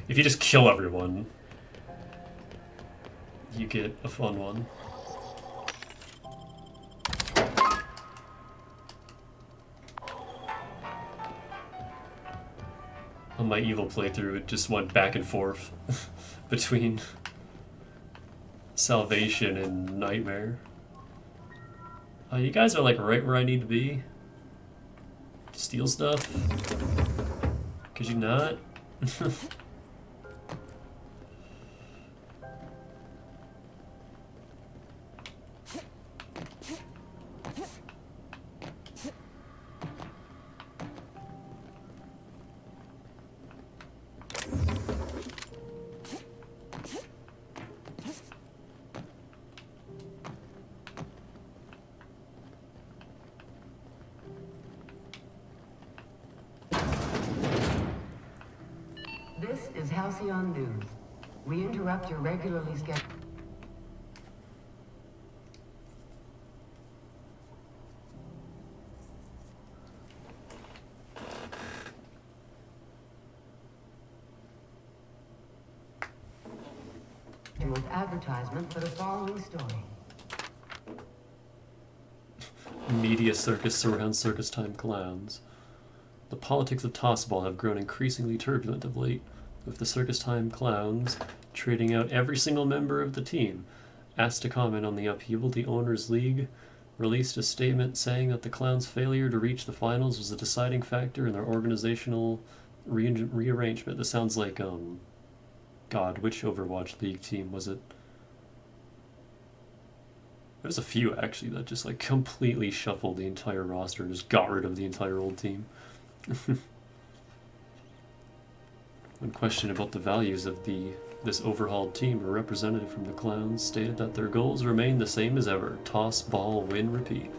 If you just kill everyone, you get a fun one. On my evil playthrough, it just went back and forth between Salvation and Nightmare. You guys are like right where I need to be. Steal stuff? Could you not? This is Halcyon News. We interrupt your regularly scheduled... advertisement for the following story. Media circus surrounds circus time clowns. The politics of Tossball have grown increasingly turbulent of late, with the circus time clowns trading out every single member of the team. Asked to comment on the upheaval, the Owners League released a statement saying that the clowns' failure to reach the finals was a deciding factor in their organizational rearrangement. This sounds like, God, which Overwatch League team was it? There's a few, actually, that just, like, completely shuffled the entire roster and just got rid of the entire old team. When questioned about the values of this overhauled team, a representative from the clowns stated that their goals remain the same as ever. Toss, ball, win, repeat.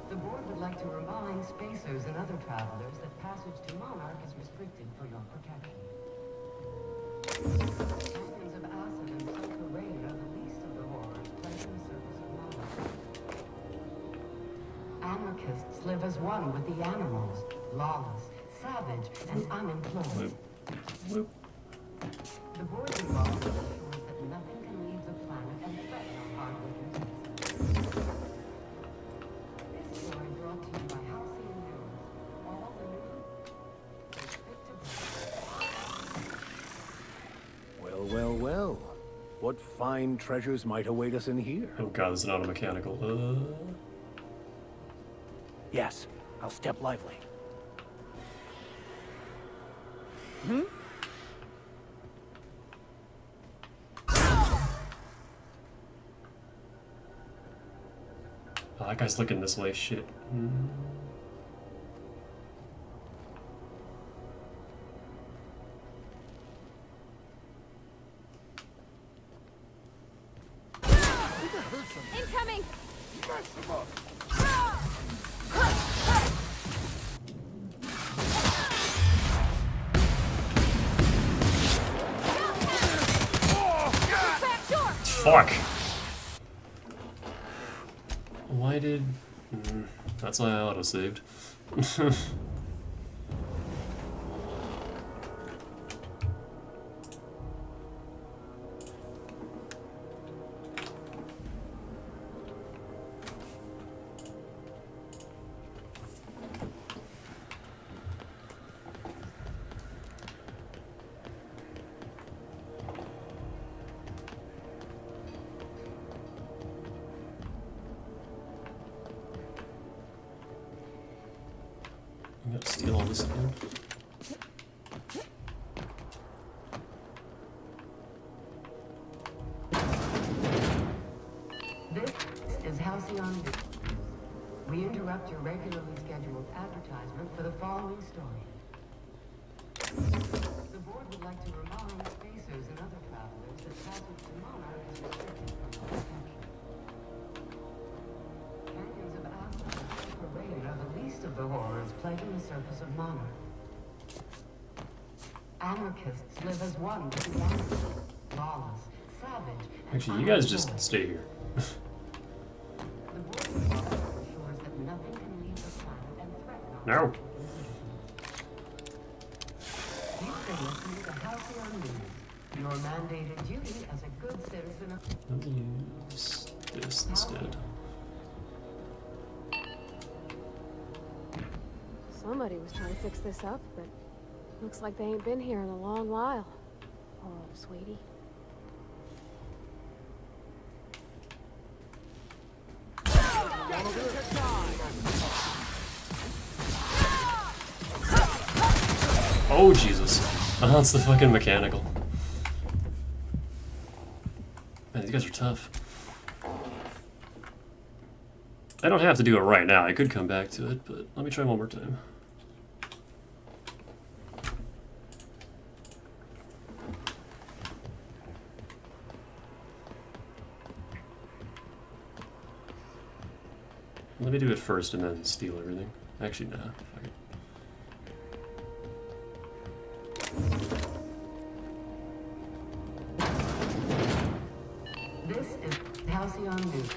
The board would like to remind spacers and other travelers that passage to Monarch is restricted for your protection. Champions of acid and sulfur rain are the least of the horrors plaguing the surface of Monarch. Anarchists live as one with the animals, lawless, savage, and unemployed. Whoop. The board's involvement ensures that nothing can leave the planet and threaten our hard-working citizens. This story brought to you by Halcyon News. All the news. Well, well, well. What fine treasures might await us in here? Oh god, this is an automechanical. Yes, I'll step lively. Oh, that guy's looking this way, shit. Incoming! Mess him up. Fuck! Why did... That's why I autosaved. this again. This is Halcyon. We interrupt your regularly scheduled advertisement for the following story. The board would like to remind spacers and other travelers that passage to Monarch is restricted from protection. Canyons of acid and sulfur rain are the least of the horrors plaguing the surface of Monarch. Anarchists live as one with the animals, lawless, savage, and Actually, you guys just stay here. the board ensures that nothing can leave the planet and threaten our No. You've been listening to Halcyon News, your mandated duty as a good citizen of... Let me use this instead. Somebody was trying to fix this up, but looks like they ain't been here in a long while. Poor old sweetie. Oh, Jesus. Oh, it's the fucking mechanical. Man, these guys are tough. I don't have to do it right now. I could come back to it, but let me try one more time. Let me do it first and then steal everything. Actually, no. Fuck it. This is Halcyon News.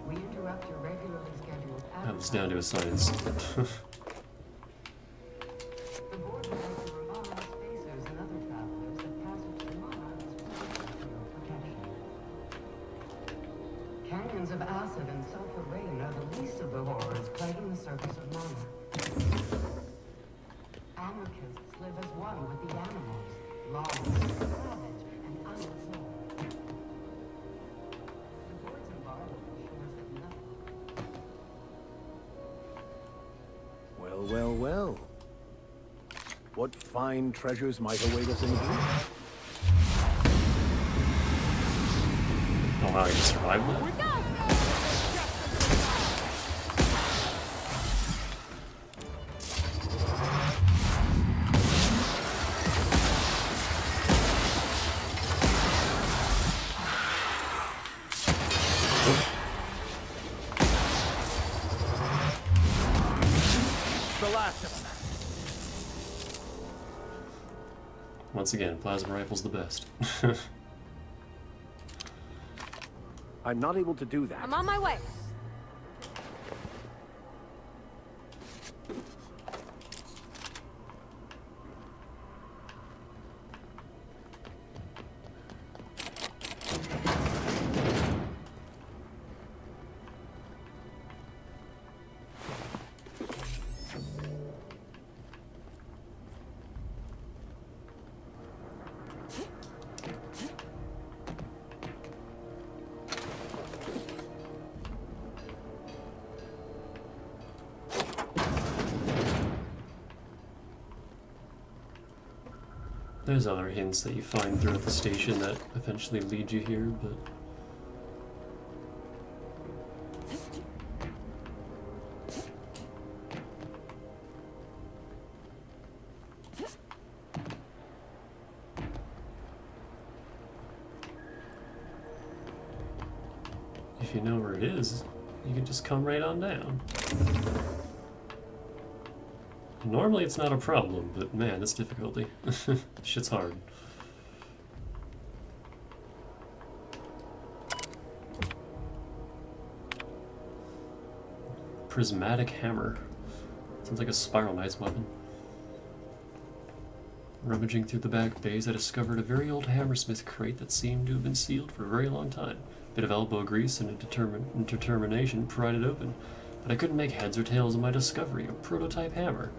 We interrupt your regularly scheduled I have this down to a science. The board would like to remind spacers and other travelers that passage to Monarch is restricted for your protection. Canyons of acid and sulfur rain are the least of the horrors plaguing the surface of Monarch. Anarchists live as one with the animals, lawless, savage, and unresolved. The board's embargo ensures that nothing... Well, well, well. What fine treasures might await us in here? Oh wow, you survived that? The last of them. Once again, plasma rifle's the best. I'm not able to do that. I'm on my way. There's other hints that you find throughout the station that eventually lead you here, but... if you know where it is, you can just come right on down. Normally it's not a problem, but man, it's difficulty. Shit's hard. Prismatic hammer. Sounds like a Spiral Knight's weapon. Rummaging through the back bays, I discovered a very old hammersmith crate that seemed to have been sealed for a very long time. Bit of elbow grease and a determination pried it open. But I couldn't make heads or tails of my discovery, a prototype hammer.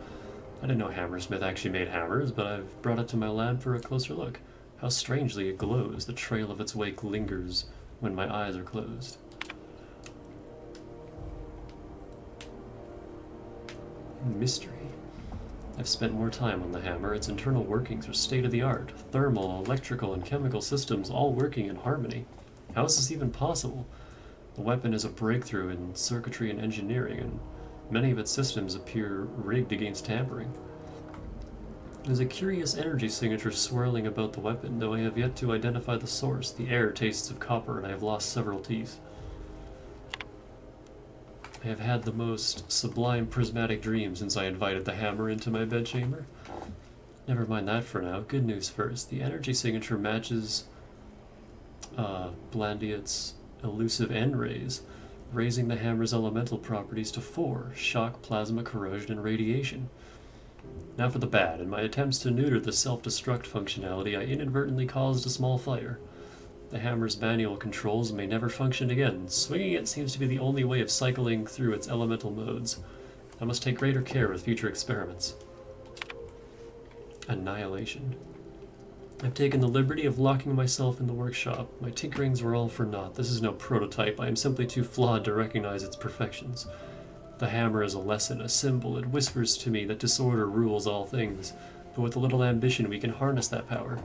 I didn't know Hammersmith actually made hammers, but I've brought it to my lab for a closer look. How strangely it glows, the trail of its wake lingers when my eyes are closed. Mystery. I've spent more time on the hammer. Its internal workings are state-of-the-art. Thermal, electrical, and chemical systems all working in harmony. How is this even possible? The weapon is a breakthrough in circuitry and engineering, and many of its systems appear rigged against tampering. There's a curious energy signature swirling about the weapon, though I have yet to identify the source. The air tastes of copper, and I have lost several teeth. I have had the most sublime prismatic dream since I invited the hammer into my bedchamber. Never mind that for now. Good news first. The energy signature matches Blandiet's elusive end rays, raising the hammer's elemental properties to 4: shock, plasma, corrosion, and radiation. Now for the bad. In my attempts to neuter the self-destruct functionality, I inadvertently caused a small fire. The hammer's manual controls may never function again. Swinging it seems to be the only way of cycling through its elemental modes. I must take greater care with future experiments. Annihilation. I've taken the liberty of locking myself in the workshop. My tinkerings were all for naught. This is no prototype. I am simply too flawed to recognize its perfections. The hammer is a lesson, a symbol. It whispers to me that disorder rules all things. But with a little ambition, we can harness that power.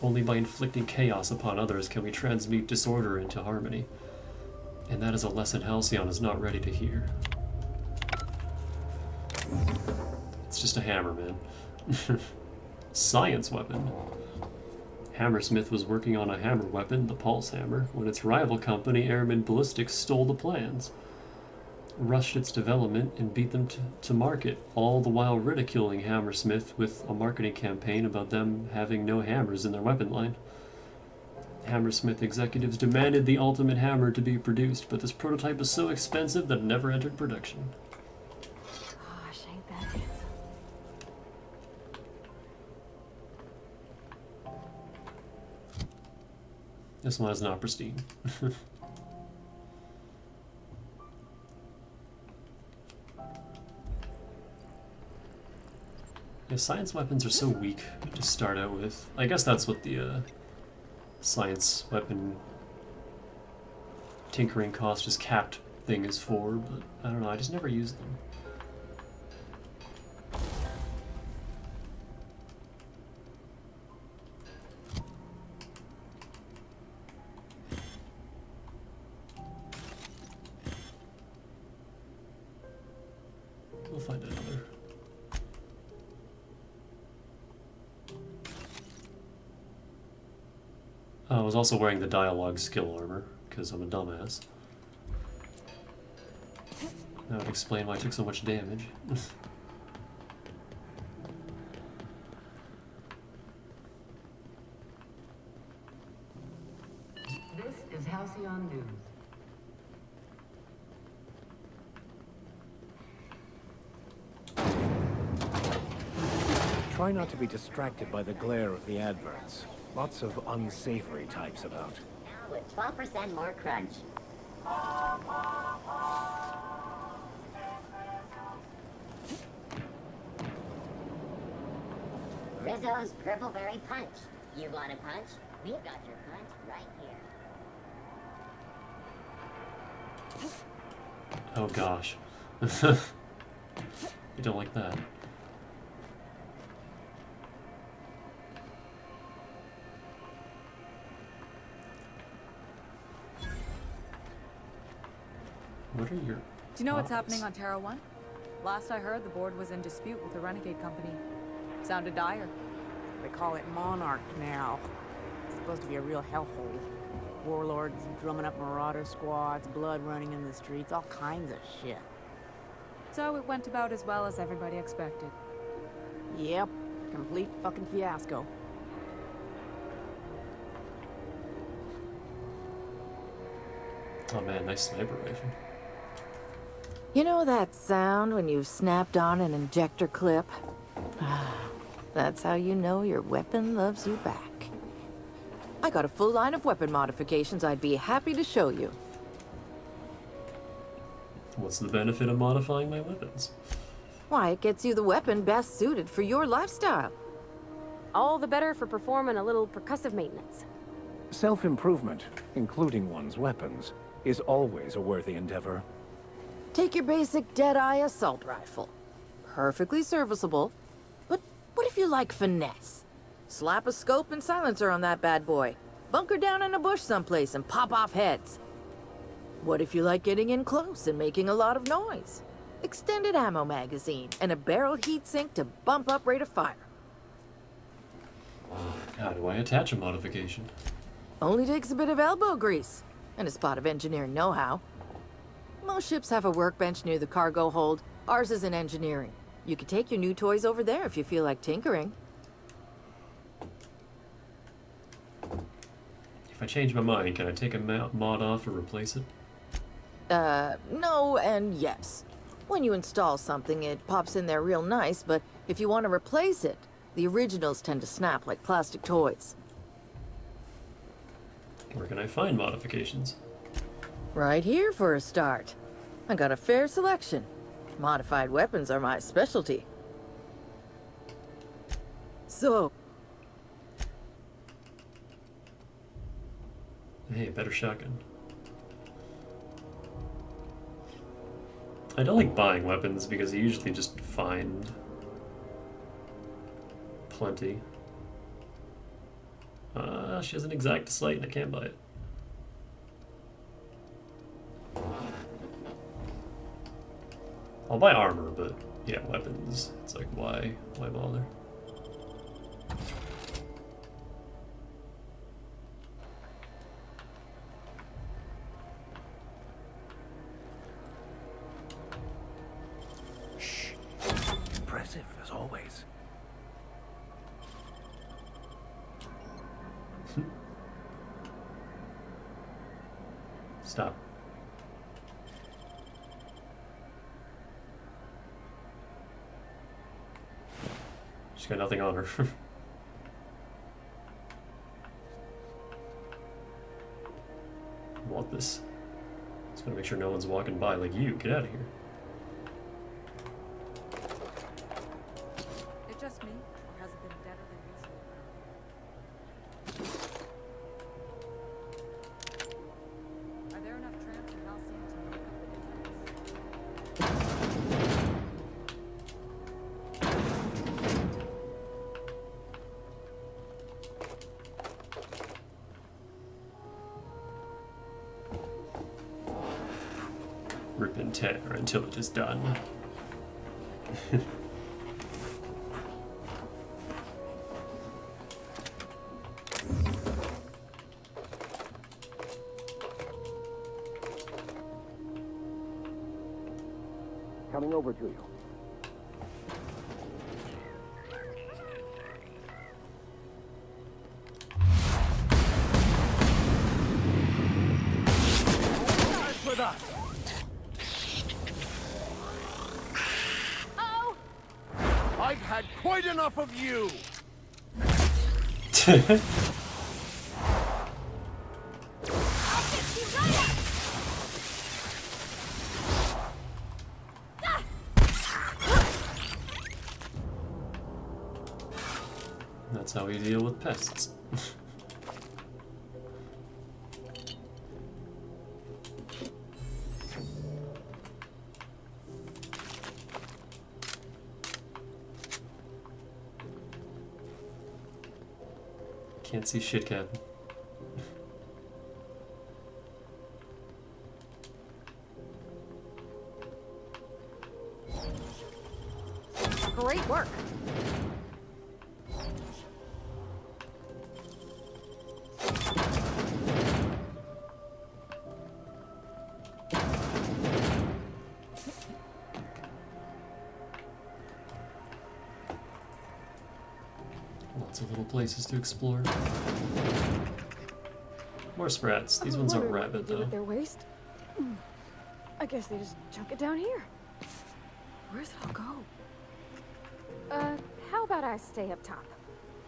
Only by inflicting chaos upon others can we transmute disorder into harmony. And that is a lesson Halcyon is not ready to hear. It's just a hammer, man. Science weapon. Hammersmith was working on a hammer weapon, the Pulse Hammer, when its rival company, Airman Ballistics, stole the plans, rushed its development, and beat them to market, all the while ridiculing Hammersmith with a marketing campaign about them having no hammers in their weapon line. Hammersmith executives demanded the ultimate hammer to be produced, but this prototype was so expensive that it never entered production. Gosh, ain't that handsome. This one is not pristine. Yeah, science weapons are so weak to start out with. I guess that's what the science weapon tinkering cost is capped thing is for, but I don't know, I just never used them. We'll find another. I was also wearing the dialogue skill armor, because I'm a dumbass. That would explain why I took so much damage. This is Halcyon News. Try not to be distracted by the glare of the adverts. Lots of unsavory types about. Now with 12% more crunch. Rizzo's Purple Berry Punch. You want a punch? We've got your punch right here. Oh gosh. You don't like that. What are your... Do you know what's happening on Terra 1? Last I heard, the board was in dispute with the Renegade Company. Sounded dire. They call it Monarch now. It's supposed to be a real hellhole. Warlords drumming up marauder squads, blood running in the streets, all kinds of shit. So it went about as well as everybody expected. Yep, complete fucking fiasco. Oh man, nice sniper rifle. You know that sound when you've snapped on an injector clip? That's how you know your weapon loves you back. I got a full line of weapon modifications I'd be happy to show you. What's the benefit of modifying my weapons? Why, it gets you the weapon best suited for your lifestyle. All the better for performing a little percussive maintenance. Self-improvement, including one's weapons, is always a worthy endeavor. Take your basic Deadeye assault rifle. Perfectly serviceable, What if you like finesse? Slap a scope and silencer on that bad boy. Bunker down in a bush someplace and pop off heads. What if you like getting in close and making a lot of noise? Extended ammo magazine and a barrel heatsink to bump up rate of fire. How do I attach a modification? Only takes a bit of elbow grease and a spot of engineering know-how. Most ships have a workbench near the cargo hold. Ours is in engineering. You could take your new toys over there if you feel like tinkering. If I change my mind, can I take a mod off or replace it? No and yes. When you install something, it pops in there real nice, but if you want to replace it, the originals tend to snap like plastic toys. Where can I find modifications? Right here for a start. I got a fair selection. Modified weapons are my specialty. So... Hey, better shotgun. I don't like buying weapons because you usually just find plenty. She has an exact sight and I can't buy it. I'll buy armor, but yeah, weapons. It's like, why bother? Impressive, as always. Stop. She's got nothing on her. I want this. Just gotta make sure no one's walking by like you. Get out of here. It's just me, or has it been deader than usual? Are there enough tramps in Halcyon to make up the difference? Rip and tear until it is done. Coming over to you. Starts with us. Oh! I've had quite enough of you. That's how we deal with pests. Can't see shit, Captain. Great work. Lots of little places to explore. More sprats. These ones aren't Wondering what rabbit they do though. with their waste. I guess they just chuck it down here. Where's it all go? How about I stay up top?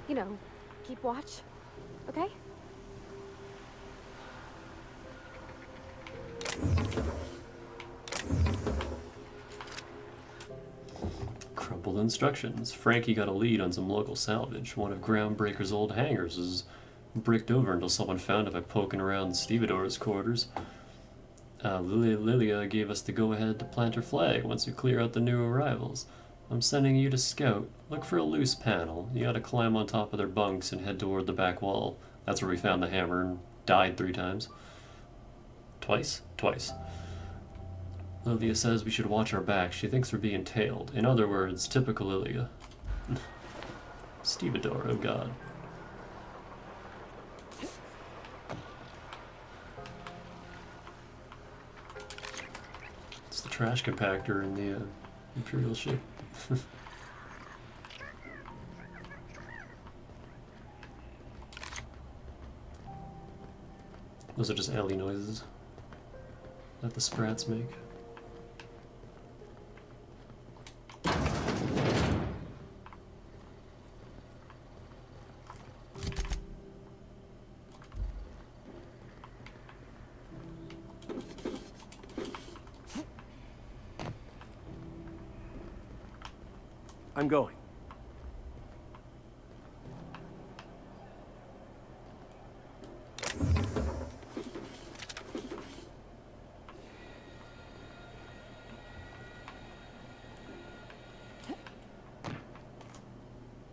You know, keep watch, okay? Crumpled instructions. Frankie got a lead on some local salvage. One of Groundbreaker's old hangars is bricked over until someone found it by poking around Stevedore's quarters. Lilia gave us the go-ahead to plant her flag once we clear out the new arrivals. I'm sending you to scout. Look for a loose panel. You gotta climb on top of their bunks and head toward the back wall. That's where we found the hammer and died 3 times. Twice? Twice. Lilia says we should watch our back. She thinks we're being tailed. In other words, typical Lilia. Stevedore, oh god. It's the trash compactor in the Imperial ship. Those are just alley noises that the sprats make. I'm going.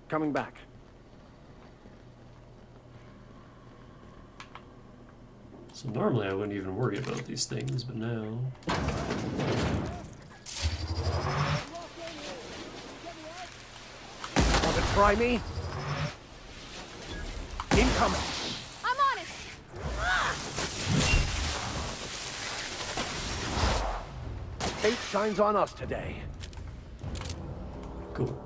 Coming back. So normally I wouldn't even worry about these things, but now... Want to try me? Incoming! I'm on it! Fate shines on us today. Cool.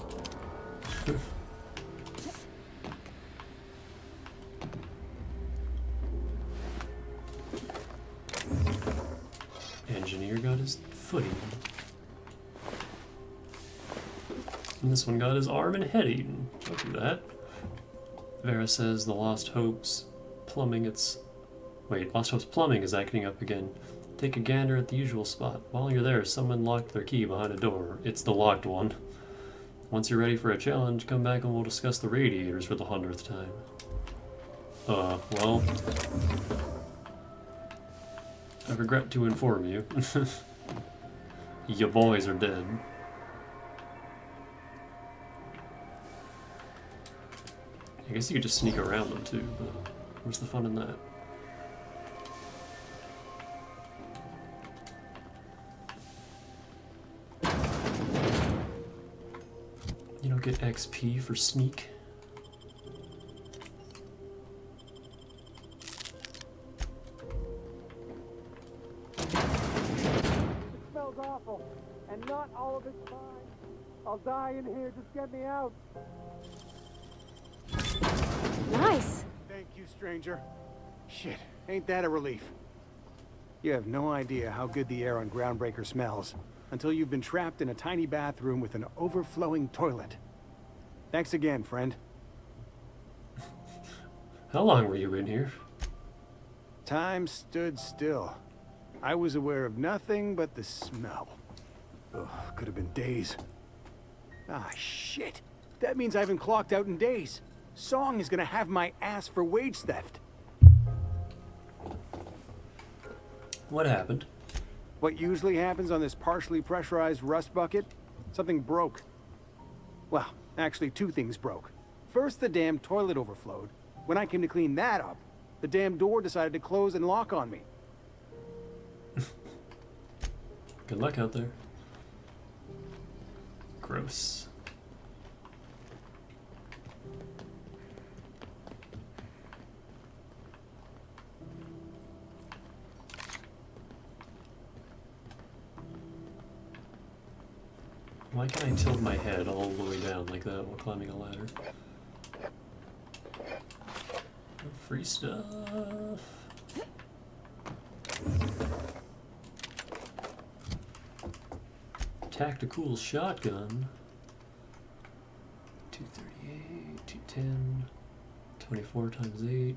Engineer got his foot eaten. And this one got his arm and head eaten. Don't do that. Vera says the Lost Hopes plumbing Lost Hopes plumbing is acting up again. Take a gander at the usual spot. While you're there, someone locked their key behind a door. It's the locked one. Once you're ready for a challenge, come back and we'll discuss the radiators for the 100th time. Well... I regret to inform you. Your boys are dead. I guess you could just sneak around them too, but where's the fun in that? You don't get XP for sneak. Awful, and not all of it's fine. I'll die in here. Just get me out. Nice. Thank you, stranger. Shit, ain't that a relief? You have no idea how good the air on Groundbreaker smells until you've been trapped in a tiny bathroom with an overflowing toilet. Thanks again, friend. How long were you in here? Time stood still. I was aware of nothing but the smell. Ugh, could have been days. Ah, shit. That means I haven't clocked out in days. Song is gonna have my ass for wage theft. What happened? What usually happens on this partially pressurized rust bucket? Something broke. Well, actually 2 things broke. First, the damn toilet overflowed. When I came to clean that up, the damn door decided to close and lock on me. Good luck out there. Gross. Why can't I tilt my head all the way down like that while climbing a ladder? Free stuff. Tactical shotgun. 238, 210, 24 times 8,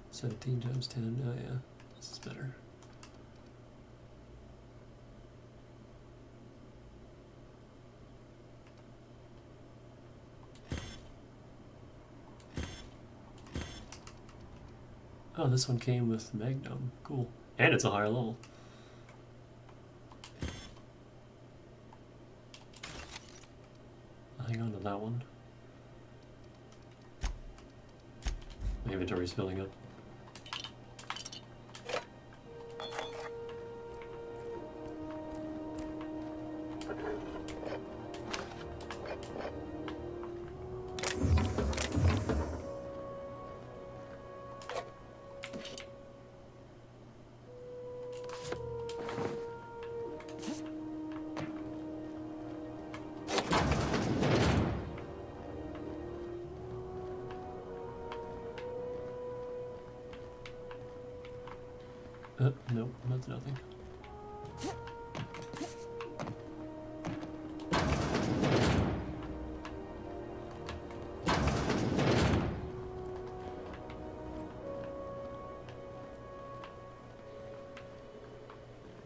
17 times 10. Oh yeah, this is better. Oh, this one came with Magnum. Cool. And it's a higher level. of that one. My inventory's filling up. Nope, that's nothing.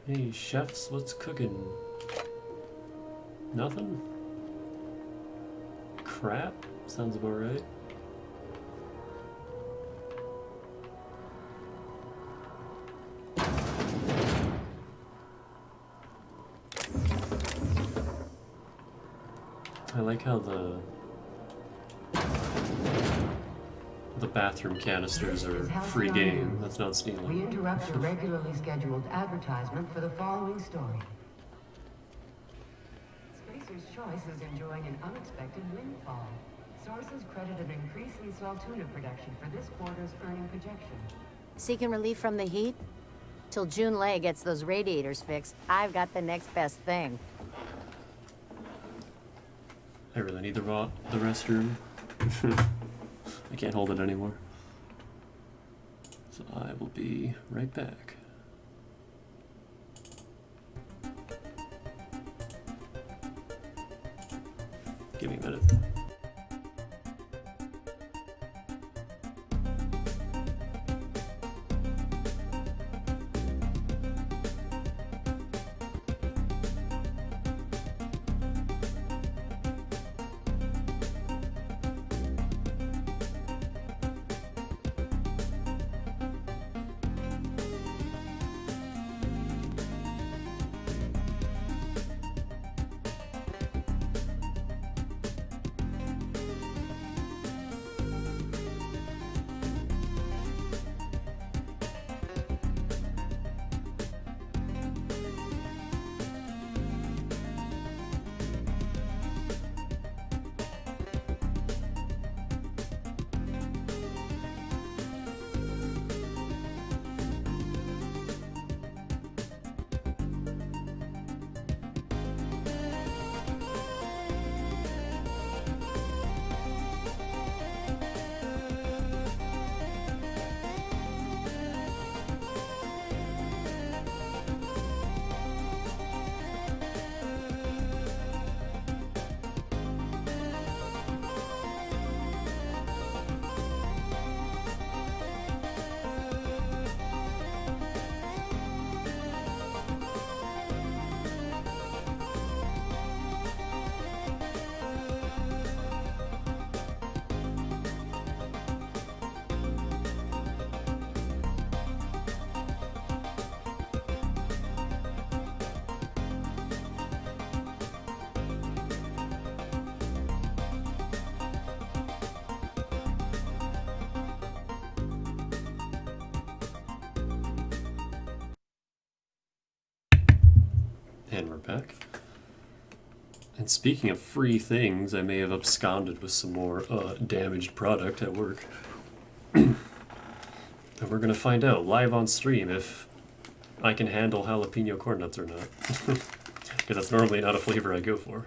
Hey, chefs, what's cooking? Nothing? Crap? Sounds about right. I like how the bathroom canisters are free game. That's not stealing. We interrupt your regularly scheduled advertisement for the following story. Spacer's Choice is enjoying an unexpected windfall. Sources credit an increase in salt tuna production for this quarter's earning projection. Seeking relief from the heat? Till June Lay gets those radiators fixed, I've got the next best thing. I really need the restroom. I can't hold it anymore. So I will be right back. Give me a minute. And we're back. And speaking of free things, I may have absconded with some more damaged product at work. And we're gonna find out live on stream if I can handle jalapeno corn nuts or not. Because that's normally not a flavor I go for.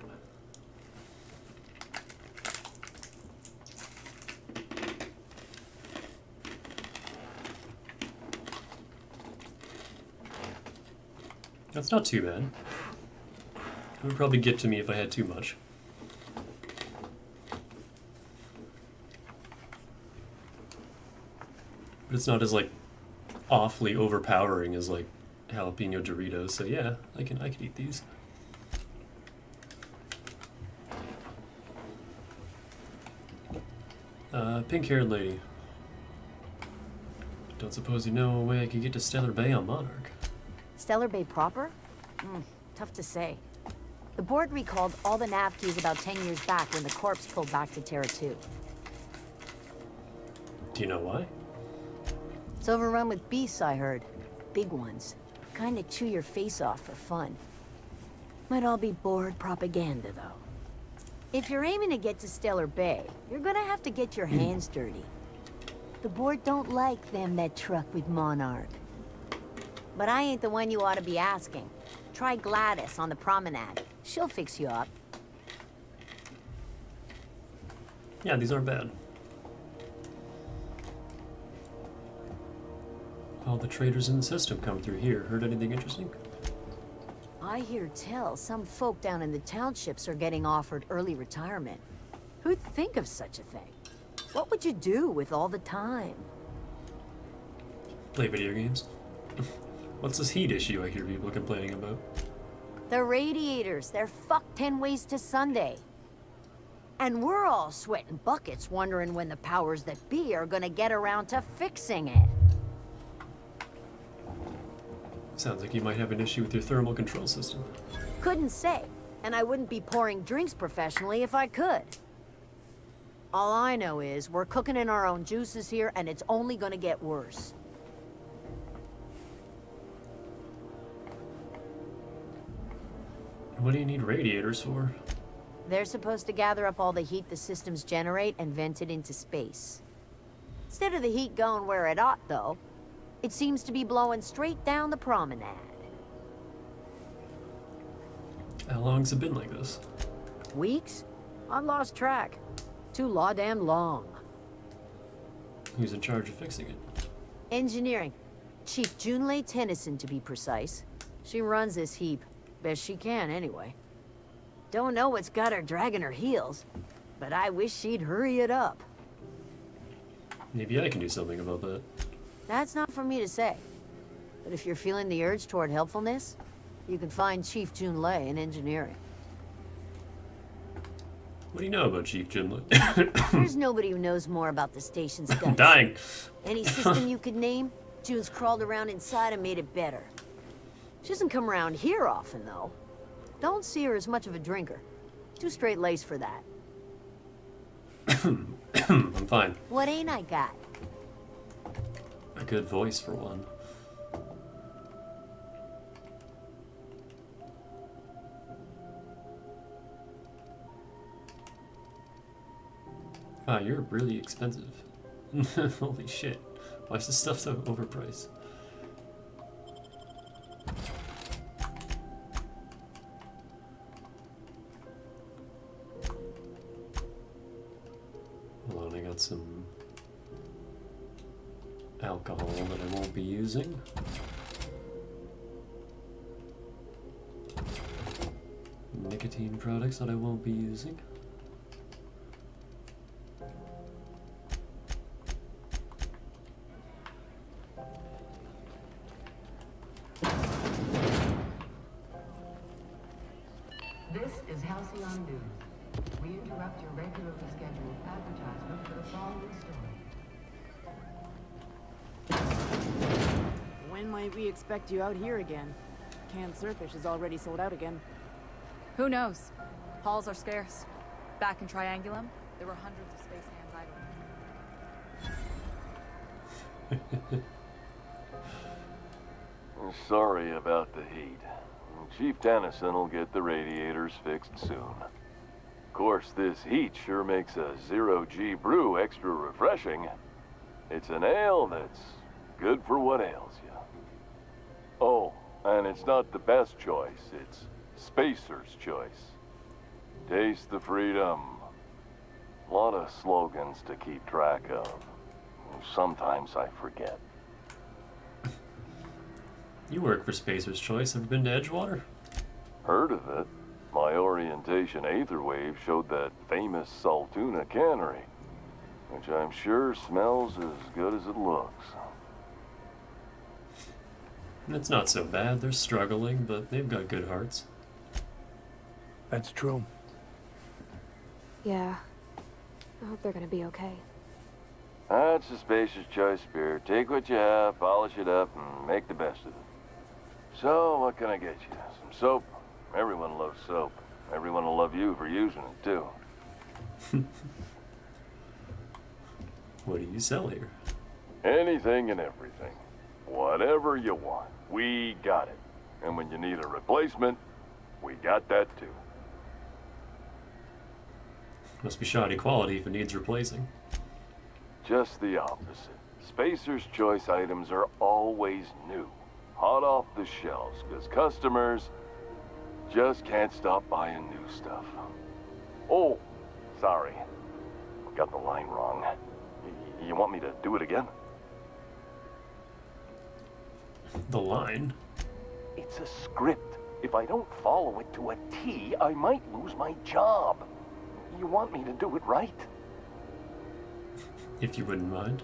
That's not too bad. It would probably get to me if I had too much. But it's not as like awfully overpowering as like jalapeno Doritos, so yeah, I can eat these. Pink-haired lady. Don't suppose you know a way I could get to Stellar Bay on Monarch? Stellar Bay proper? Tough to say. The board recalled all the nav keys about 10 years back when the corpse pulled back to Terra 2. Do you know why? It's overrun with beasts, I heard. Big ones. Kinda chew your face off for fun. Might all be board propaganda, though. If you're aiming to get to Stellar Bay, you're gonna have to get your hands dirty. The board don't like them that truck with Monarch. But I ain't the one you ought to be asking. Try Gladys on the promenade. She'll fix you up. Yeah, these aren't bad. All the traders in the system come through here. Heard anything interesting? I hear tell some folk down in the townships are getting offered early retirement. Who'd think of such a thing? What would you do with all the time? Play video games. What's this heat issue I hear people complaining about? The radiators, they're fucked 10 ways to Sunday. And we're all sweating buckets wondering when the powers that be are gonna get around to fixing it. Sounds like you might have an issue with your thermal control system. Couldn't say, and I wouldn't be pouring drinks professionally if I could. All I know is we're cooking in our own juices here, and it's only gonna get worse. What do you need radiators for? They're supposed to gather up all the heat the systems generate and vent it into space. Instead of the heat going where it ought, though, it seems to be blowing straight down the promenade. How long's it been like this? Weeks? I lost track. Too law-damn long. Who's in charge of fixing it? Engineering. Chief Junlei Tennyson, to be precise. She runs this heap. Best she can, anyway. Don't know what's got her dragging her heels, but I wish she'd hurry it up. Maybe I can do something about that. That's not for me to say. But if you're feeling the urge toward helpfulness, you can find Chief Junlei in engineering. What do you know about Chief Junlei? There's nobody who knows more about the station's guts. I'm dying. Any system you could name, June's crawled around inside and made it better. She doesn't come around here often, though. Don't see her as much of a drinker. Too straight-laced for that. I'm fine. What ain't I got? A good voice, for one. Wow, you're really expensive. Holy shit. Why is this stuff so overpriced? Hold on, I got some alcohol that I won't be using. Nicotine products that I won't be using. This is Halcyon News. We interrupt your regularly scheduled advertisement for the following story. When might we expect you out here again? Canned surfish is already sold out again. Who knows? Halls are scarce. Back in Triangulum, there were hundreds of space hands idle. Sorry about the heat. Chief Tennyson will get the radiators fixed soon. Of course, this heat sure makes a zero-G brew extra refreshing. It's an ale that's good for what ails you. Oh, and it's not the best choice. It's Spacer's choice. Taste the freedom. A lot of slogans to keep track of. Sometimes I forget. You work for Spacer's Choice. Ever been to Edgewater? Heard of it. My orientation aetherwave showed that famous Saltuna cannery, which I'm sure smells as good as it looks. It's not so bad. They're struggling, but they've got good hearts. That's true. Yeah. I hope they're gonna be okay. That's a Spacer's Choice beer. Take what you have, polish it up, and make the best of it. So, what can I get you? Some soap? Everyone loves soap. Everyone will love you for using it, too. What do you sell here? Anything and everything. Whatever you want, we got it. And when you need a replacement, we got that too. Must be shoddy quality if it needs replacing. Just the opposite. Spacer's Choice items are always new. Hot off the shelves, because customers just can't stop buying new stuff. Oh, sorry. Got the line wrong. You want me to do it again? The line? It's a script. If I don't follow it to a T, I might lose my job. You want me to do it right? If you wouldn't mind.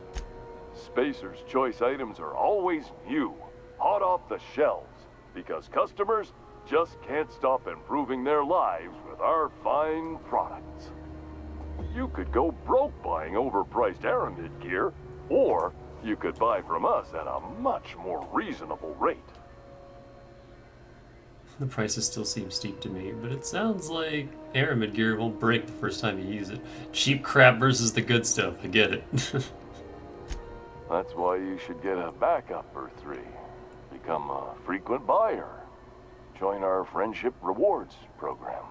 Spacer's Choice items are always new, hot off the shelves, because customers just can't stop improving their lives with our fine products. You could go broke buying overpriced Aramid gear, or you could buy from us at a much more reasonable rate. The prices still seem steep to me, but it sounds like Aramid gear won't break the first time you use it. Cheap crap versus the good stuff, I get it. That's why you should get a backup or 3. Become a frequent buyer. Join our Friendship Rewards program.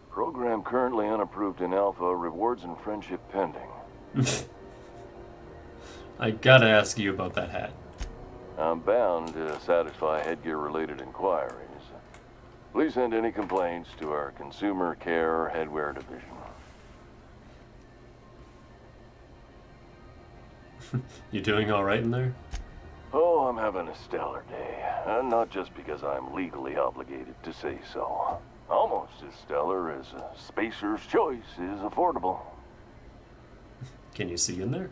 Program currently unapproved in Alpha, rewards and friendship pending. I gotta ask you about that hat. I'm bound to satisfy headgear-related inquiries. Please send any complaints to our Consumer Care Headwear Division. You doing alright in there? Oh, I'm having a stellar day. And not just because I'm legally obligated to say so. Almost as stellar as Spacer's Choice is affordable. Can you see in there?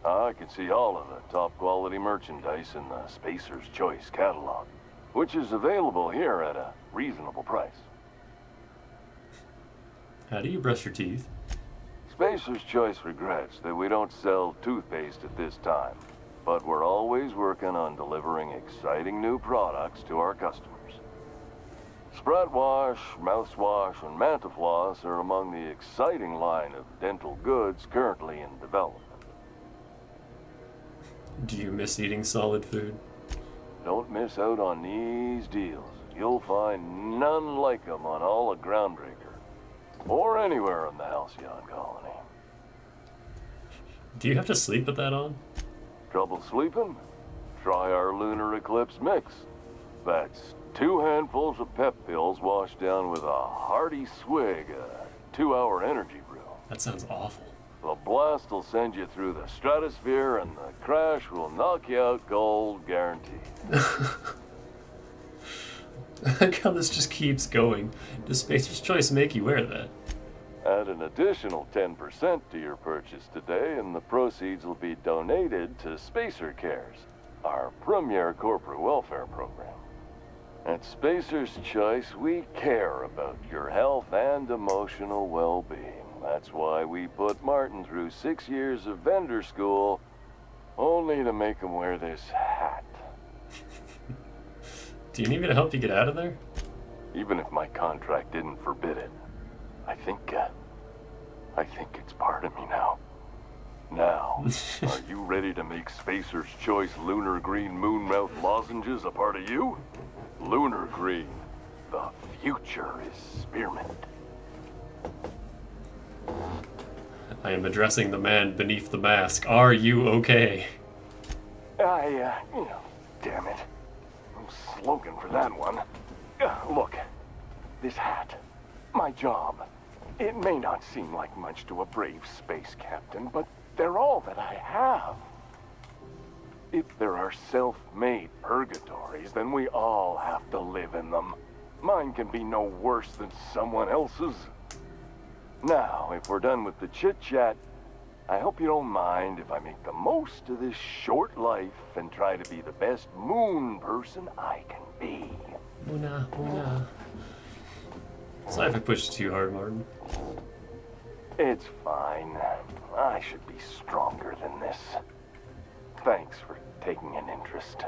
I can see all of the top quality merchandise in the Spacer's Choice catalog, which is available here at a reasonable price. How do you brush your teeth? Spacer's Choice regrets that we don't sell toothpaste at this time, but we're always working on delivering exciting new products to our customers. Spread wash, mouthwash, and Mantafloss are among the exciting line of dental goods currently in development. Do you miss eating solid food? Don't miss out on these deals. You'll find none like them on all of Groundbreaker, or anywhere in the Halcyon colony. Do you have to sleep with that on? Trouble sleeping? Try our Lunar Eclipse mix. That's 2 handfuls of pep pills washed down with a hearty swig of 2-hour energy brew. That sounds awful. The blast will send you through the stratosphere, and the crash will knock you out cold, guaranteed. I like how this just keeps going. Does Spacer's Choice make you wear that? Add an additional 10% to your purchase today, and the proceeds will be donated to Spacer Cares, our premier corporate welfare program. At Spacer's Choice, we care about your health and emotional well-being. That's why we put Martin through 6 years of vendor school, only to make him wear this hat. Do you need me to help you get out of there? Even if my contract didn't forbid it, I think it's part of me now. Now, are you ready to make Spacer's Choice Lunar Green Moonmouth lozenges a part of you? Lunar Green, the future is spearmint. I am addressing the man beneath the mask. Are you okay? Damn it. No slogan for that one. Look, this hat, my job. It may not seem like much to a brave space captain, but they're all that I have. If there are self-made purgatories, then we all have to live in them. Mine can be no worse than someone else's. Now, if we're done with the chit-chat, I hope you don't mind if I make the most of this short life and try to be the best moon person I can be. Una. Sorry if I pushed you too hard, Martin. It's fine. I should be stronger than this. Thanks for taking an interest.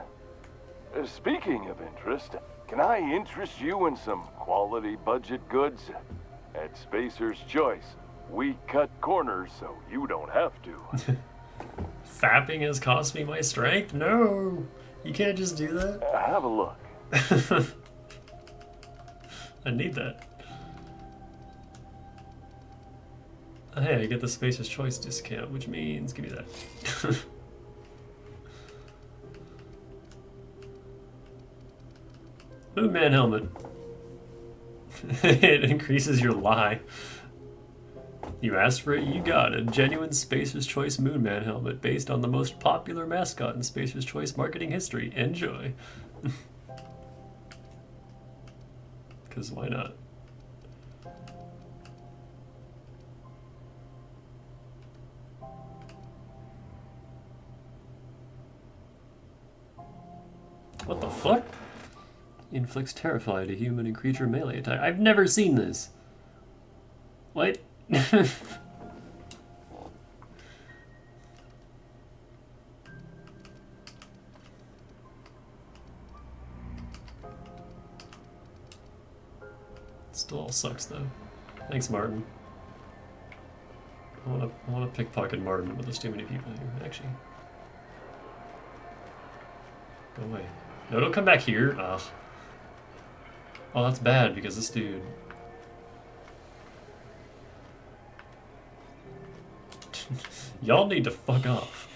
Speaking of interest, can I interest you in some quality budget goods? At Spacer's Choice, we cut corners so you don't have to. Fapping has cost me my strength? No! You can't just do that. Have a look. I need that. Hey, I get the Spacer's Choice discount, which means give me that. Moonman helmet. It increases your lie. You asked for it, you got a genuine Spacer's Choice Moonman helmet based on the most popular mascot in Spacer's Choice marketing history. Enjoy. Because why not? What the fuck? Inflicts terrify to human and creature melee attack. I've never seen this. What? Still all sucks though. Thanks, Martin. I wanna pickpocket Martin, but there's too many people here. Actually, go away. No, don't come back here. Ugh. Oh, that's bad because this dude. Y'all need to fuck off.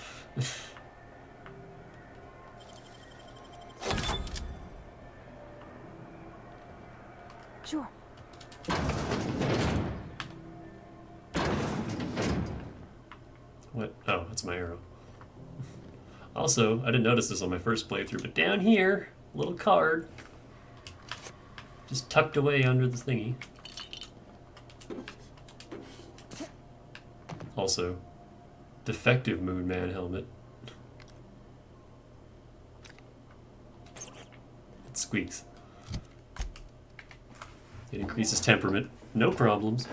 Sure. What? Oh, that's my arrow. Also, I didn't notice this on my first playthrough, but down here, a little card. Just tucked away under the thingy. Also, defective Moonman helmet. It squeaks. It increases temperament. No problems.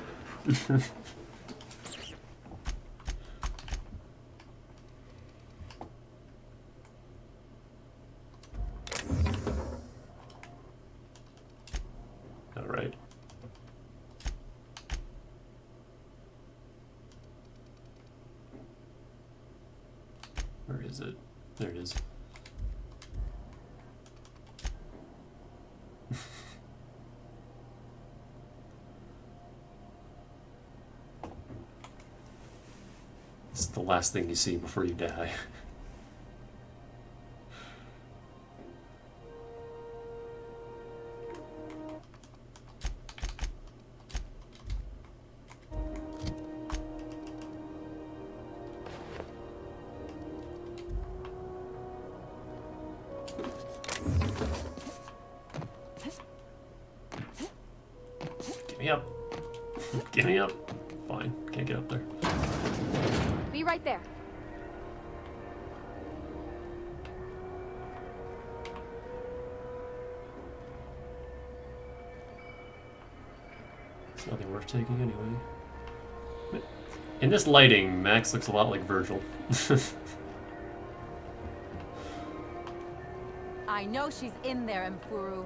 Alright. Where is it? There it is. It's the last thing you see before you die. Get me up. Get me up. Fine. Can't get up there. Be right there. It's nothing worth taking anyway. In this lighting, Max looks a lot like Virgil. I know she's in there, Mfuru.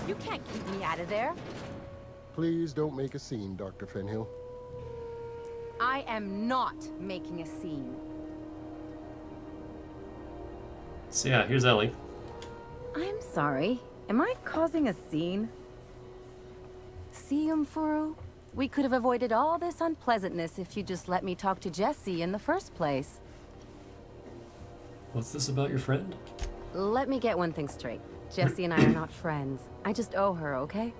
You can't keep me out of there. Please don't make a scene, Dr. Fenhill. I am not making a scene. So yeah, here's Ellie. I'm sorry. Am I causing a scene? See, Mfuru? We could have avoided all this unpleasantness if you just let me talk to Jessie in the first place. What's this about your friend? Let me get one thing straight. Jessie and I are not friends. I just owe her, okay?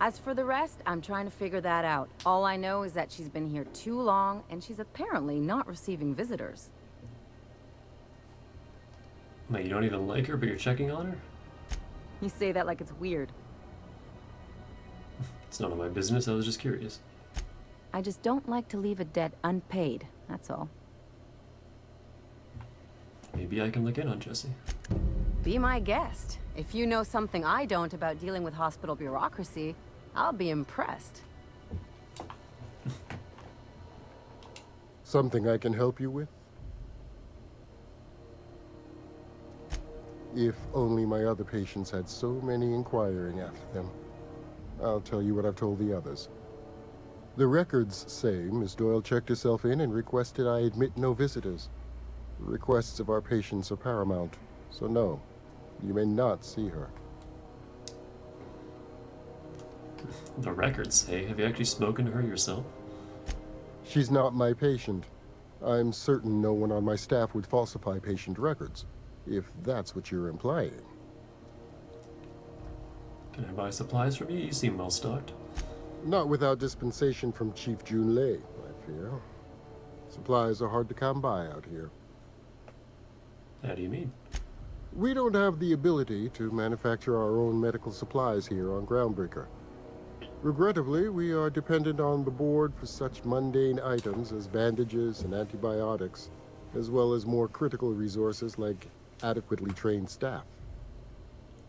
As for the rest, I'm trying to figure that out. All I know is that she's been here too long, and she's apparently not receiving visitors. Wait, you don't even like her, but you're checking on her? You say that like it's weird. It's none of my business, I was just curious. I just don't like to leave a debt unpaid, that's all. Maybe I can look in on Jessie. Be my guest. If you know something I don't about dealing with hospital bureaucracy, I'll be impressed. Something I can help you with? If only my other patients had so many inquiring after them. I'll tell you what I've told the others. The records say Miss Doyle checked herself in and requested I admit no visitors. The requests of our patients are paramount, so no, you may not see her. The records say, have you actually spoken to her yourself? She's not my patient. I'm certain no one on my staff would falsify patient records, if that's what you're implying. Can I buy supplies from you? You seem well stocked. Not without dispensation from Chief Jun Lei, I fear. Supplies are hard to come by out here. How do you mean? We don't have the ability to manufacture our own medical supplies here on Groundbreaker. Regrettably, we are dependent on the board for such mundane items as bandages and antibiotics, as well as more critical resources like adequately trained staff.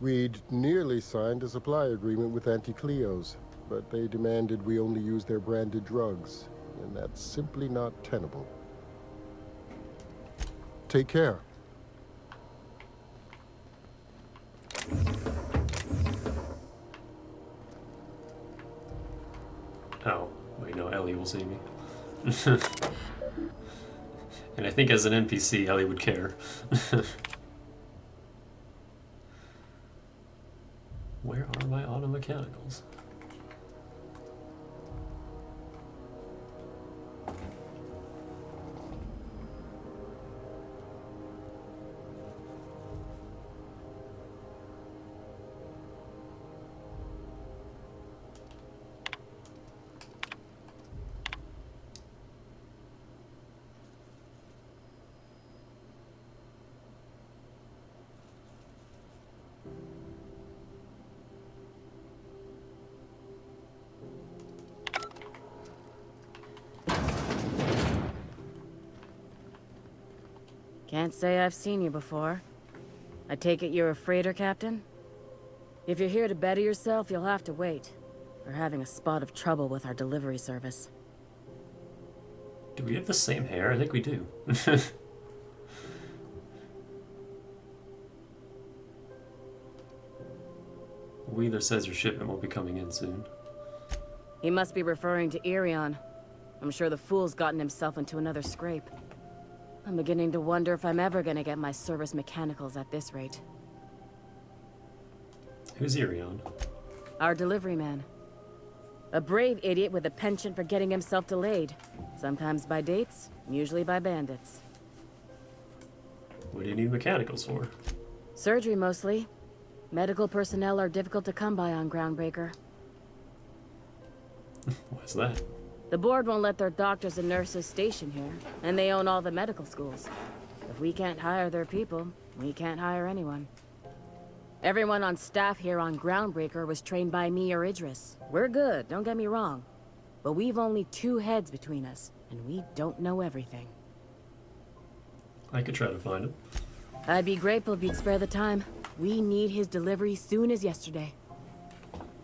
We'd nearly signed a supply agreement with Anti-Cleos, but they demanded we only use their branded drugs, and that's simply not tenable. Take care. Oh, wait, no, Ellie will see me. And I think as an NPC, Ellie would care. Where are my auto mechanicals? Can't say I've seen you before. I take it you're a freighter captain? If you're here to better yourself, you'll have to wait. We're having a spot of trouble with our delivery service. Do we have the same hair? I think we do. Wheeler says your shipment will be coming in soon. He must be referring to Irion. I'm sure the fool's gotten himself into another scrape. I'm beginning to wonder if I'm ever gonna get my service mechanicals at this rate. Who's Irion? Our delivery man. A brave idiot with a penchant for getting himself delayed. Sometimes by dates, usually by bandits. What do you need mechanicals for? Surgery, mostly. Medical personnel are difficult to come by on Groundbreaker. Why's that? The board won't let their doctors and nurses station here, and they own all the medical schools. If we can't hire their people, we can't hire anyone. Everyone on staff here on Groundbreaker was trained by me or Idris. We're good, don't get me wrong. But we've only 2 heads between us, and we don't know everything. I could try to find him. I'd be grateful if you'd spare the time. We need his delivery soon as yesterday.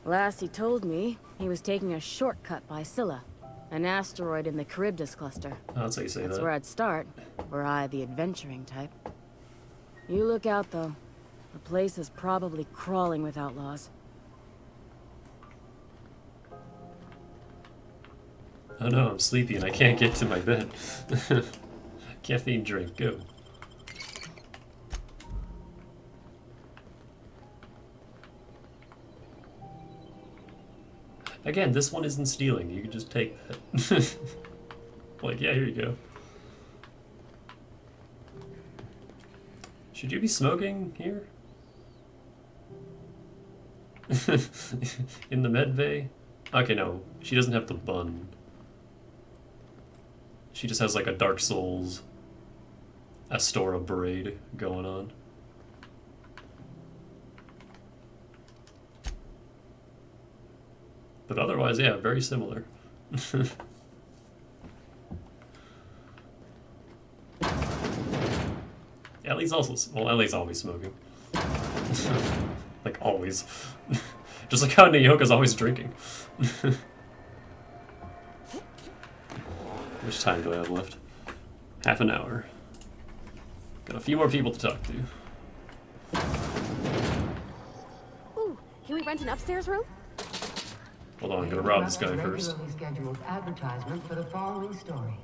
Last he told me, he was taking a shortcut by Scylla, an asteroid in the Charybdis cluster. Oh, that's how you say That's that. where I'd start, were I the adventuring type. You look out, though. The place is probably crawling with outlaws. Oh no, I'm sleepy and I can't get to my bed. Caffeine drink, go. Again, this one isn't stealing. You can just take that. Like, yeah, here you go. Should you be smoking here? In the med bay? Okay, no. She doesn't have the bun. She just has like a Dark Souls Astora braid going on. But otherwise, yeah, very similar. Ellie's also, well, Ellie's always smoking. Like, always. Just like how Nyoka's always drinking. How much time do I have left? Half an hour. Got a few more people to talk to. Can we rent an upstairs room? Hold on, I'm gonna rob this guy first. Regularly scheduled advertisement for the following story.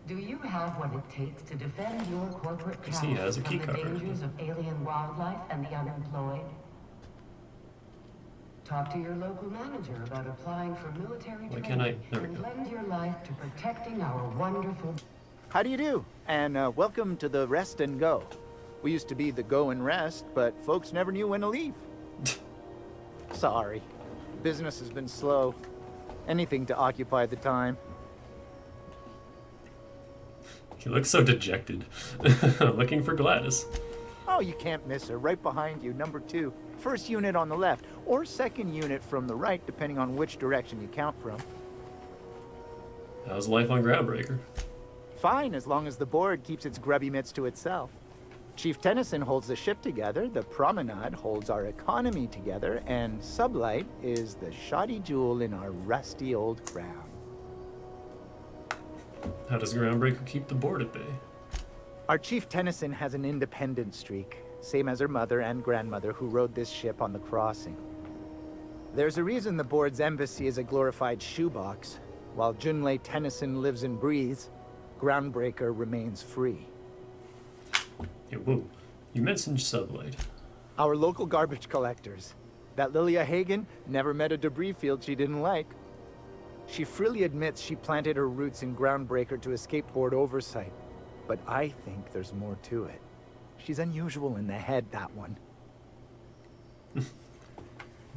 Do you have what it takes to defend your corporate Because he has a from key the card. dangers of alien wildlife and the unemployed? Talk to your local manager about applying for military Why training can't I? There we and go. lend your life to protecting our wonderful... How do you do? And welcome to the Rest and Go. We used to be the Go and Rest, but folks never knew when to leave. Sorry. Business has been slow. Anything to occupy the time. He looks so dejected. Looking for Gladys. Oh, you can't miss her. Right behind you, number 2. First unit on the left, or second unit from the right, depending on which direction you count from. How's life on Groundbreaker? Fine, as long as the board keeps its grubby mitts to itself. Chief Tennyson holds the ship together, the Promenade holds our economy together, and Sublight is the shoddy jewel in our rusty old crown. How does Groundbreaker keep the board at bay? Our Chief Tennyson has an independent streak, same as her mother and grandmother who rode this ship on the crossing. There's a reason the board's embassy is a glorified shoebox. While Junlei Tennyson lives and breathes, Groundbreaker remains free. Hey, whoa. You mentioned Sublight. Our local garbage collectors. That Lilia Hagen never met a debris field she didn't like. She freely admits she planted her roots in Groundbreaker to escape board oversight. But I think there's more to it. She's unusual in the head, that one. Do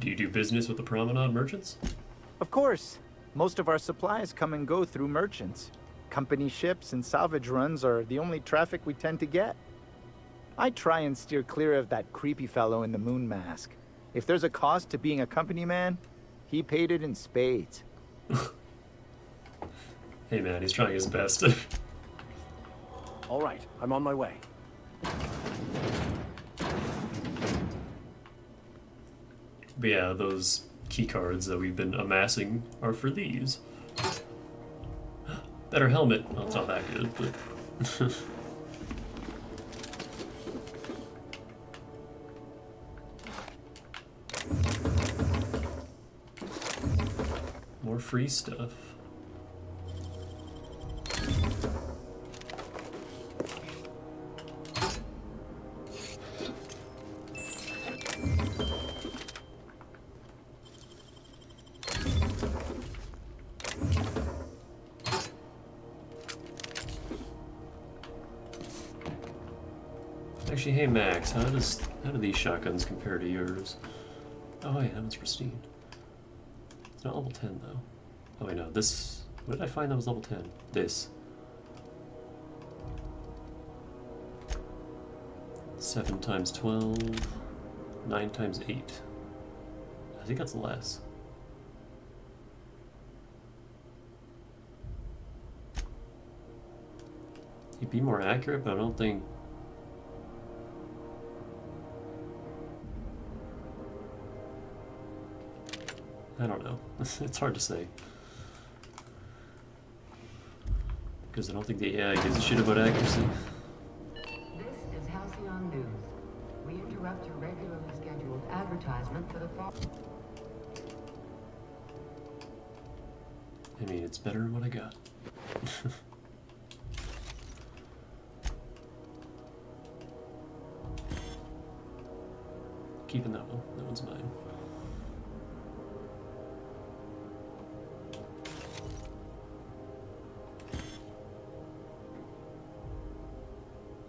you do business with the Promenade merchants? Of course. Most of our supplies come and go through merchants. Company ships and salvage runs are the only traffic we tend to get. I try and steer clear of that creepy fellow in the moon mask. If there's a cost to being a company man, he paid it in spades. Hey man, he's trying his best. All right, I'm on my way. But yeah, those key cards that we've been amassing are for these. Better helmet. Well, it's not that good, but... More free stuff. Actually, hey Max, how do these shotguns compare to yours? Oh wait, that one's pristine. It's not level 10 though. Oh wait, no, this... What did I find that was level 10? This. 7 times 12... 9 times 8. I think that's less. You'd be more accurate, but I don't think... I don't know. It's hard to say. Because I don't think the AI gives a shit about accuracy. This is Halcyon News. We interrupt your regularly scheduled advertisement for the fall. I mean, it's better than what I got. Keeping that one. That one's mine.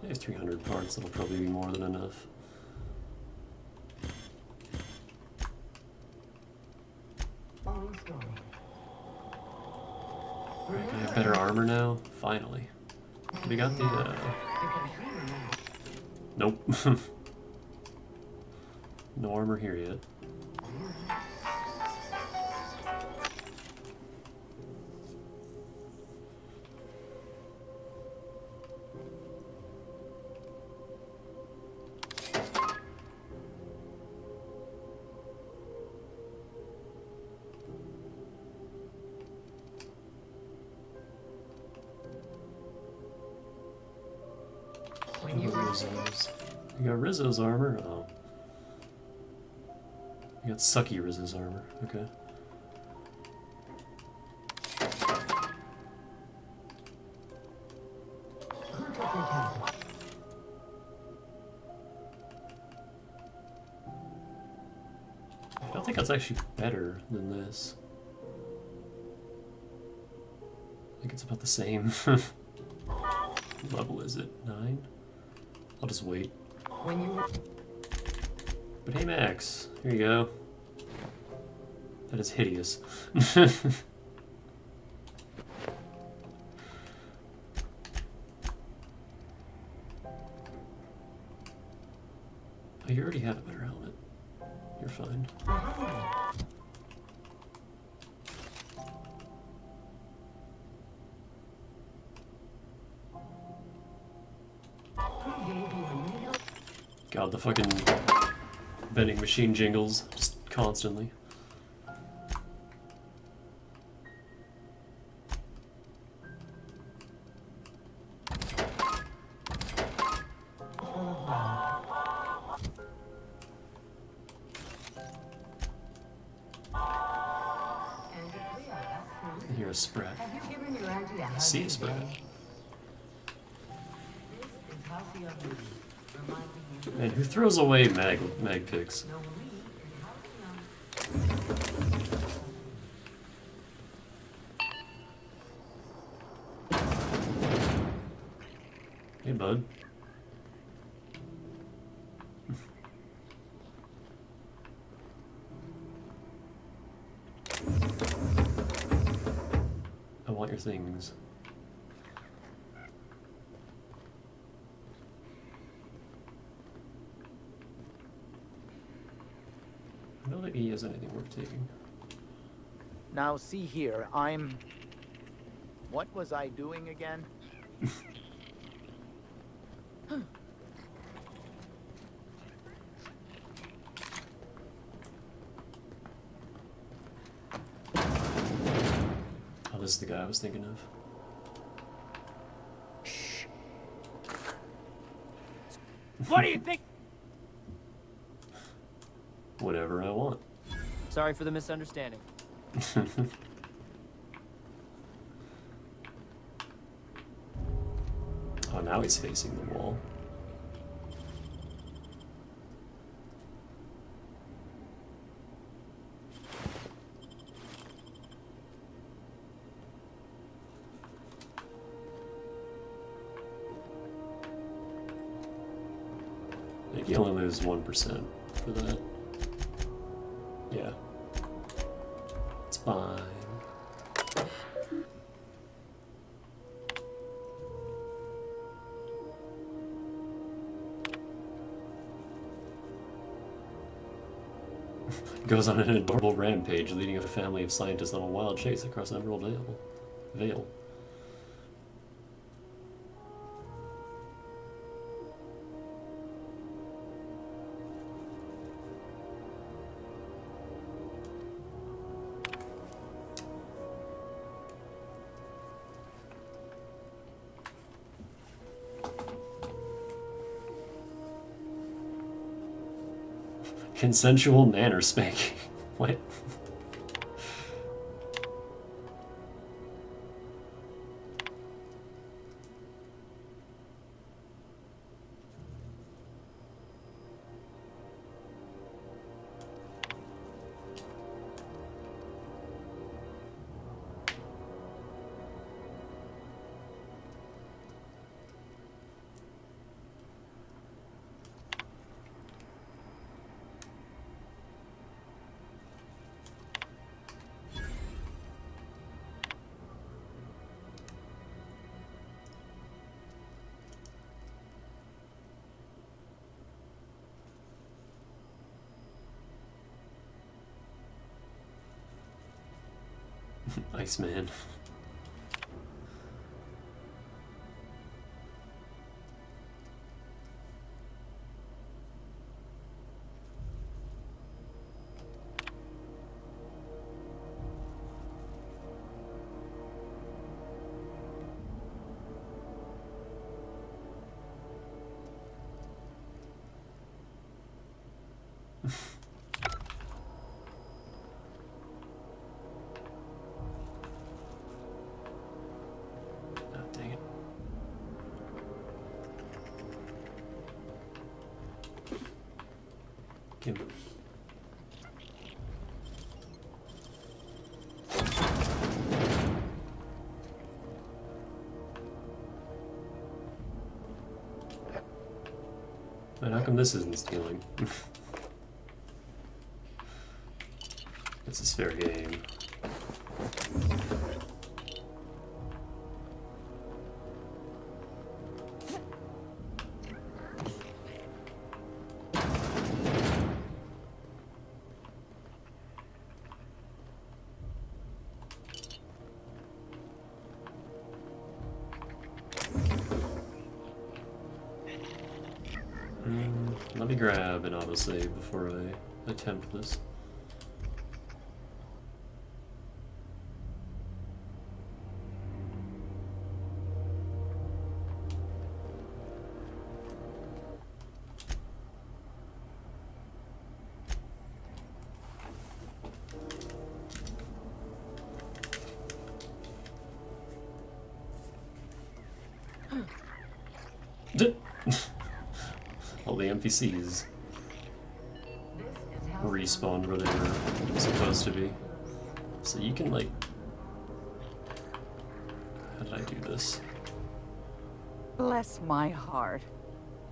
There's 300 parts, that'll probably be more than enough. Alright, can I have better armor now? Finally. We got the, Nope. No armor here yet. You got Rizzo's armor? Oh. You got sucky resist armor. Okay. I don't think that's actually better than this. I think it's about the same. What level is it? 9? I'll just wait. But hey Max, here you go. That is hideous. Oh, you already have a better helmet. You're fine. God, the fucking vending machine jingles just constantly. I hear a sprat. I see a sprat. Man, who throws away mag picks? Hey, bud. I want your things. I don't think he has anything worth taking. Now see here, what was I doing again? Oh, this is the guy I was thinking of. What do you think? Whatever I want. Sorry for the misunderstanding. Oh, now he's facing the wall. I think you only lose 1% for that. Yeah. It's fine. Goes on an adorable rampage, leading a family of scientists on a wild chase across an emerald veil. Consensual manner spanking. What? Iceman. you. Man, how come this isn't stealing? This is fair game. Let me grab an autosave before I attempt this. All the NPCs respawned where they were supposed to be. So you can, like... How did I do this? Bless my heart.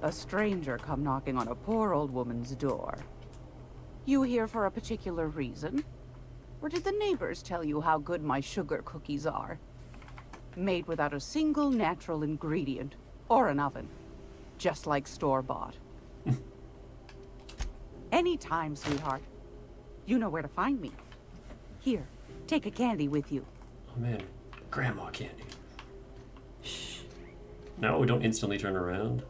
A stranger come knocking on a poor old woman's door. You here for a particular reason? Or did the neighbors tell you how good my sugar cookies are? Made without a single natural ingredient, or an oven. Just like store-bought. Anytime, sweetheart. You know where to find me. Here, take a candy with you. Oh man, grandma candy. Shh. No, we don't instantly turn around.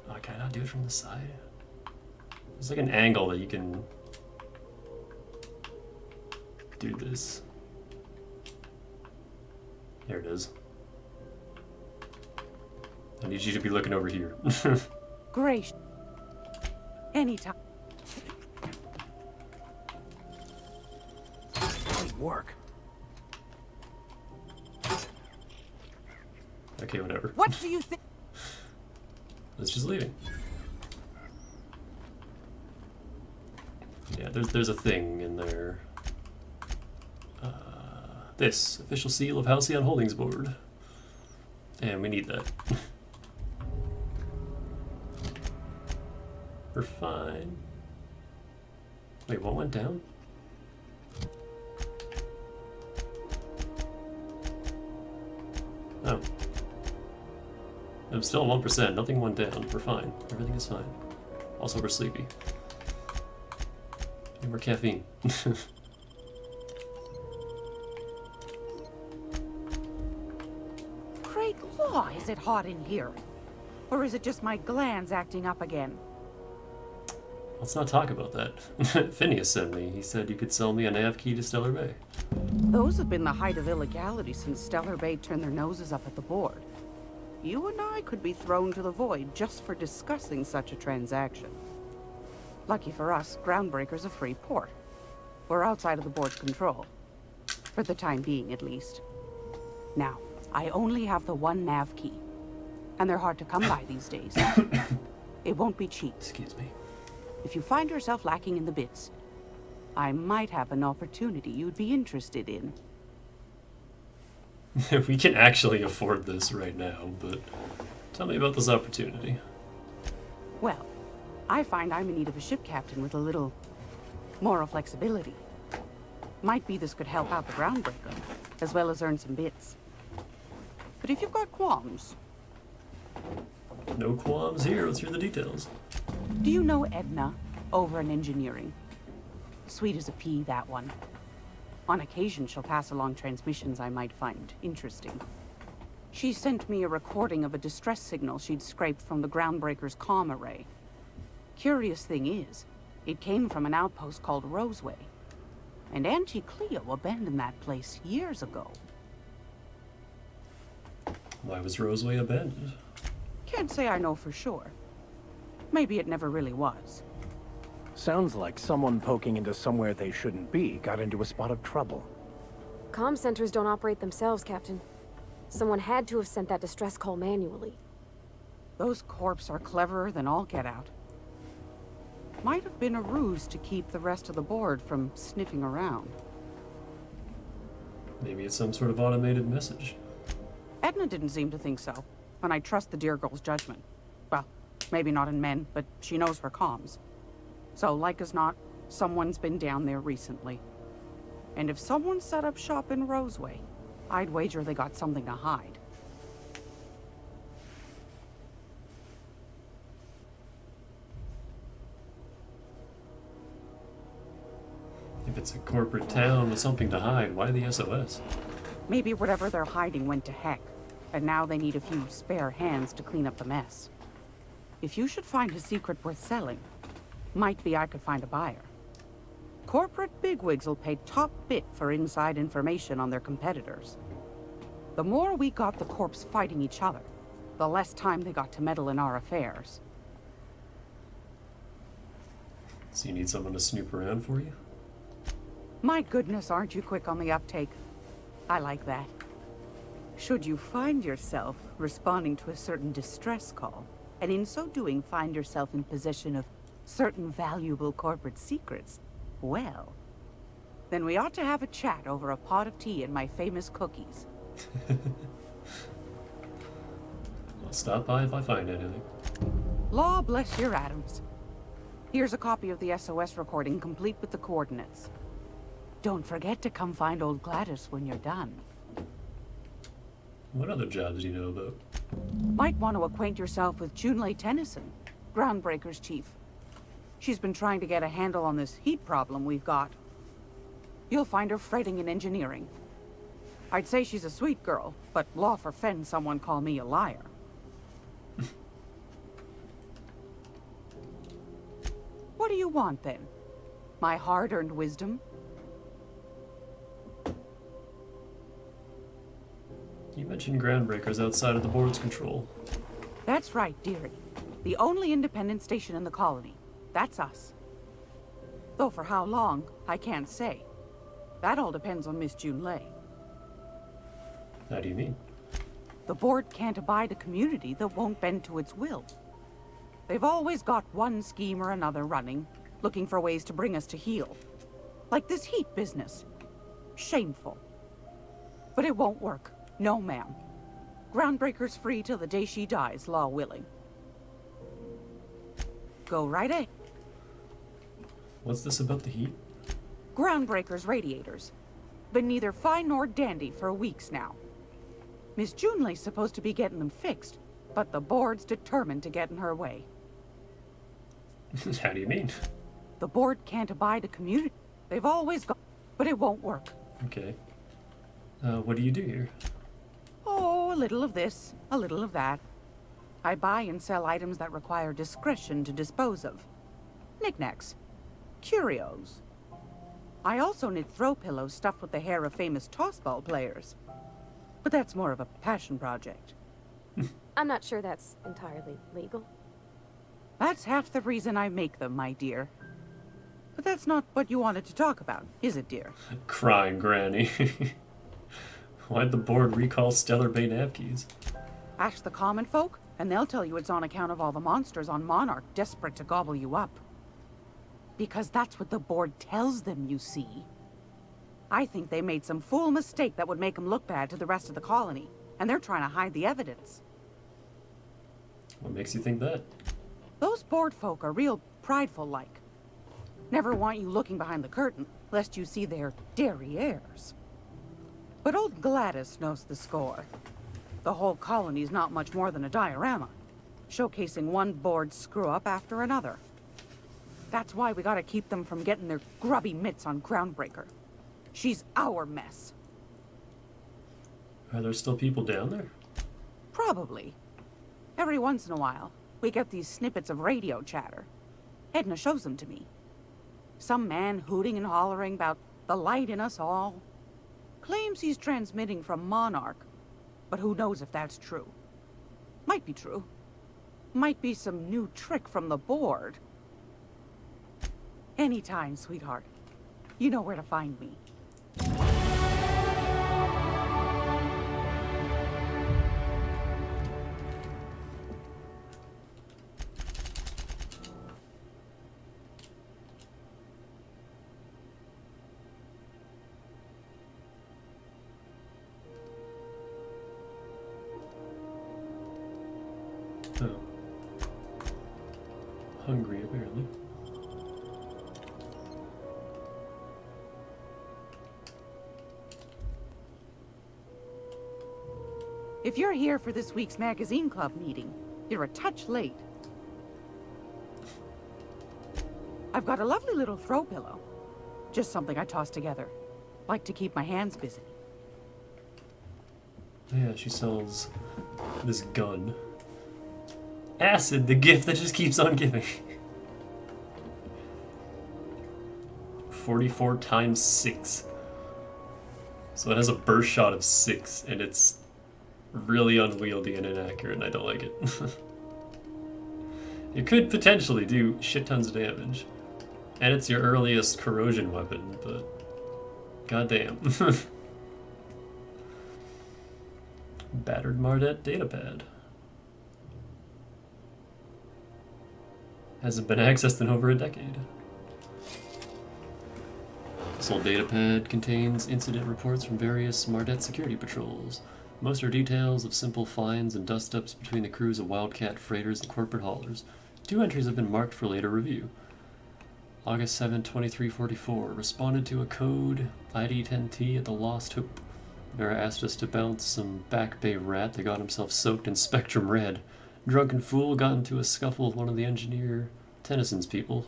Oh, can I not do it from the side? There's like an angle that you can do this. There it is. I need you to be looking over here. Great. Anytime. Great work. Okay, whatever. What do you think? It's just leaving. Yeah, there's a thing in there. This official seal of Halcyon Holdings Board, and we need that. We're fine. Wait, what went down? Oh. I'm still at 1%. Nothing went down. We're fine. Everything is fine. Also, we're sleepy. And more caffeine. Great law, is it hot in here? Or is it just my glands acting up again? Let's not talk about that. Phineas sent me. He said you could sell me a nav key to Stellar Bay. Those have been the height of illegality since Stellar Bay turned their noses up at the board. You and I could be thrown to the void just for discussing such a transaction. Lucky for us, Groundbreaker's a free port. We're outside of the board's control. For the time being, at least. Now, I only have the one nav key. And they're hard to come by these days. It won't be cheap. Excuse me. If you find yourself lacking in the bits, I might have an opportunity you'd be interested in. We can actually afford this right now, but tell me about this opportunity. Well, I find I'm in need of a ship captain with a little moral flexibility. Might be this could help out the Groundbreaker, as well as earn some bits. But if you've got qualms... No qualms here. Let's hear the details. Do you know Edna, over in engineering? Sweet as a pea, that one. On occasion, she'll pass along transmissions I might find interesting. She sent me a recording of a distress signal she'd scraped from the Groundbreaker's comm array. Curious thing is, it came from an outpost called Roseway. And Auntie Cleo abandoned that place years ago. Why was Roseway abandoned? Can't say I know for sure. Maybe it never really was. Sounds like someone poking into somewhere they shouldn't be got into a spot of trouble. Comm centers don't operate themselves, Captain. Someone had to have sent that distress call manually. Those corps are cleverer than all get out. Might have been a ruse to keep the rest of the board from sniffing around. Maybe it's some sort of automated message. Edna didn't seem to think so, and I trust the dear girl's judgment. Well, maybe not in men, but she knows her comms. So, like as not, someone's been down there recently. And if someone set up shop in Roseway, I'd wager they got something to hide. If it's a corporate town with something to hide, why the SOS? Maybe whatever they're hiding went to heck, and now they need a few spare hands to clean up the mess. If you should find a secret worth selling, might be I could find a buyer. Corporate bigwigs will pay top bit for inside information on their competitors. The more we got the corps fighting each other, the less time they got to meddle in our affairs. So you need someone to snoop around for you? My goodness, aren't you quick on the uptake? I like that. Should you find yourself responding to a certain distress call, and in so doing find yourself in possession of certain valuable corporate secrets, well, then we ought to have a chat over a pot of tea and my famous cookies. I'll stop by if I find anything. Law bless your atoms. Here's a copy of the SOS recording, complete with the coordinates. Don't forget to come find old Gladys when you're done. What other jobs do you know about? Might want to acquaint yourself with Junlei Tennyson, Groundbreaker's chief. She's been trying to get a handle on this heat problem we've got. You'll find her fretting in engineering. I'd say she's a sweet girl, but law forfend someone call me a liar. What do you want, then? My hard-earned wisdom? You mentioned Groundbreakers outside of the board's control. That's right, dearie. The only independent station in the colony. That's us. Though for how long, I can't say. That all depends on Miss Junlei. How do you mean? The board can't abide a community that won't bend to its will. They've always got one scheme or another running, looking for ways to bring us to heel. Like this heat business. Shameful. But it won't work. No, ma'am. Groundbreaker's free till the day she dies, law willing. Go right ahead. What's this about the heat? Groundbreaker's radiators. Been neither fine nor dandy for weeks now. Miss Junlei's supposed to be getting them fixed, but the board's determined to get in her way. How do you mean? The board can't abide a community. They've always got, but it won't work. Okay. What do you do here? Oh, a little of this, a little of that. I buy and sell items that require discretion to dispose of. Knickknacks. Curios. I also knit throw pillows stuffed with the hair of famous tossball players. But that's more of a passion project. I'm not sure that's entirely legal. That's half the reason I make them, my dear. But that's not what you wanted to talk about, is it, dear? Crying Granny. Why'd the board recall Stellar Bay nav keys? Ask the common folk, and they'll tell you it's on account of all the monsters on Monarch desperate to gobble you up. Because that's what the board tells them, you see. I think they made some fool mistake that would make them look bad to the rest of the colony, and they're trying to hide the evidence. What makes you think that? Those board folk are real prideful-like. Never want you looking behind the curtain, lest you see their derrieres. But old Gladys knows the score. The whole colony's not much more than a diorama, showcasing one board screw-up after another. That's why we gotta keep them from getting their grubby mitts on Groundbreaker. She's our mess. Are there still people down there? Probably. Every once in a while, we get these snippets of radio chatter. Edna shows them to me. Some man hooting and hollering about the light in us all. Claims he's transmitting from Monarch, but who knows if that's true. Might be true. Might be some new trick from the board. Anytime, sweetheart. You know where to find me. Oh. Hungry, apparently. If you're here for this week's magazine club meeting, you're a touch late. I've got a lovely little throw pillow. Just something I toss together. Like to keep my hands busy. Yeah, she sells this gun. Acid, the gift that just keeps on giving. 44 times 6. So it has a burst shot of 6, and it's really unwieldy and inaccurate, and I don't like it. It could potentially do shit tons of damage. And it's your earliest corrosion weapon, but goddamn. Battered Mardet datapad. Hasn't been accessed in over a decade. This old datapad contains incident reports from various Mardet security patrols. Most are details of simple finds and dust-ups between the crews of Wildcat freighters and corporate haulers. 2 entries have been marked for later review. August 7, 2344. Responded to a code ID 10T at the Lost Hope. Vera asked us to bounce some Back Bay rat that got himself soaked in Spectrum Red. Drunken fool got into a scuffle with one of the engineer Tennyson's people.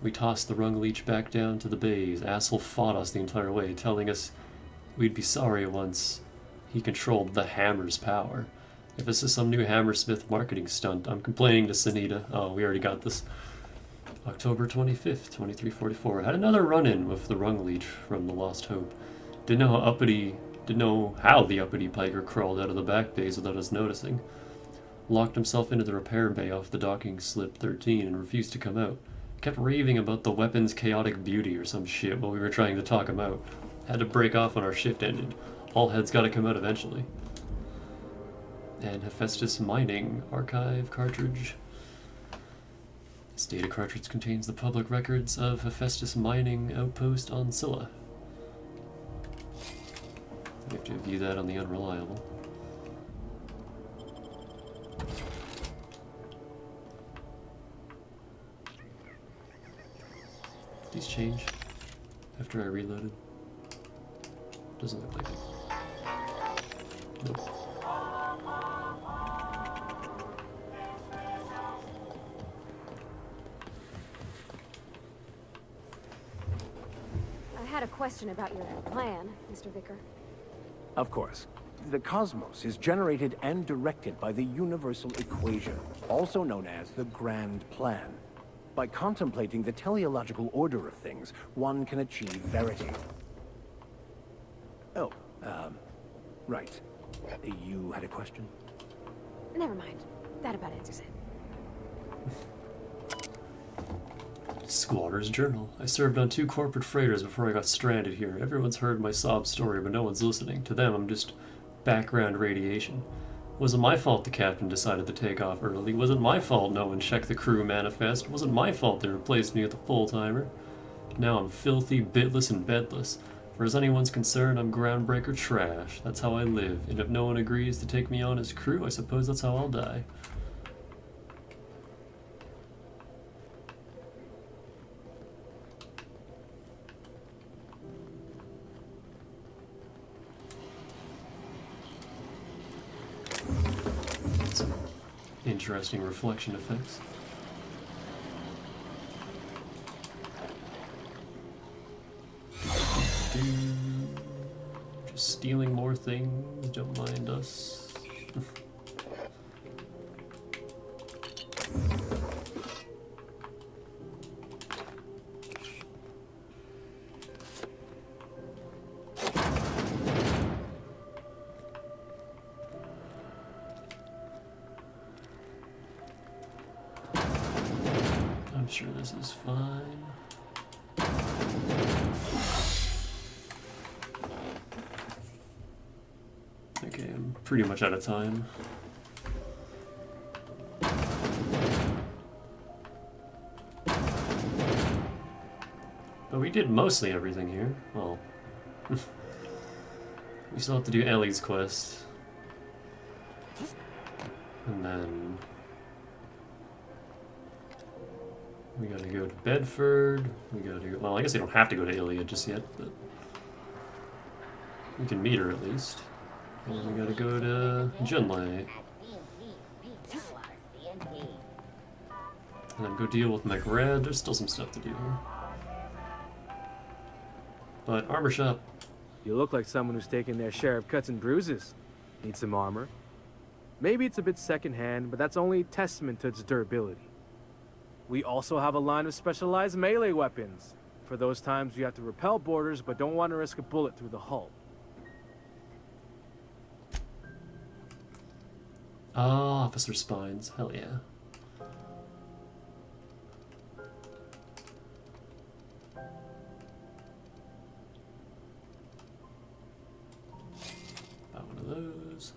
We tossed the rung leech back down to the bays. Asshole fought us the entire way, telling us we'd be sorry once he controlled the hammer's power. If this is some new Hammersmith marketing stunt, I'm complaining to Sunita. Oh, we already got this. October 25th, 2344. Had another run-in with the rung leech from the Lost Hope. Didn't know how the uppity piker crawled out of the back bays without us noticing. Locked himself into the repair bay off the docking slip 13 and refused to come out. Kept raving about the weapon's chaotic beauty or some shit while we were trying to talk him out. Had to break off when our shift ended. All heads gotta come out eventually. And Hephaestus Mining Archive cartridge. This data cartridge contains the public records of Hephaestus Mining Outpost on Scylla. We have to view that on the Unreliable. These change after I reloaded. Doesn't look like it. Nope. I had a question about your plan, Mr. Vicker. Of course. The cosmos is generated and directed by the universal equation, also known as the Grand Plan. By contemplating the teleological order of things, one can achieve verity. Oh, right. You had a question? Never mind. That about answers it. Squatter's Journal. I served on 2 corporate freighters before I got stranded here. Everyone's heard my sob story, but no one's listening. To them, I'm just background radiation. Wasn't my fault the captain decided to take off early. Wasn't my fault no one checked the crew manifest. Wasn't my fault they replaced me with a full-timer. Now I'm filthy, bitless, and bedless. For as anyone's concerned, I'm groundbreaker trash. That's how I live. And if no one agrees to take me on as crew, I suppose that's how I'll die. Some interesting reflection effects. Just stealing more things, don't mind us. I'm sure this is fine. Okay, I'm pretty much out of time. But we did mostly everything here. Well, we still have to do Ellie's quest. And then we gotta go to Bedford. We gotta go, well, I guess you don't have to go to Iliad just yet, but we can meet her at least. And we gotta go to Junlei. And then go deal with McRed. There's still some stuff to do. But armor shop. You look like someone who's taken their share of cuts and bruises. Need some armor. Maybe it's a bit secondhand, but that's only testament to its durability. We also have a line of specialized melee weapons. For those times you have to repel boarders but don't want to risk a bullet through the hull. Ah, officer spines. Hell yeah. Buy one of those.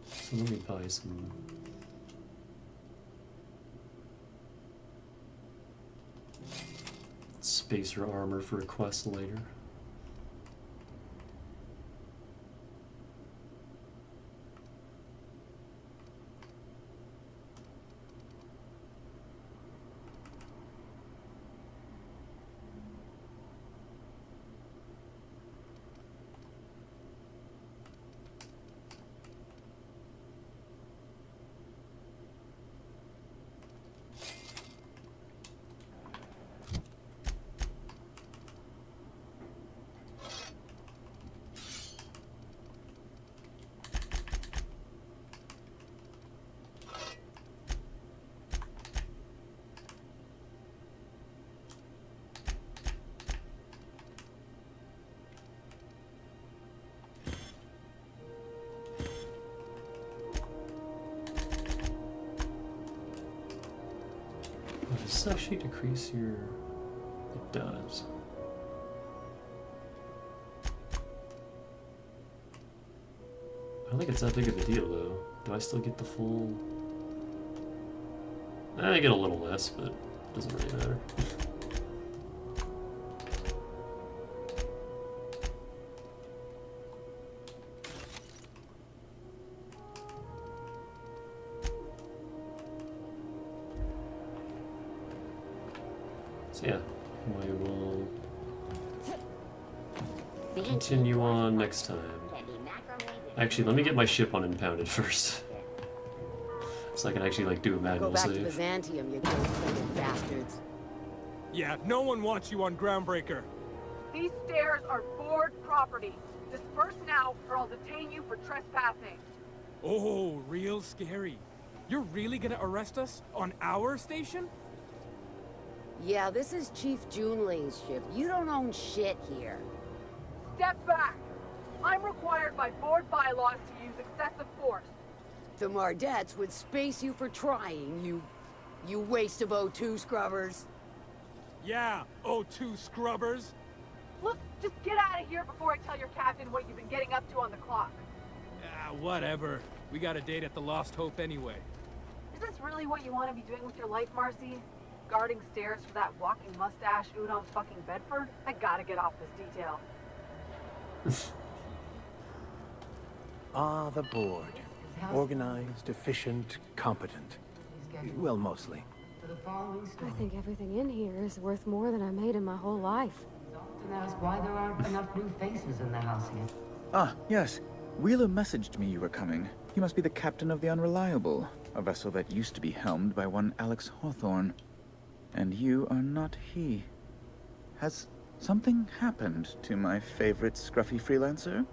So let me buy some spacer armor for a quest later. Does this actually decrease your... It does. I don't think it's that big of a deal though. Do I still get the full... I get a little less, but it doesn't really matter. So yeah, we will continue on next time. Actually, let me get my ship unimpounded first. So I can actually like do a manual Go back to save. Byzantium, you gold-plated bastards. Yeah, no one wants you on Groundbreaker. These stairs are board property. Disperse now, or I'll detain you for trespassing. Oh, real scary. You're really gonna arrest us on our station? Yeah, this is Chief Junling's ship. You don't own shit here. Step back. I'm required by board bylaws to use excessive force. The Mardettes would space you for trying, you waste of O2 scrubbers. Yeah, O2 scrubbers. Look, just get out of here before I tell your captain what you've been getting up to on the clock. Ah, whatever. We got a date at the Lost Hope anyway. Is this really what you want to be doing with your life, Marcy? Guarding stairs for that walking mustache Udon fucking Bedford? I gotta get off this detail. Ah, the board. Organized, efficient, competent. Well, mostly. I think everything in here is worth more than I made in my whole life. Often ask why there aren't enough new faces in the house yet. Ah, yes. Wheeler messaged me you were coming. He must be the captain of the Unreliable, a vessel that used to be helmed by one Alex Hawthorne. And you are not he. Has something happened to my favorite scruffy freelancer?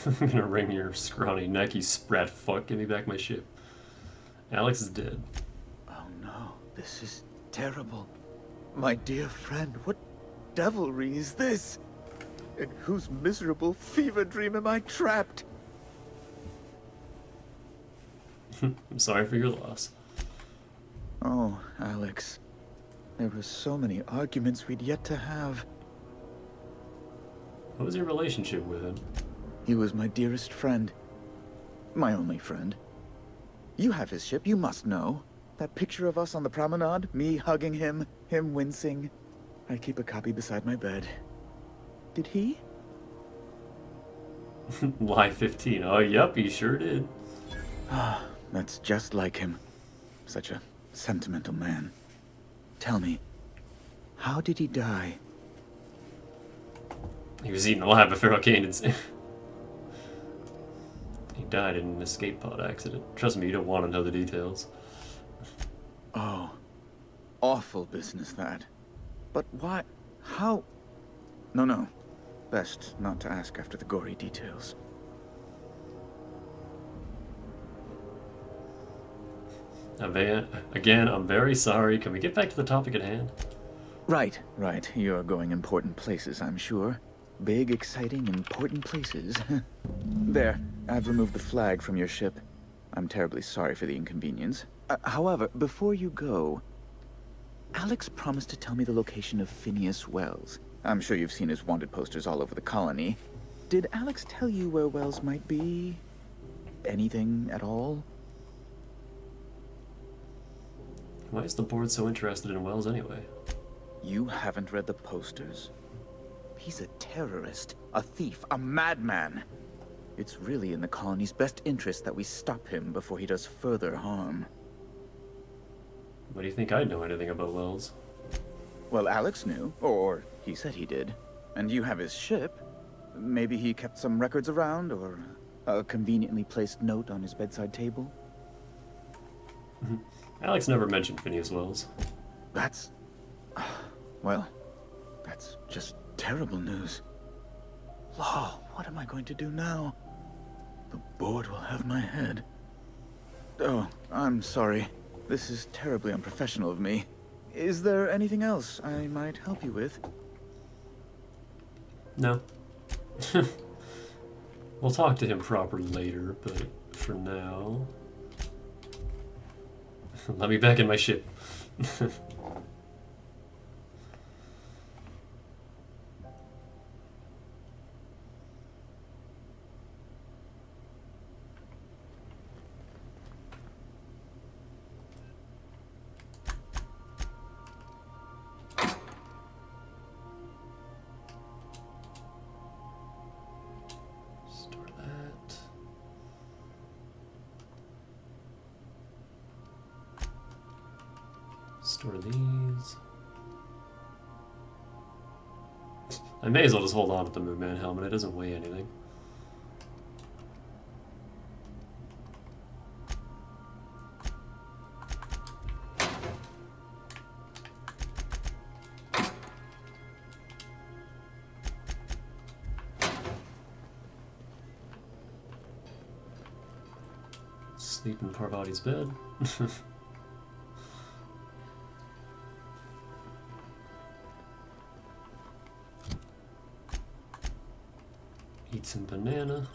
I'm gonna wring your scrawny neck, you sprat fuck. Give me back my ship. Alex is dead. Oh no, this is terrible. My dear friend, what devilry is this? In whose miserable fever dream am I trapped? I'm sorry for your loss. Oh, Alex. There were so many arguments we'd yet to have. What was your relationship with him? He was my dearest friend. My only friend. You have his ship, you must know. That picture of us on the promenade, me hugging him, him wincing. I keep a copy beside my bed. Did he? Live 15. Oh, yep, he sure did. Ah, that's just like him. Such a sentimental man. Tell me, how did he die? He was eaten alive by Feral Canids. He died in an escape pod accident. Trust me, you don't want to know the details. Oh, awful business that. But why? How? No. Best not to ask after the gory details. Again, I'm very sorry. Can we get back to the topic at hand? Right. You're going important places, I'm sure. Big, exciting, important places. There, I've removed the flag from your ship. I'm terribly sorry for the inconvenience. However, before you go, Alex promised to tell me the location of Phineas Wells. I'm sure you've seen his wanted posters all over the colony. Did Alex tell you where Wells might be? Anything at all? Why is the board so interested in Wells anyway? You haven't read the posters? He's a terrorist, a thief, a madman. It's really in the colony's best interest that we stop him before he does further harm. What do you think I'd know anything about Wells? Well, Alex knew, or he said he did. And you have his ship. Maybe he kept some records around, or a conveniently placed note on his bedside table. Alex never mentioned Phineas Wells. That's... well, that's just terrible news. Law, what am I going to do now? The board will have my head. Oh, I'm sorry. This is terribly unprofessional of me. Is there anything else I might help you with? No. We'll talk to him proper later, but for now... let me back in my ship. Store these. I may as well just hold on to the Moonman helmet. It doesn't weigh anything. Sleep in Parvati's bed. Eat some banana.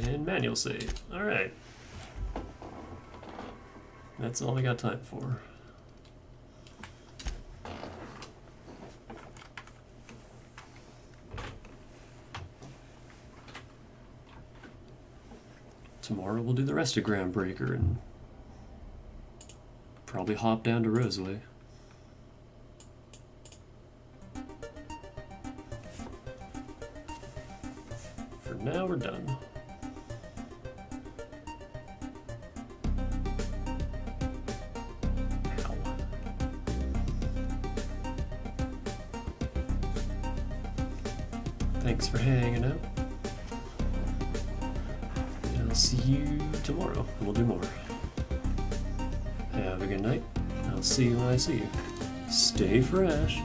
And manual save. Alright. That's all we got time for. Tomorrow we'll do the rest of Groundbreaker and probably hop down to Roseway. For now, we're done. Ow. Thanks for hanging out. And I'll see you tomorrow. We'll do more. Have a good night. I'll see you when I see you. Stay fresh.